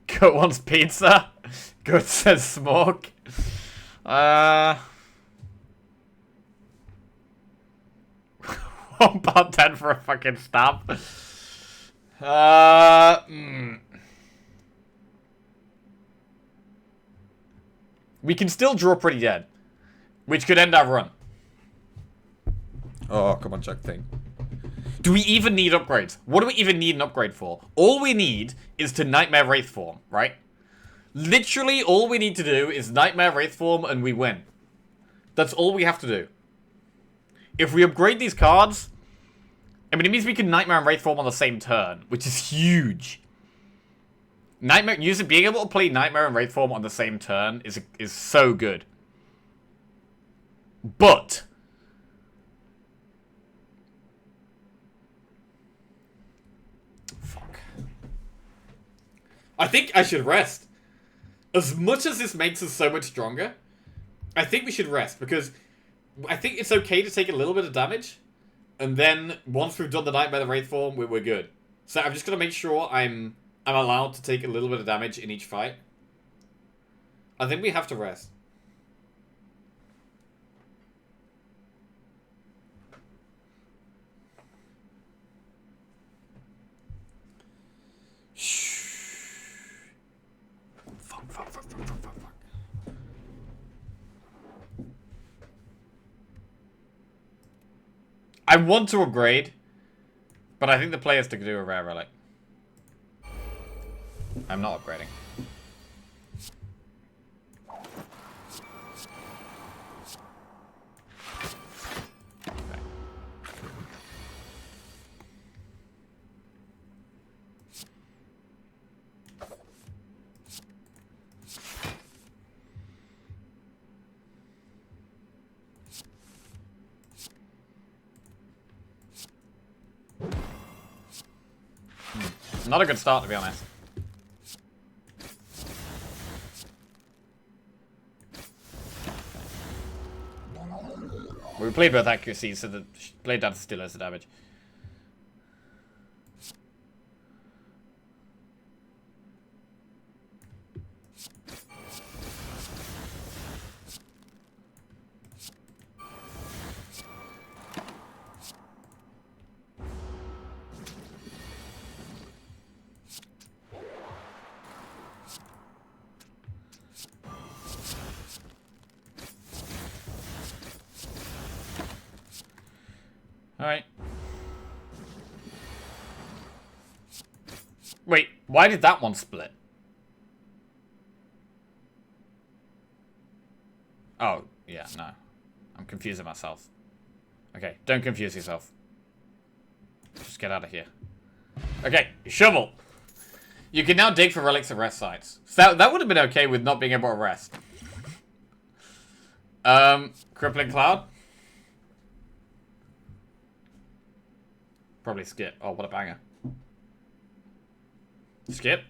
Gut wants pizza. Gut says smoke. 1.10 for a fucking stab. We can still draw pretty dead, which could end our run. Oh, come on, Chuck thing. Do we even need upgrades? What do we even need an upgrade for? All we need is to Nightmare Wraith form, right? Literally, all we need to do is Nightmare Wraith form and we win. That's all we have to do. If we upgrade these cards, I mean, it means we can Nightmare and Wraith form on the same turn, which is huge. Nightmare, being able to play Nightmare and Wraith form on the same turn is so good. But fuck. I think I should rest. As much as this makes us so much stronger, I think we should rest because I think it's okay to take a little bit of damage, and then once we've done the Nightmare and Wraith form, we're good. So I'm just gonna make sure I'm allowed to take a little bit of damage in each fight. I think we have to rest. Fuck. I want to upgrade, but I think the play has to do a rare relic. I'm not upgrading. Not a good start, to be honest. We played both accuracies, so the blade dance still has the damage. Alright. Wait, why did that one split? Oh, yeah, no. I'm confusing myself. Okay, don't confuse yourself. Just get out of here. Okay, shovel. You can now dig for relics and rest sites. So that would have been okay with not being able to rest. Crippling Cloud. Probably skip. Oh, what a banger. Skip.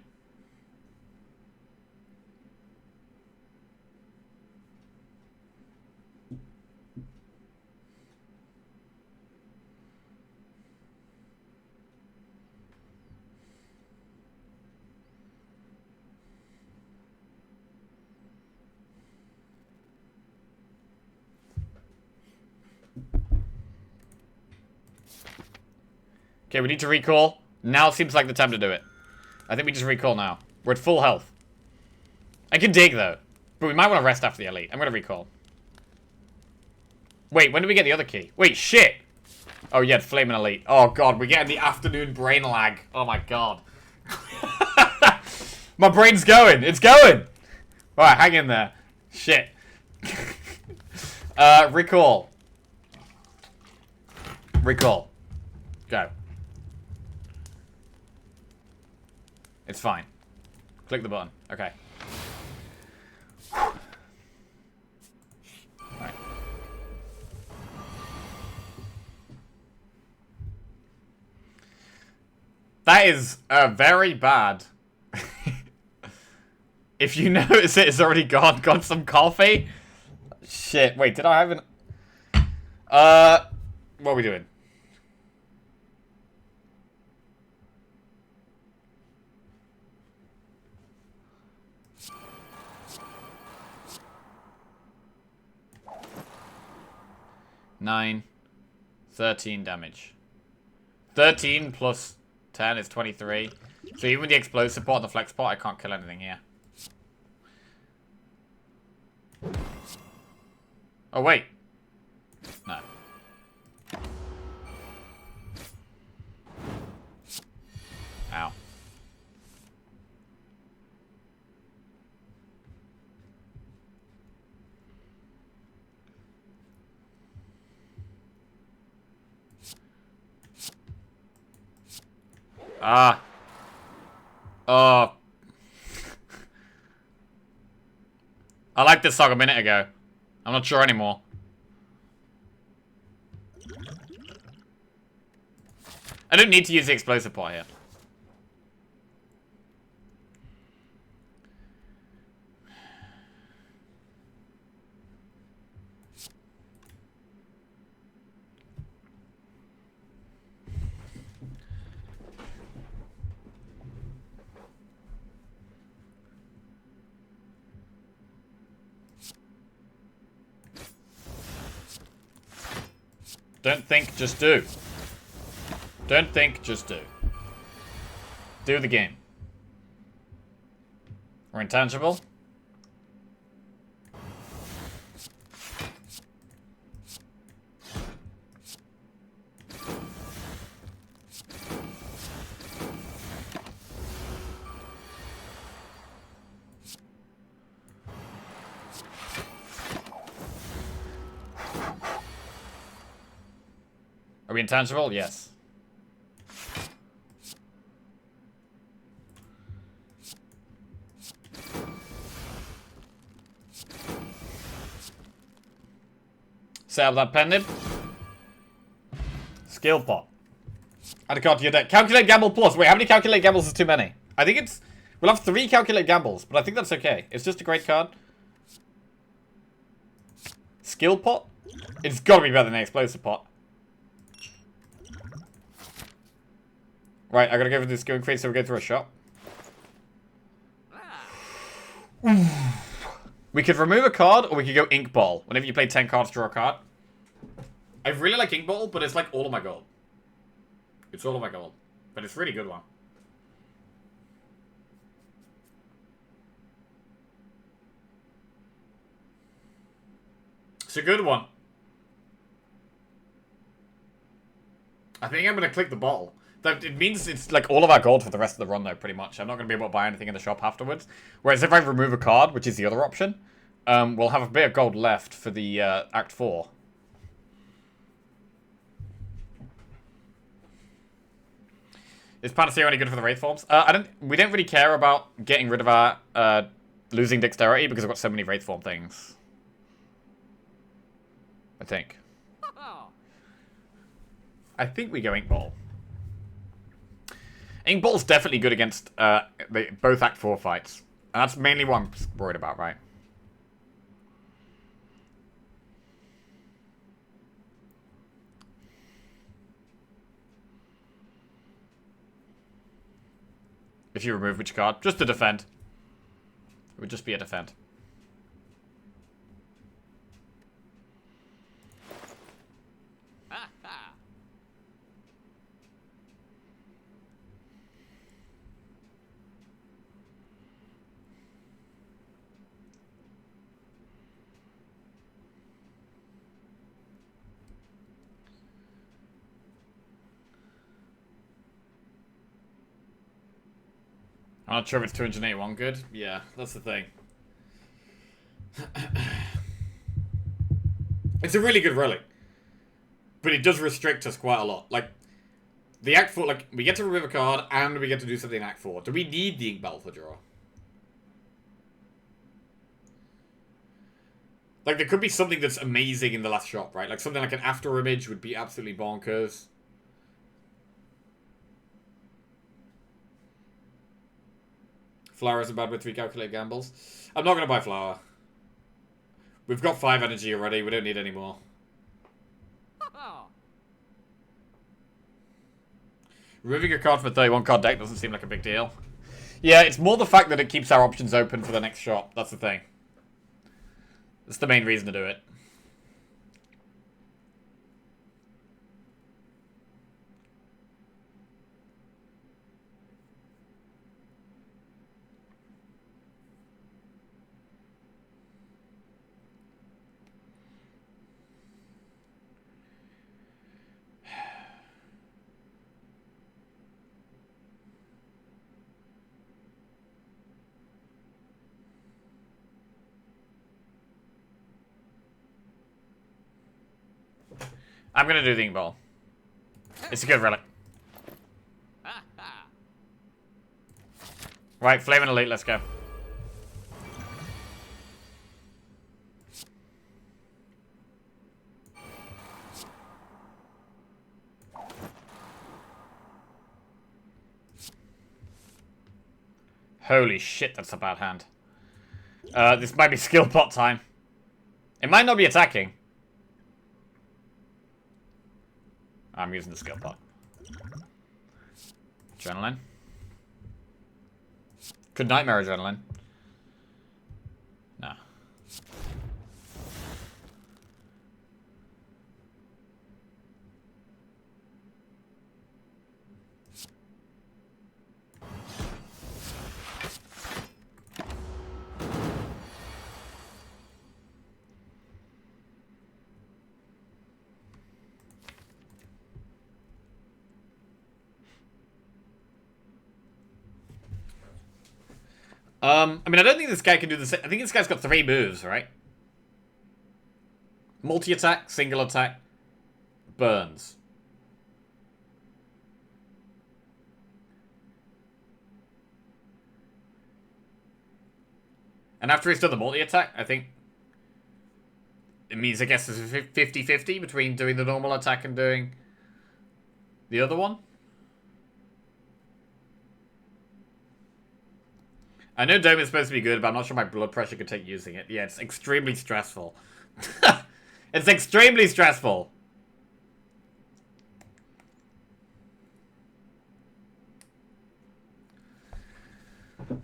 Okay, we need to recall. Now seems like the time to do it. I think we just recall now. We're at full health. I can dig, though. But we might want to rest after the elite. I'm going to recall. Wait, when do we get the other key? Wait, shit! Oh, yeah, Flaming Elite. Oh, God, we're getting the afternoon brain lag. Oh, my God. My brain's going. It's going! Alright, hang in there. Shit. Recall. Recall. Go. It's fine. Click the button. Okay. Right. That is very bad. If you notice it, it's already gone. Got some coffee? Shit. Wait, did I have an... what are we doing? Nine. 13 damage. 13 plus 10 is 23. So even with the explosive pot and the flex pot, I can't kill anything here. Oh, wait. No. Ow. Ah. Oh. I liked this song a minute ago. I'm not sure anymore. I don't need to use the explosive pot here. Don't think, just do. Don't think, just do. Do the game. We're intangible. Are we intangible? Yes. Set up that pendant. Skill pot. Add a card to your deck. Calculate gamble plus. Wait, how many calculate gambles is too many? I think it's... We'll have 3 calculate gambles, but I think that's okay. It's just a great card. Skill pot? It's gotta be better than the explosive pot. Right, I gotta go for the skill increase so we go through a shop. We could remove a card, or we could go Ink Ball. Whenever you play 10 cards, draw a card. I really like Ink Ball, but it's like all of my gold. It's all of my gold. But it's a really good one. It's a good one. I think I'm gonna click the bottle. It means it's like all of our gold for the rest of the run, though, pretty much. I'm not going to be able to buy anything in the shop afterwards. Whereas if I remove a card, which is the other option, we'll have a bit of gold left for the Act 4. Is Panacea only good for the Wraith forms? We don't really care about getting rid of our losing dexterity because I've got so many Wraith form things. I think. I think we go Ink Ball. Ink Ball's definitely good against both Act 4 fights. And that's mainly what I'm worried about, right? If you remove which card? Just to defend. It would just be a defend. I'm not sure if it's 281 good. Yeah, that's the thing. It's a really good relic. But it does restrict us quite a lot. Like, the Act 4, like, we get to remove a card and we get to do something in Act 4. Do we need the Ink Bell for draw? Like, there could be something that's amazing in the last shop, right? Like, something like an after image would be absolutely bonkers. Flower isn't bad with 3 calculate gambles. I'm not going to buy Flower. We've got 5 energy already. We don't need any more. Removing a card from a 31 card deck doesn't seem like a big deal. Yeah, it's more the fact that it keeps our options open for the next shop. That's the thing. That's the main reason to do it. I'm going to do the Ink Ball. It's a good relic. Right, Flame and Elite, let's go. Holy shit, that's a bad hand. This might be skill pot time. It might not be attacking. I'm using the skill pot. Adrenaline. Could Nightmare Adrenaline. No. I mean, I don't think this guy can do the same. I think this guy's got 3 moves, right? Multi-attack, single attack, burns. And after he's done the multi-attack, I think it means, I guess, there's a 50-50 between doing the normal attack and doing the other one. I know Dome is supposed to be good, but I'm not sure my blood pressure could take using it. Yeah, it's extremely stressful. It's extremely stressful.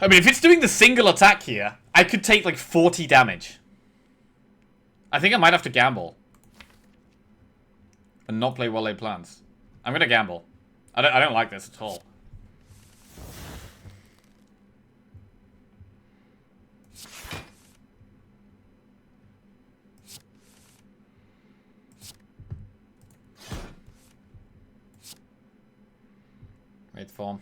I mean, if it's doing the single attack here, I could take like 40 damage. I think I might have to gamble. And not play well laid plans. I'm gonna gamble. I don't like this at all. Wait form.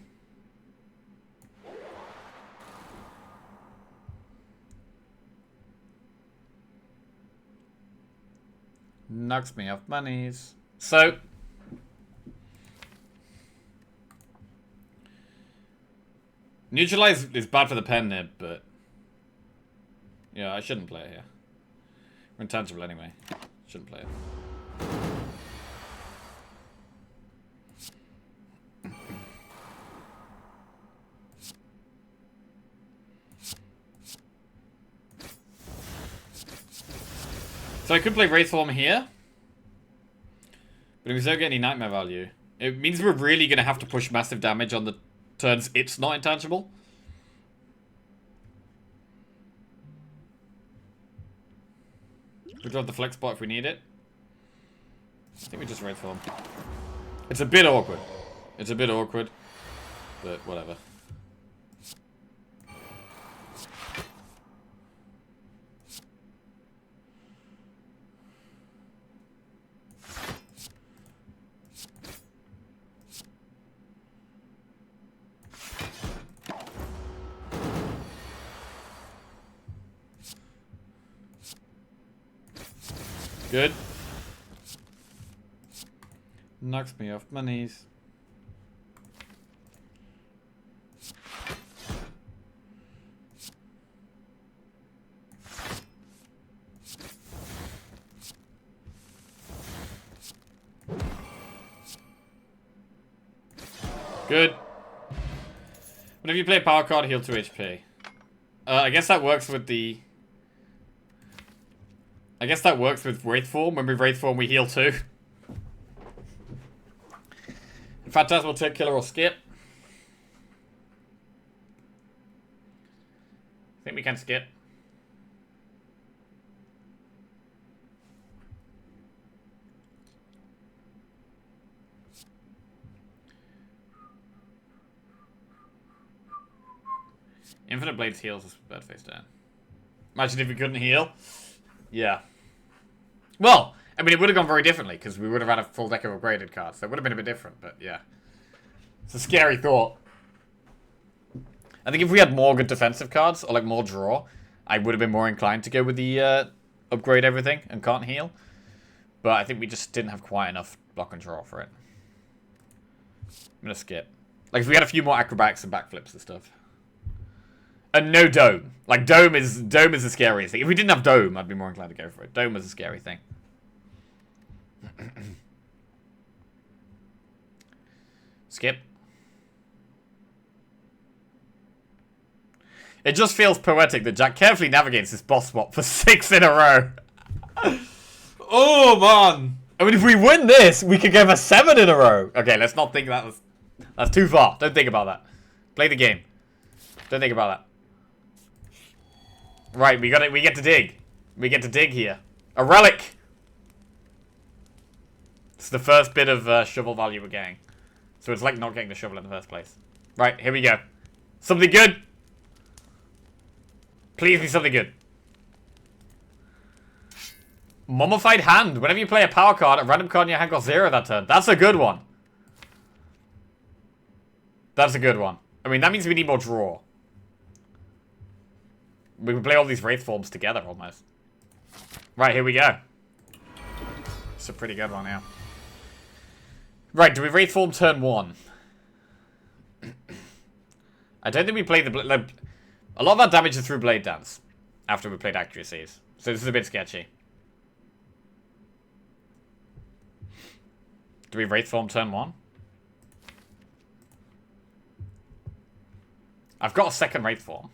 Knocks me off monies. So neutralize is bad for the pen nib, but yeah, I shouldn't play it here. We're intangible anyway. Shouldn't play it. So I could play Wraithform here. But if we don't get any Nightmare value, it means we're really going to have to push massive damage on the turns it's not intangible. We drop the flex spot if we need it. I think we just Wraithform. It's a bit awkward. It's a bit awkward. But whatever. Good. Knocks me off my knees. Good. Whenever you play a power card, heal 2 HP. I guess that works with the... I guess that works with Wraithform. When we Wraithform, we heal 2. Phantasmal take killer or skip. I think we can skip. Infinite Blades heals us with bad face down. Imagine if we couldn't heal. Yeah. Well, I mean, it would have gone very differently, because we would have had a full deck of upgraded cards. So it would have been a bit different, but yeah. It's a scary thought. I think if we had more good defensive cards, or like more draw, I would have been more inclined to go with the upgrade everything and can't heal. But I think we just didn't have quite enough block and draw for it. I'm going to skip. Like, if we had a few more acrobatics and backflips and stuff. And no Dome. Like, Dome is the scariest thing. If we didn't have Dome, I'd be more inclined to go for it. Dome was a scary thing. Skip. It just feels poetic that Jack carefully navigates this boss spot for 6 in a row. Oh, man. I mean, if we win this, we could go for 7 in a row. Okay, let's not think that's too far. Don't think about that. Play the game. Don't think about that. Right, we get to dig. We get to dig here. A relic. It's the first bit of shovel value we're getting. So it's like not getting the shovel in the first place. Right, here we go. Something good. Please be something good. Mummified hand. Whenever you play a power card, a random card in your hand costs 0 that turn. That's a good one. That's a good one. I mean, that means we need more draw. We can play all these Wraith forms together, almost. Right, here we go. It's a pretty good one, yeah. Right, do we Wraith form turn 1? I don't think we played the... a lot of our damage is through Blade Dance. After we played Accuracies. So this is a bit sketchy. Do we Wraith form turn 1? I've got a second Wraith form.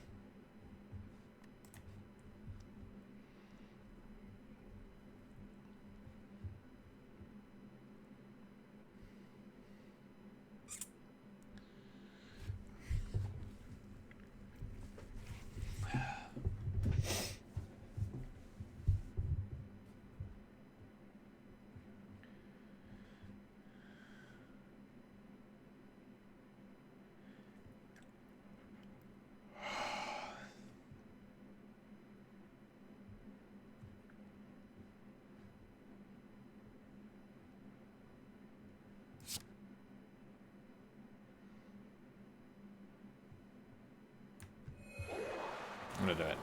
I'm gonna do it.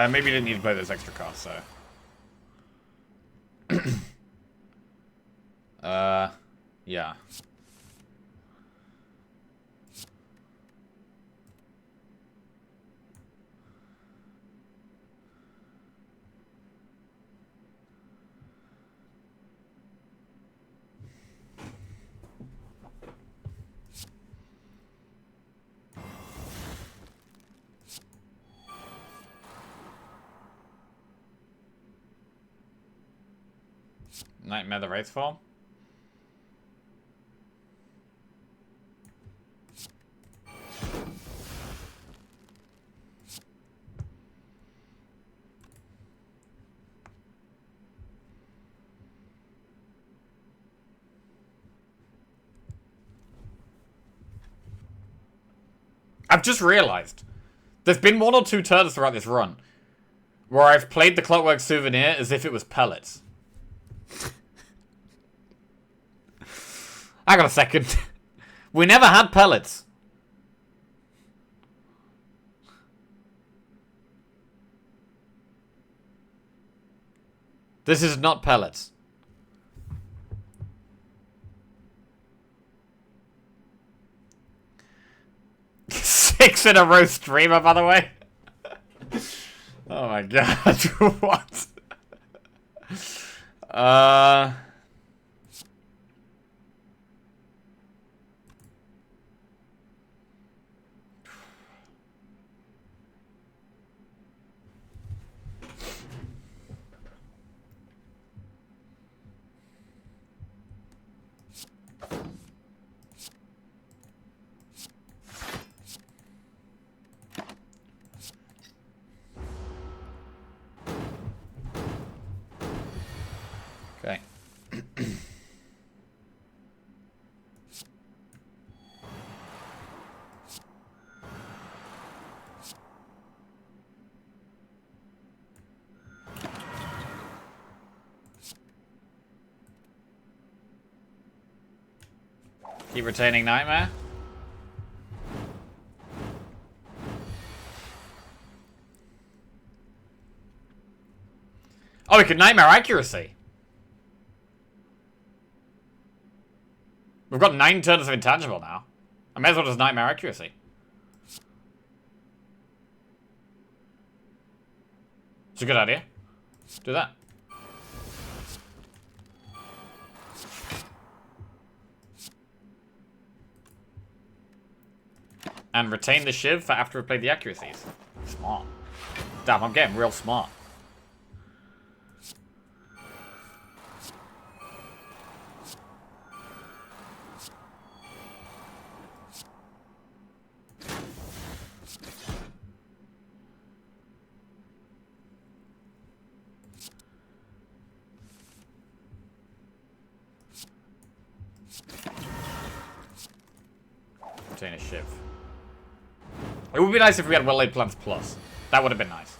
Maybe you didn't need to play those extra cards, so. Yeah. Nightmare the Wraith form? I've just realized there's been 1 or 2 turns throughout this run where I've played the Clockwork Souvenir as if it was pellets. Hang on a second. We never had pellets. This is not pellets. Six in a row streamer, by the way. Oh my god. What? Okay. Keep retaining Nightmare. Oh, we could Nightmare Accuracy. We've got 9 turns of Intangible now. I may as well just Nightmare Accuracy. It's a good idea. Do that. And retain the shiv for after we played the accuracies. Smart. Damn, I'm getting real smart. Retain a shiv. It would be nice if we had well-laid plans plus. That would have been nice.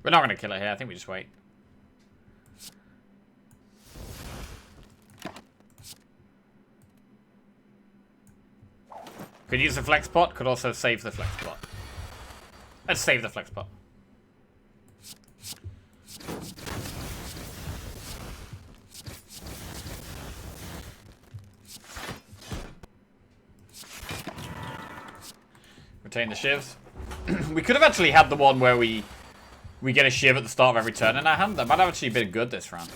We're not going to kill it here. I think we just wait. Could use the flex pot. Could also save the flex pot. Let's save the flex pot. Retain the shivs. We could have actually had the one where we get a shiv at the start of every turn in our hand. That might have actually been good this round.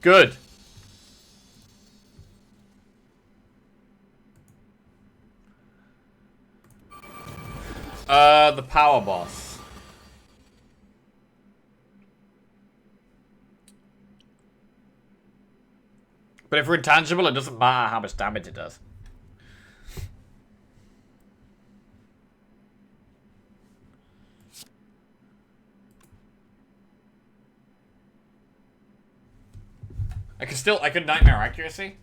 Good. The power boss. But if we're intangible, it doesn't matter how much damage it does. I could nightmare accuracy.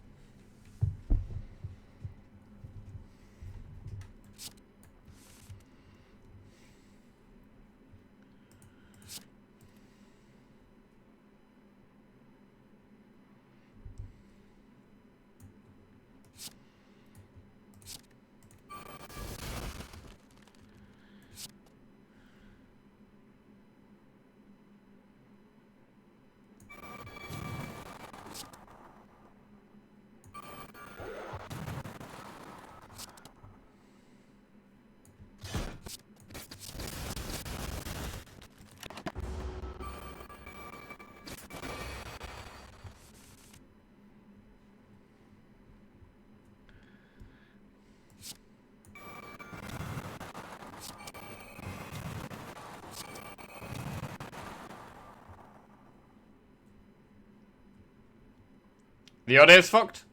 The audio's fucked?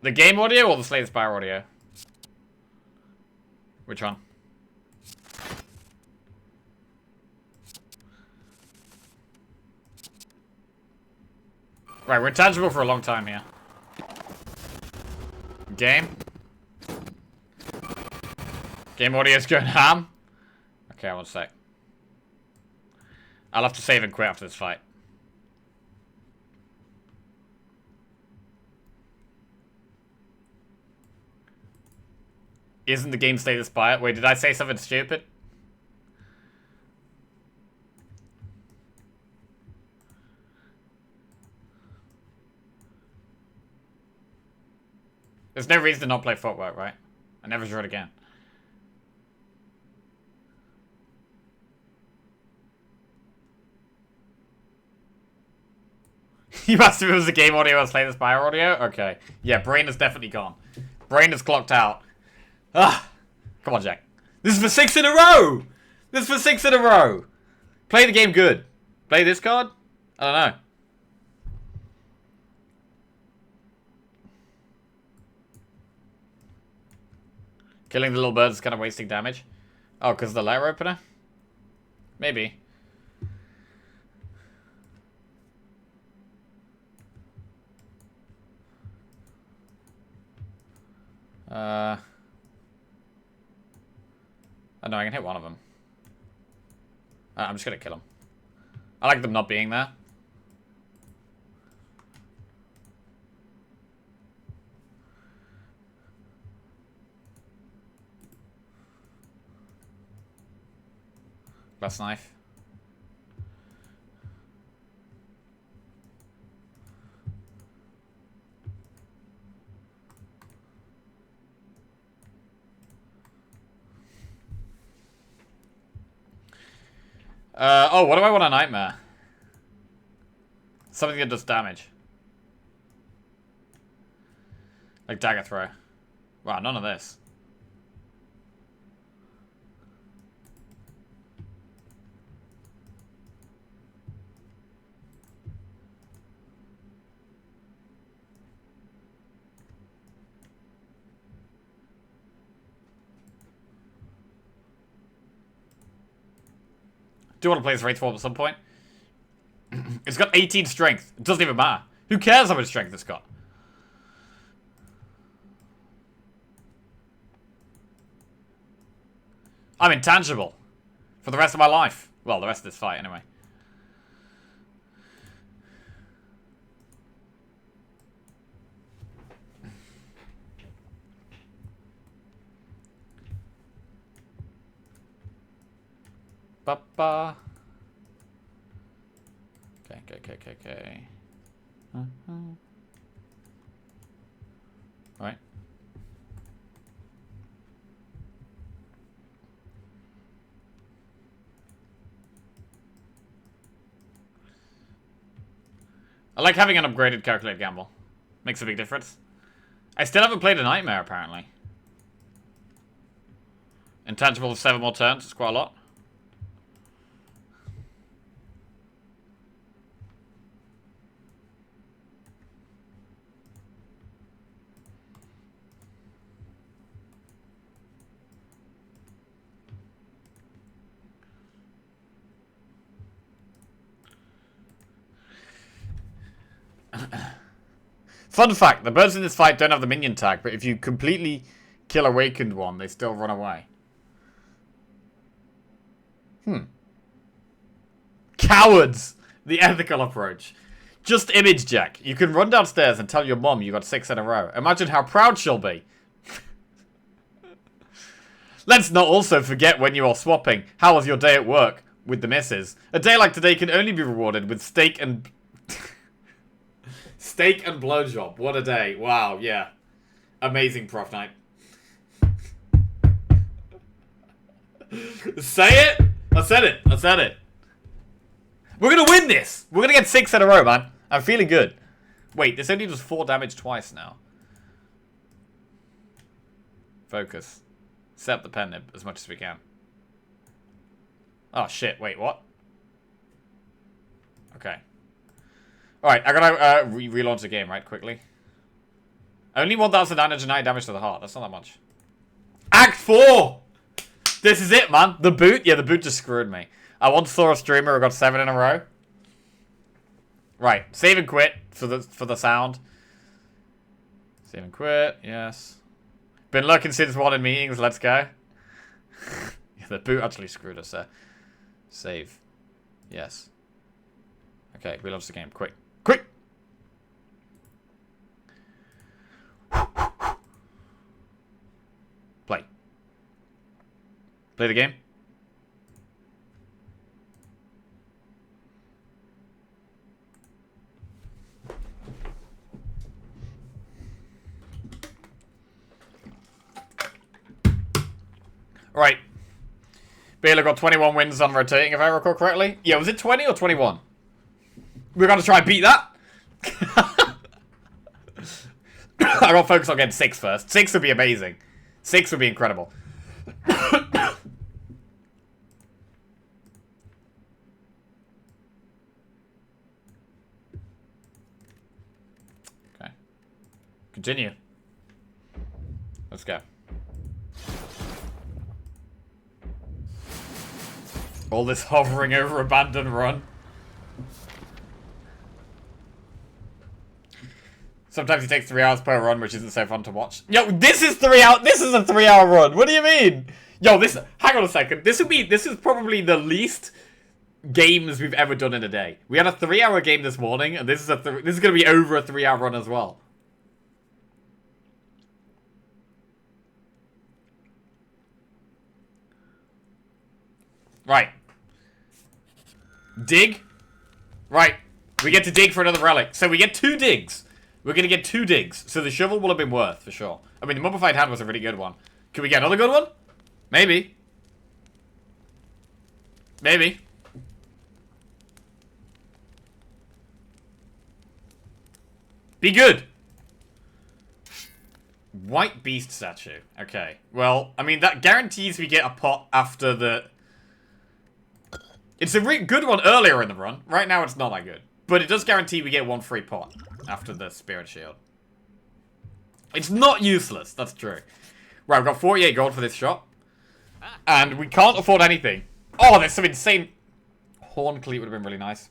The game audio or the Slay the Spire audio? Which one? Right, we're intangible for a long time here. Game? Game audio's going ham? Okay, one sec. I'll have to save and quit after this fight. Isn't the game Slay the Spire? Wait, did I say something stupid? There's no reason to not play footwork, right? I never draw it again. You asked if it was the game audio or Slay the Spire audio? Okay. Yeah, brain is definitely gone. Brain is clocked out. Ah! Come on, Jack. This is for 6 in a row! This is for 6 in a row! Play the game good. Play this card? I don't know. Killing the little birds is kind of wasting damage. Oh, because of the letter opener? Maybe. Oh no, I can hit one of them. I'm just gonna kill them. I like them not being there. Glass knife. Oh, what do I want a nightmare? Something that does damage. Like dagger throw. Wow, none of this. Do you want to play this Wraith form at some point? It's got 18 strength. It doesn't even matter. Who cares how much strength it's got? I'm intangible. For the rest of my life. Well, the rest of this fight, anyway. Ba-ba. Okay. Right. I like having an upgraded calculated gamble. Makes a big difference. I still haven't played a nightmare, apparently. Intangible of 7 more turns. It's quite a lot. Fun fact, the birds in this fight don't have the minion tag, but if you completely kill awakened one, they still run away. Cowards! The ethical approach. Just image Jack. You can run downstairs and tell your mom you got 6 in a row. Imagine how proud she'll be. Let's not also forget when you are swapping. How was your day at work? With the missus. A day like today can only be rewarded with steak and... steak and blowjob. What a day. Wow, yeah. Amazing prof night. Say it? I said it. I said it. We're gonna win this. We're gonna get 6 in a row, man. I'm feeling good. Wait, this only does 4 damage twice now. Focus. Set up the pen nib as much as we can. Oh, shit. Wait, what? Okay. Alright, I gotta relaunch the game, right, quickly. Only 1,909 damage to the heart. That's not that much. Act 4! This is it, man. The boot? Yeah, the boot just screwed me. I once saw a streamer who got 7 in a row. Right, save and quit for the sound. Save and quit, yes. Been lurking since 1 in meetings, let's go. Yeah, the boot actually screwed us there. Save. Yes. Okay, relaunch the game, quick. Quick! Play. Play the game. Right. Baylor got 21 wins on rotating, if I recall correctly. Yeah, was it 20 or 21? We're going to try and beat that? I got to focus on getting 6 first. 6 would be amazing. 6 would be incredible. Okay. Continue. Let's go. All this hovering over abandoned run. Sometimes it takes 3 hours per run, which isn't so fun to watch. Yo, this is 3 hours. This is a 3-hour run. What do you mean? Yo, this. Hang on a second. This is probably the least games we've ever done in a day. We had a 3-hour game this morning, and this is this is gonna be over a 3-hour run as well. Right. Dig. Right. We get to dig for another relic. So we get 2 digs. We're going to get 2 digs. So the shovel will have been worth, for sure. I mean, the mummified hand was a really good one. Can we get another good one? Maybe. Maybe. Be good. White beast statue. Okay. Well, I mean, that guarantees we get a pot after the... It's a good one earlier in the run. Right now, it's not that good. But it does guarantee we get 1 free pot after the spirit shield. It's not useless. That's true. Right, we've got 48 gold for this shot. And we can't afford anything. Oh, there's some insane... Horn cleat would have been really nice.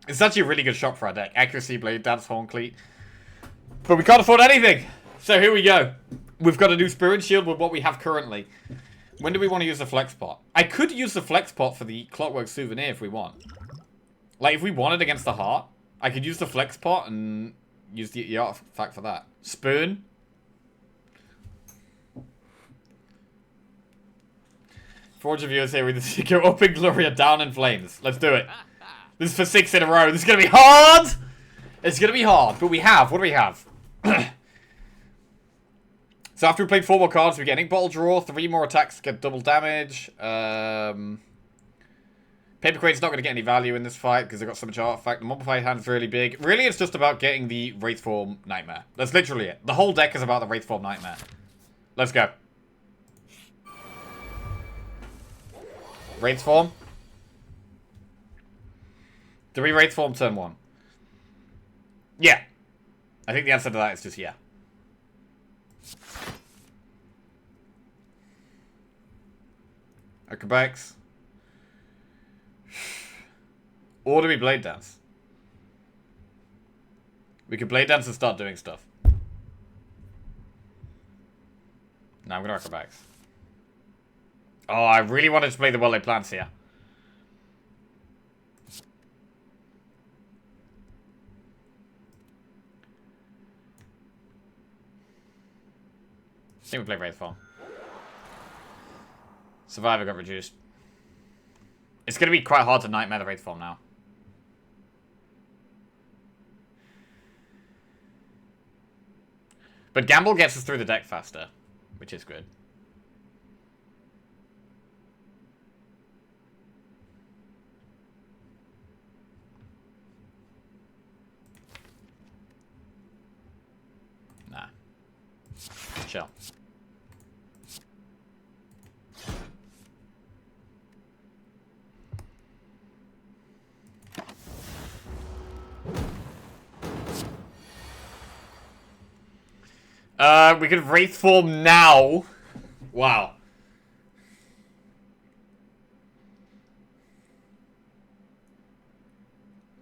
It's actually a really good shot for our deck. Accuracy, blade dance, horn cleat. But we can't afford anything. So here we go. We've got a new spirit shield with what we have currently. When do we want to use the flex pot? I could use the flex pot for the clockwork souvenir if we want. Like, if we wanted against the heart, I could use the flex pot and use the artifact for that. Spoon. Forge of viewers here with go up in glory or down in flames. Let's do it. This is for 6 in a row. This is going to be hard. It's going to be hard. But we have. What do we have? So after we played 4 more cards, we get ink bottle draw, 3 more attacks, get double damage. Paper Crane's not going to get any value in this fight because they've got so much artifact. The mummified hand is really big. Really, it's just about getting the Wraithform Nightmare. That's literally it. The whole deck is about the Wraithform Nightmare. Let's go. Wraithform. 3 Wraithform turn 1. Yeah. I think the answer to that is just yeah. Acrobatics. Or do we blade dance? We could blade dance and start doing stuff. No, I'm gonna acrobatics. Oh, I really wanted to play the well-laid plans here. I think we play Wraithform. Survivor got reduced. It's going to be quite hard to Nightmare the Wraithform now. But Gamble gets us through the deck faster, which is good. Nah. Chill. We could Wraithform now. Wow.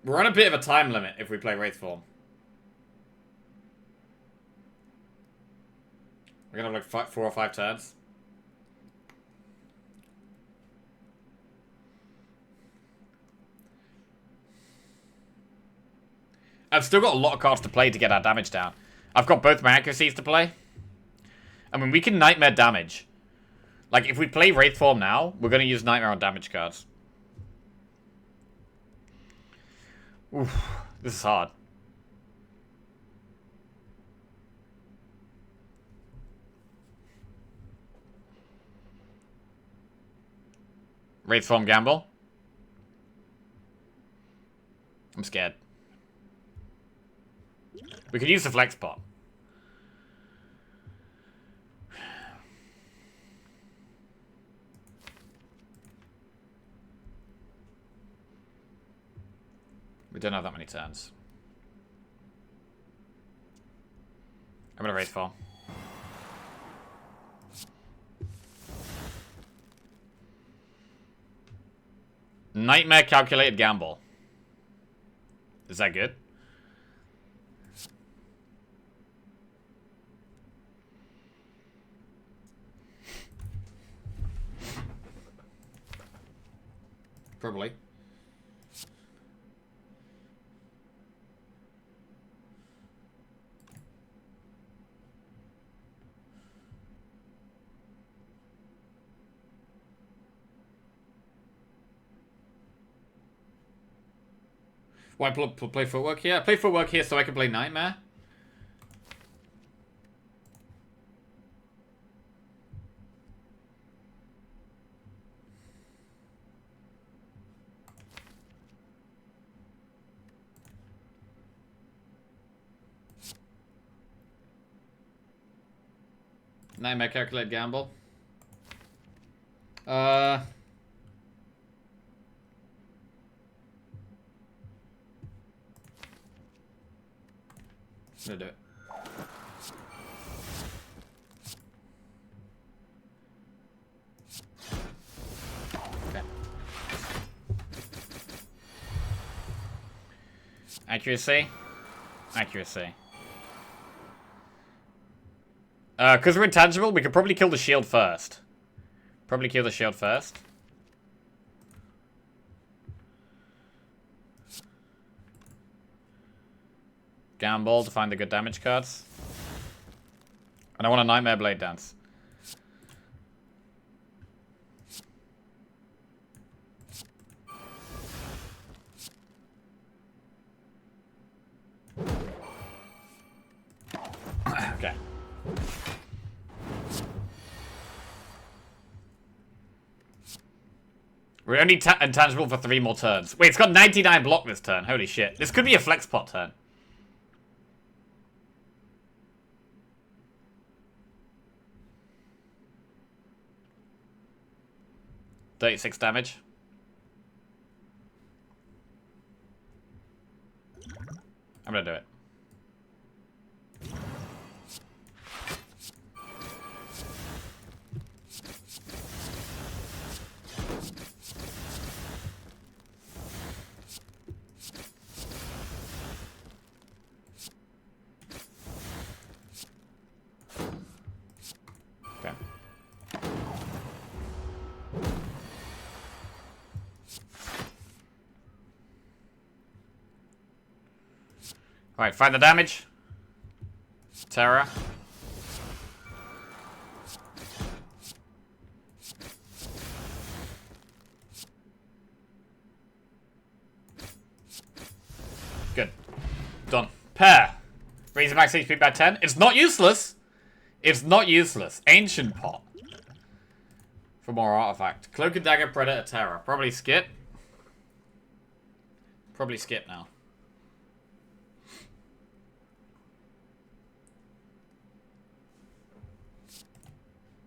We're on a bit of a time limit if we play Wraithform. We're gonna have like 4 or 5 turns. I've still got a lot of cards to play to get our damage down. I've got both my accuracies to play. I mean, we can Nightmare damage. Like, if we play Wraithform now, we're going to use Nightmare on damage cards. Oof, this is hard. Wraithform gamble. I'm scared. We could use the flex pot. We don't have that many turns. I'm gonna Wraithform. Nightmare calculated gamble. Is that good? Probably. Why play footwork here? I play footwork here so I can play Nightmare. Nightmare calculate gamble. I'm gonna do it. Okay. Accuracy. Accuracy. Because we're intangible, we could probably kill the shield first. Probably kill the shield first. Gamble to find the good damage cards. And I want a Nightmare Blade Dance. Okay. We're only intangible for 3 more turns. Wait, it's got 99 block this turn. Holy shit. This could be a flex pot turn. $36 damage. I'm gonna do it. Okay. Alright, find the damage. Terra. Good. Done. Pair. Raise max HP by 10. It's not useless. It's not useless. Ancient Pot. For more artifact. Cloak and Dagger, Predator, Terra. Probably skip. Probably skip now.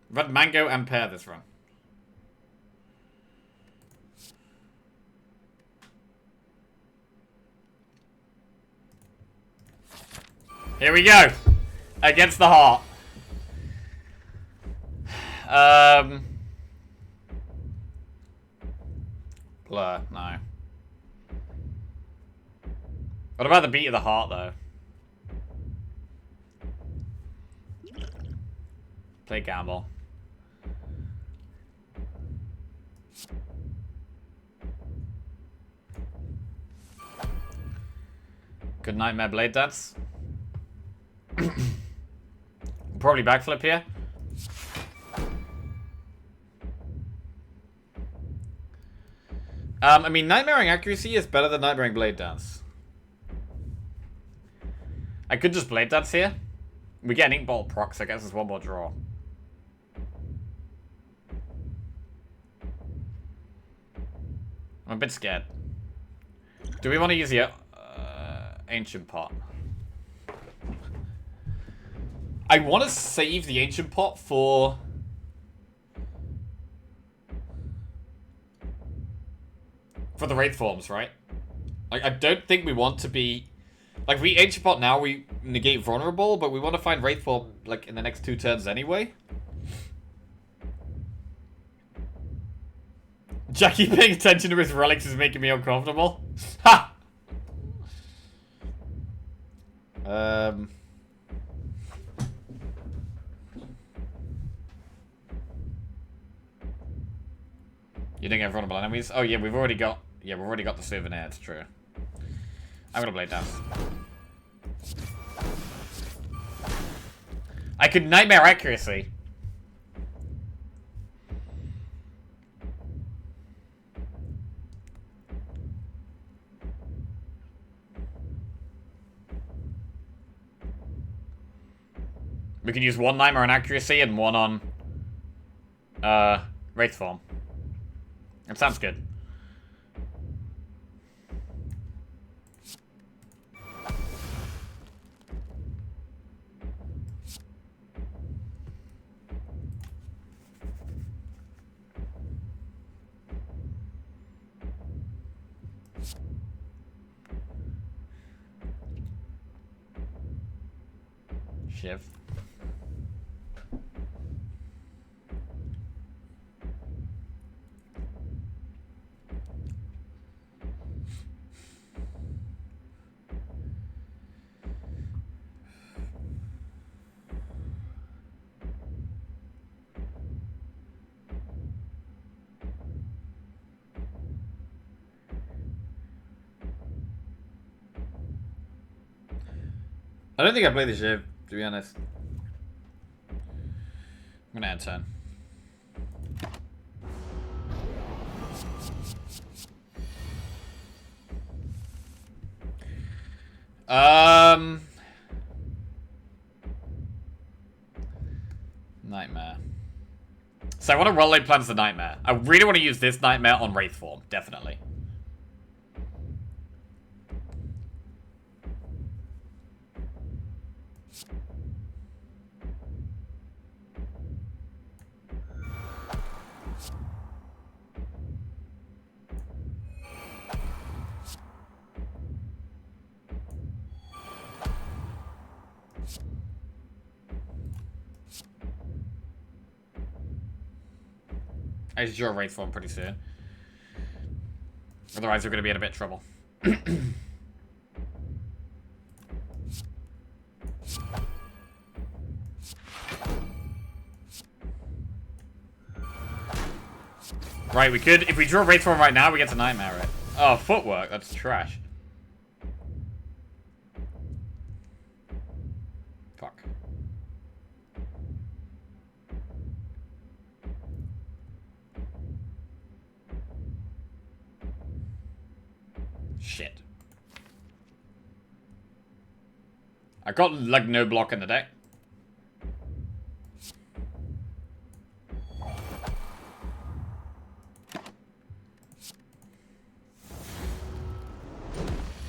We've had Mango and Pear this run. Here we go. Against the heart. Blur, no. What about the beat of the heart, though? Play gamble. Good Nightmare Blade Dance. Probably backflip here. I mean, Nightmaring Accuracy is better than Nightmaring Blade Dance. I could just Blade Dance here. We get an Ink Bolt proc, so I guess it's one more draw. I'm a bit scared. Do we want to use the Ancient Pot? I want to save the Ancient Pot for... the Wraith forms, right? Like, I don't think we want to be... Like, if we Ancient Pot now, we negate Vulnerable, but we want to find Wraith form, like, in the next 2 turns anyway. Jackie paying attention to his relics is making me uncomfortable. Ha! You didn't get vulnerable enemies? Oh yeah, we've already got the souvenir, it's true. I'm gonna Blade Dance. I could Nightmare Accuracy. We could use one Nightmare on Accuracy and one on Wraith Form. It sounds good. Shiv. I don't think I played the Shiv, to be honest. I'm gonna end turn. Nightmare. So I want to roll late plans the Nightmare. I really want to use this Nightmare on Wraith Form, definitely. I should draw a Wraith Form pretty soon. Otherwise, we're going to be in a bit of trouble. Right, we could... If we draw a Wraith Form right now, we get to Nightmare it. Oh, footwork. That's trash. Fuck. Shit. I got, like, no block in the deck.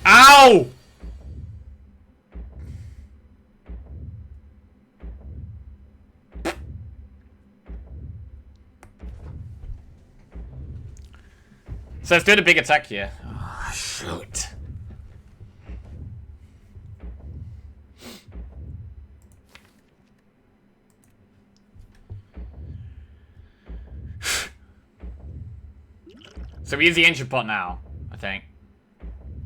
Ow! So let's do a big attack here. Oh, shoot. So we use the Ancient Pot now, I think.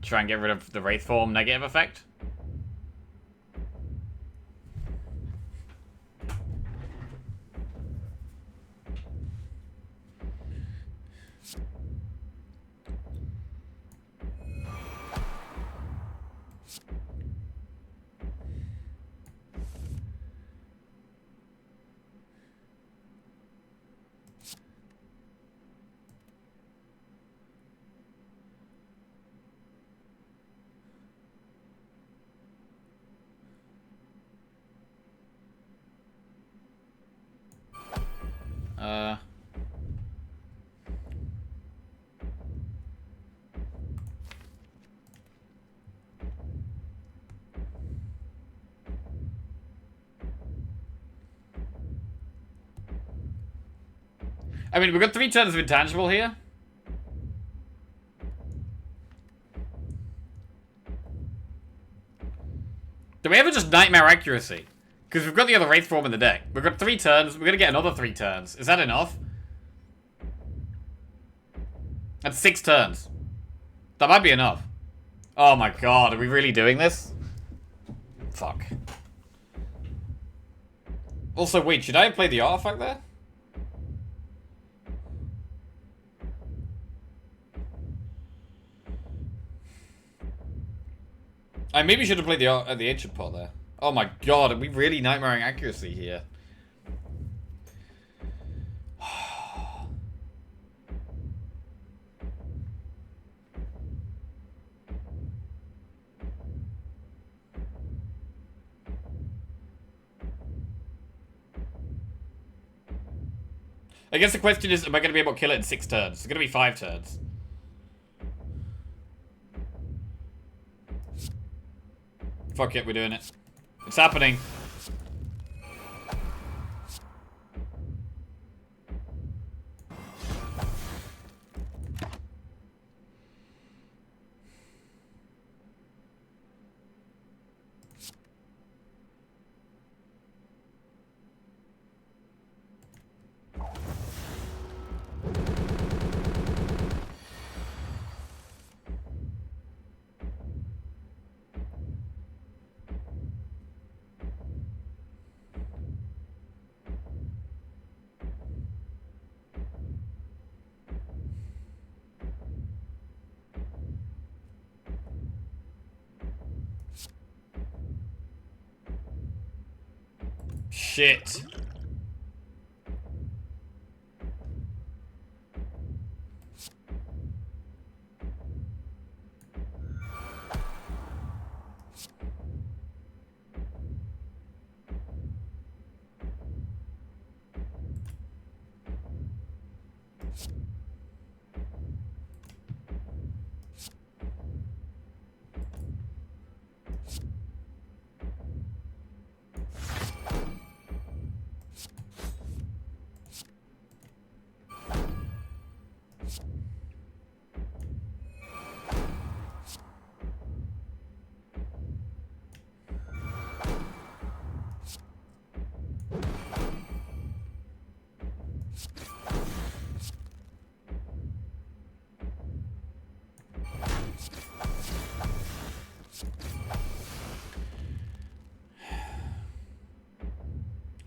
Try and get rid of the Wraith Form negative effect. I mean, we've got 3 turns of intangible here. Do we ever just Nightmare Accuracy? Because we've got the other Wraith Form in the deck. We've got 3 turns. We're going to get another 3 turns. Is that enough? That's 6 turns. That might be enough. Oh my god, are we really doing this? Fuck. Also, wait, should I have played the artifact there? I maybe should have played the ancient pot there. Oh my god, are we really nightmaring accuracy here? I guess the question is, am I going to be able to kill it in 6 turns? It's going to be 5 turns. Fuck it, we're doing it. It's happening. Shit.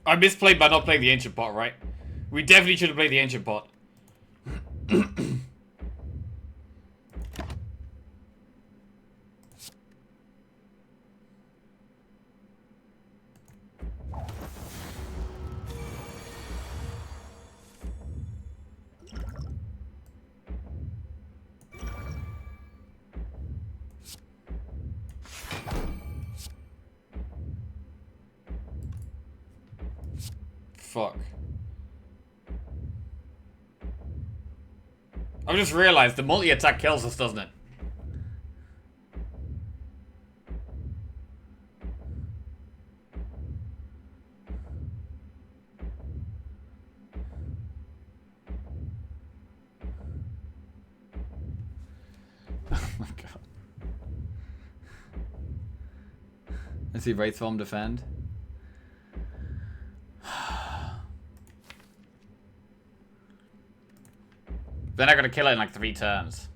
I misplayed by not playing the ancient pot, right? We definitely should have played the ancient pot. Fuck. I've just realized the multi-attack kills us, doesn't it? Oh my god. Let's see Wraith Form defend. Then I gotta kill it in like 3 turns.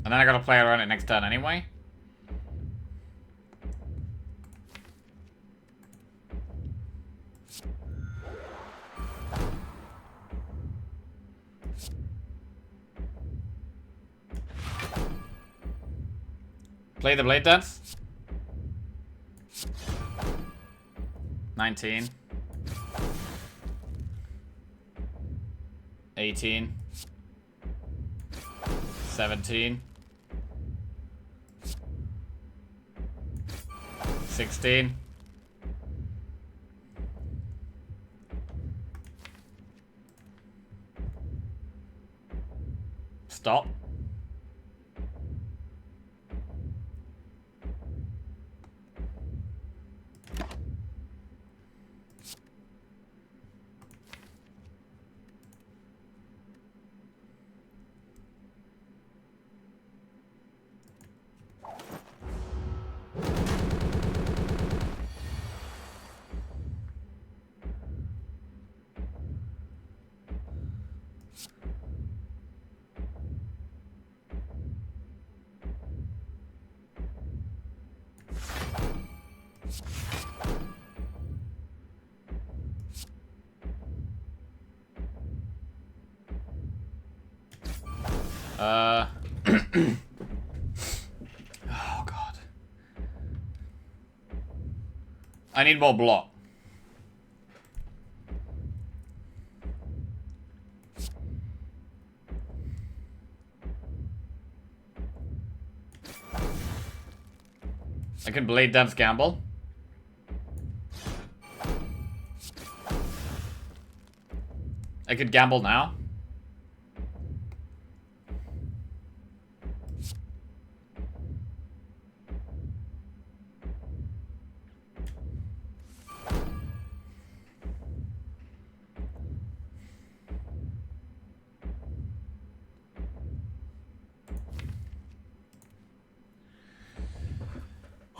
And then I gotta play around it next turn anyway. Play the Blade Dance. 19. 18. 17. 16. Stop. Oh, God. I need more block. I can Blade Dance Gamble. I could gamble now.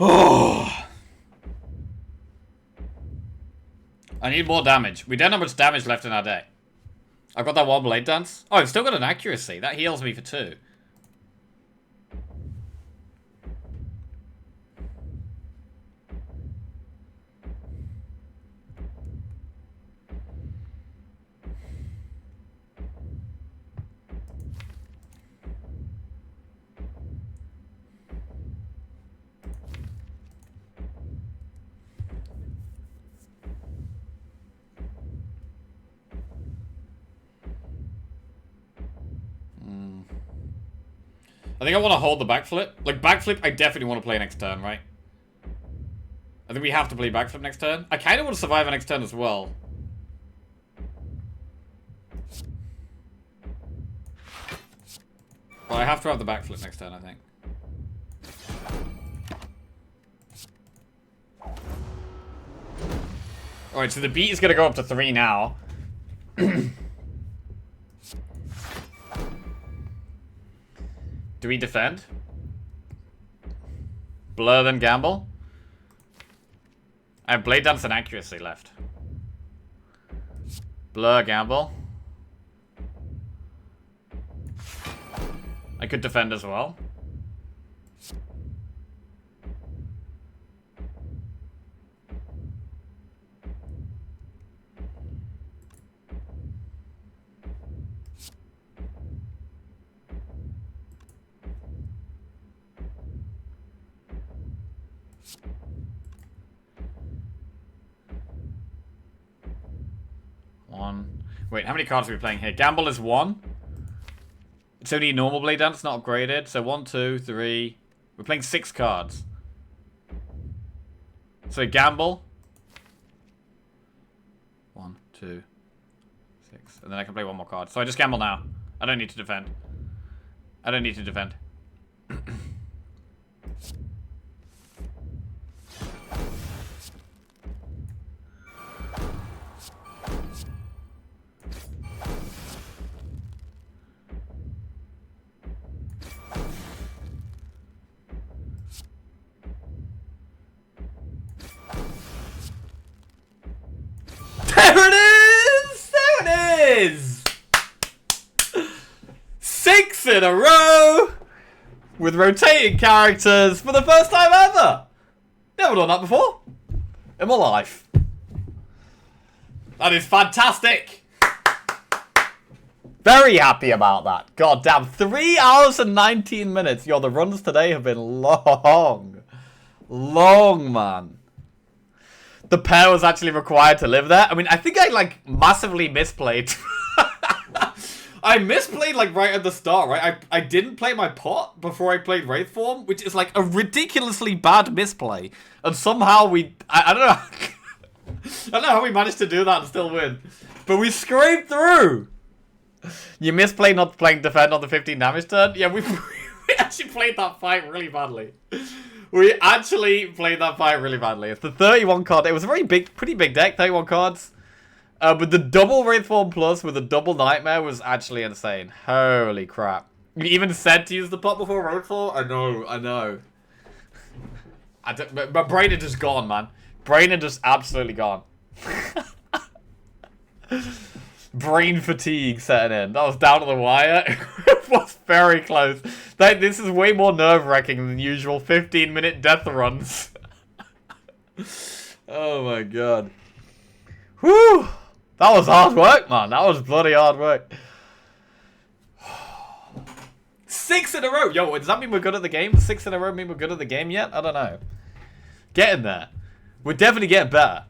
Oh. I need more damage. We don't have much damage left in our deck. I've got that one Blade Dance. Oh, I've still got an accuracy. That heals me for 2. I think I want to hold the backflip. Like, backflip, I definitely want to play next turn, right? I think we have to play backflip next turn. I kind of want to survive a next turn as well. Well, I have to have the backflip next turn, I think. Alright, so the beat is going to go up to 3 now. Do we defend? Blur then gamble? I have Blade Dance and accuracy left. Blur, gamble. I could defend as well. Wait, how many cards are we playing here? Gamble is 1. It's only normal Blade Dance, not upgraded. So 1, 2, 3. We're playing 6 cards. So gamble. 1, 2, 6. And then I can play 1 more card. So I just gamble now. I don't need to defend. I don't need to defend. There it is! There it is! 6 in a row! With rotating characters for the first time ever! Never done that before. In my life. That is fantastic! Very happy about that. God damn, 3 hours and 19 minutes. Yo, the runs today have been long. Long, man. The pair was actually required to live there. I mean, I think I, like, massively misplayed. I misplayed, like, right at the start, right? I didn't play my pot before I played Wraithform, which is, like, a ridiculously bad misplay. And somehow we... I don't know. I don't know how we managed to do that and still win. But we scraped through. You misplayed not playing defend on the 15 damage turn? Yeah, we actually played that fight really badly. We actually played that fight really badly. It's the 31 card. It was a very big, pretty big deck, 31 cards. But the double Wraithform Plus with the double Nightmare was actually insane. Holy crap. You even said to use the pot before Wraithform? I know, I know. My brain had just gone, man. Brain had just absolutely gone. Brain fatigue setting in. That was down to the wire. It was very close. This is way more nerve-wracking than usual 15-minute death runs. Oh my god. Whew! That was hard work, man. That was bloody hard work. 6 in a row. Yo, does that mean we're good at the game? 6 in a row mean we're good at the game yet? I don't know. Getting there. We're definitely getting better.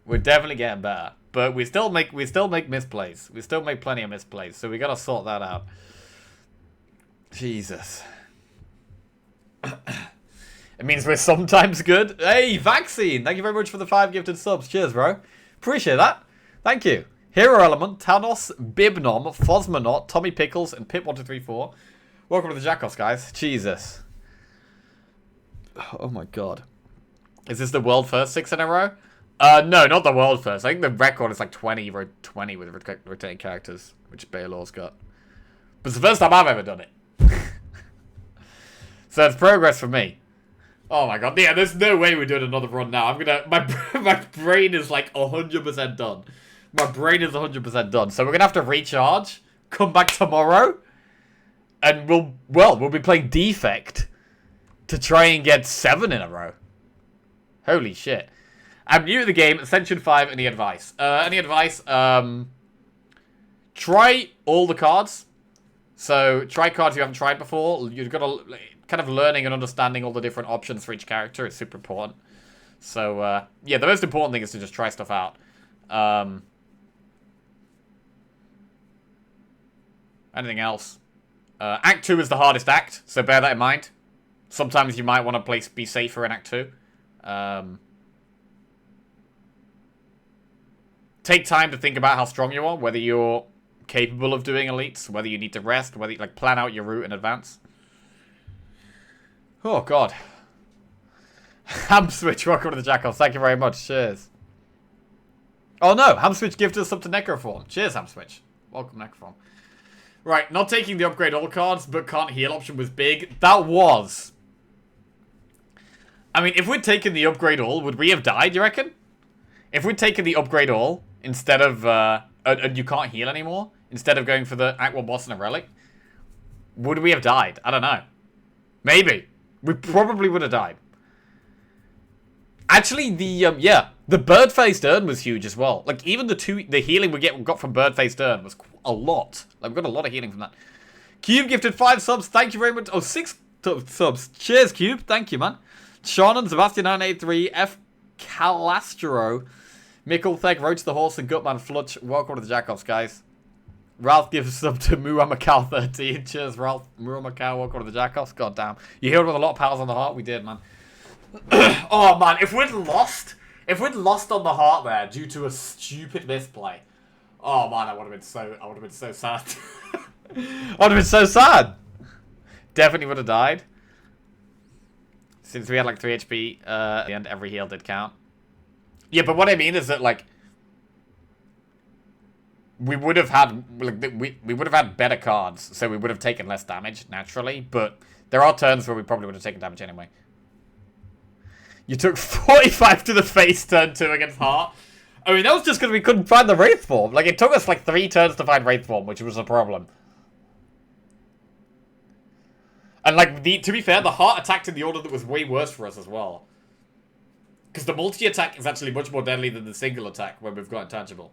We're definitely getting better. But we still make misplays. We still make plenty of misplays. So we gotta sort that out. Jesus. It means we're sometimes good. Hey, Vaccine! Thank you very much for the 5 gifted subs. Cheers, bro. Appreciate that. Thank you. Hero Element, Thanos, Bibnom, Fosmonaut, Tommy Pickles, and Pip1234. Welcome to the Jackos, guys. Jesus. Oh my god. Is this the world first 6 in a row? No, not the world first. I think the record is like 20 with rotating characters, which Baylor's got. But it's the first time I've ever done it. So it's progress for me. Oh my god. Yeah, there's no way we're doing another run now. My brain is like 100% done. My brain is 100% done. So we're going to have to recharge, come back tomorrow, and we'll be playing Defect to try and get 7 in a row. Holy shit. I'm new to the game. Ascension 5, any advice? Any advice? Try all the cards. So, try cards you haven't tried before. You've got to... kind of learning and understanding all the different options for each character is super important. So, yeah, the most important thing is to just try stuff out. Anything else? Act 2 is the hardest act, so bear that in mind. Sometimes you might want to be safer in Act 2. Take time to think about how strong you are, whether you're capable of doing elites, whether you need to rest, whether you plan out your route in advance. Oh, God. Hamswitch, welcome to the Jackals. Thank you very much. Cheers. Oh, no. Hamswitch gifted us up to Necroform. Cheers, Hamswitch. Welcome, Necroform. Right, not taking the upgrade all cards, but can't heal option was big. That was. I mean, if we'd taken the upgrade all, would we have died, you reckon? If we'd taken the upgrade all, instead of, and you can't heal anymore, instead of going for the Act 1 boss and a relic, would we have died? I don't know. Maybe. We probably would have died. Actually, the bird-faced urn was huge as well. Like, even the healing we got from bird-faced urn was a lot. Like, we got a lot of healing from that. Cube gifted 5 subs. Thank you very much. Oh, 6 subs. Cheers, Cube. Thank you, man. Shannon, Sebastian983, F. Calastro, Mickle, Theg, Roach the Horse, and Gutman Flutch. Welcome to the Jackoffs, guys. Ralph gives a sub to Muamakal 13. Cheers, Ralph. Muamakal, welcome to the Jackoffs. God damn. You healed with a lot of powers on the heart? We did, man. Oh, man. If we'd lost on the heart there due to a stupid misplay. Oh, man, I would have been so sad. I would have been so sad. Definitely would have died. Since we had like 3 HP, at the end, every heal did count. Yeah, but what I mean is that, like, we would have had, like, we would have had better cards, so we would have taken less damage, naturally, but there are turns where we probably would have taken damage anyway. You took 45 to the face turn 2 against Heart. I mean, that was just because we couldn't find the Wraith form. Like, it took us, like, 3 turns to find Wraith form, which was a problem. And, like, to be fair, the Heart attacked in the order that was way worse for us as well. Because the multi-attack is actually much more deadly than the single attack when we've got Intangible.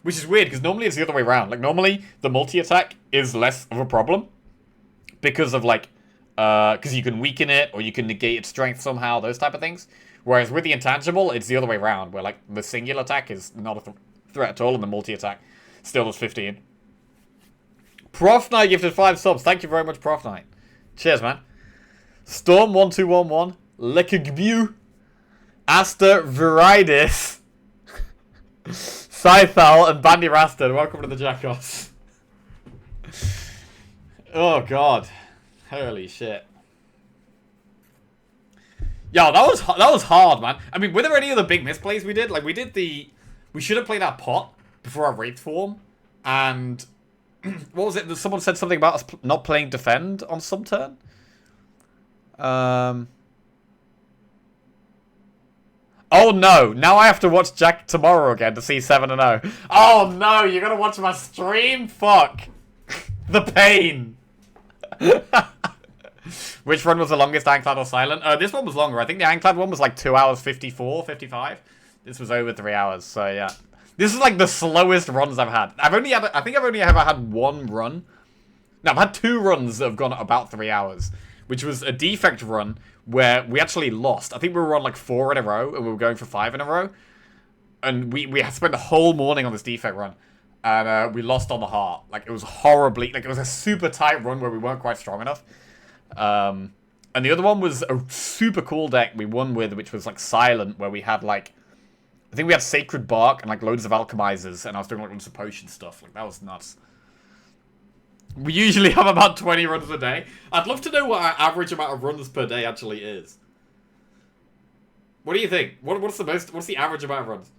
Which is weird, because normally it's the other way around. Like, normally, the multi-attack is less of a problem. Because of, like, because you can weaken it, or you can negate its strength somehow, those type of things. Whereas with the Intangible, it's the other way around, where, like, the single attack is not a threat at all, and the multi-attack still does 15. Prof Knight gifted 5 subs. Thank you very much, Prof Knight. Cheers, man. Storm1211, Lekagbu, Asta Viridis, Scythal, and Bandy Rasted. Welcome to the Jackoffs. Oh, God. Holy shit. Yo, that was hard, man. I mean, were there any other big misplays we did? Like, we should have played our pot before our Wraith form, and what was it? Someone said something about us not playing defend on some turn. Oh no! Now I have to watch Jack tomorrow again to see 7-0. Oh no! You gotta watch my stream. Fuck the pain. Which one was the longest Ironclad or Silent? This one was longer. I think the Ironclad one was like 2 hours 54, 55. This was over 3 hours. So yeah. This is like the slowest runs I've had. I think I've only ever had one run Now, I've had 2 runs that have gone at about 3 hours, which was a defect run where we actually lost. I think we were on like 4 in a row, and we were going for 5 in a row. And we had spent the whole morning on this defect run. And we lost on the heart. Like, it was horribly... Like, it was a super tight run where we weren't quite strong enough. And the other one was a super cool deck we won with, which was, like, Silent, where we had, like... I think we had Sacred Bark and, like, loads of Alchemizers, and I was doing, like, loads of potion stuff. Like, that was nuts. We usually have about 20 runs a day. I'd love to know what our average amount of runs per day actually is. What do you think? What's the average amount of runs?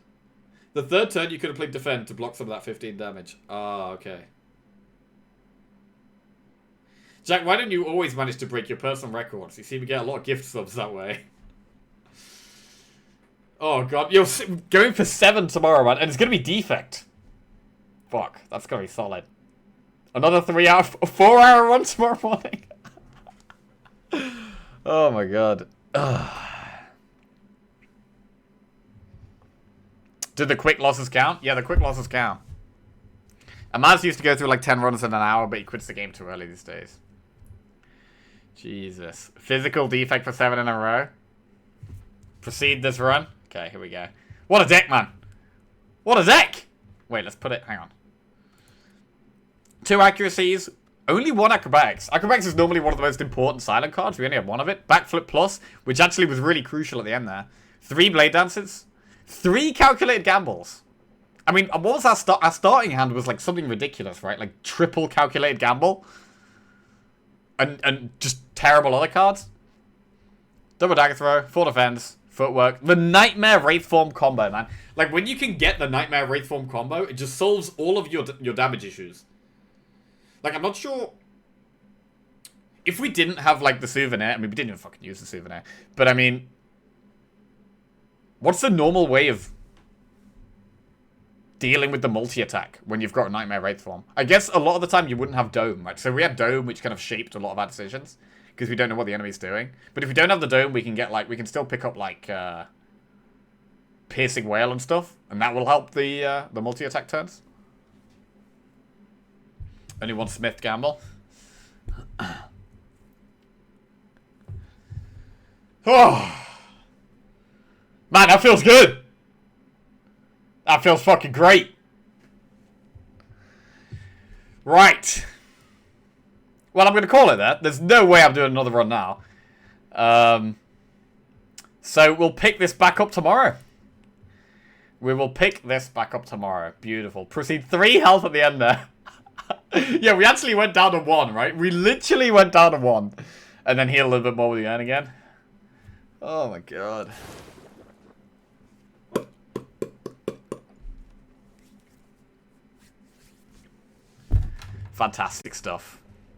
The third turn, you could have played Defend to block some of that 15 damage. Ah, okay. Jack, why don't you always manage to break your personal records? You seem to get a lot of gift subs that way. Oh, God. You're going for 7 tomorrow, man. And it's going to be Defect. Fuck. That's going to be solid. Another 4-hour run tomorrow morning. Oh, my God. Did the quick losses count? Yeah, the quick losses count. Amaz used to go through like 10 runs in an hour, but he quits the game too early these days. Jesus. Physical defect for 7 in a row. Proceed this run. Okay, here we go. What a deck, man. What a deck! Wait, let's put it... Hang on. 2 accuracies. Only 1 acrobatics. Acrobatics is normally one of the most important silent cards. We only have 1 of it. Backflip plus, which actually was really crucial at the end there. 3 blade dances. 3 calculated gambles. I mean, what was our starting hand was like something ridiculous, right? Like triple calculated gamble. And just terrible other cards. Double dagger throw, 4 defense, footwork. The Nightmare Wraithform combo, man. Like when you can get the Nightmare Wraithform combo, it just solves all of your damage issues. Like I'm not sure... If we didn't have like the souvenir, I mean we didn't even fucking use the souvenir. But I mean... What's the normal way of dealing with the multi-attack when you've got a Nightmare Wraithform? I guess a lot of the time you wouldn't have Dome, right? So we had Dome, which kind of shaped a lot of our decisions, because we don't know what the enemy's doing. But if we don't have the Dome, we can get, like, we can still pick up, like, Piercing Whale and stuff, and that will help the multi-attack turns. Only 1 Smith gamble. Oh! Man, that feels good. That feels fucking great. Right. Well, I'm going to call it that. There's no way I'm doing another run now. So we'll pick this back up tomorrow. We will pick this back up tomorrow. Beautiful. Proceed 3 health at the end there. Yeah, we actually went down to 1, right? We literally went down to 1. And then heal a little bit more with the end again. Oh my God. Fantastic stuff.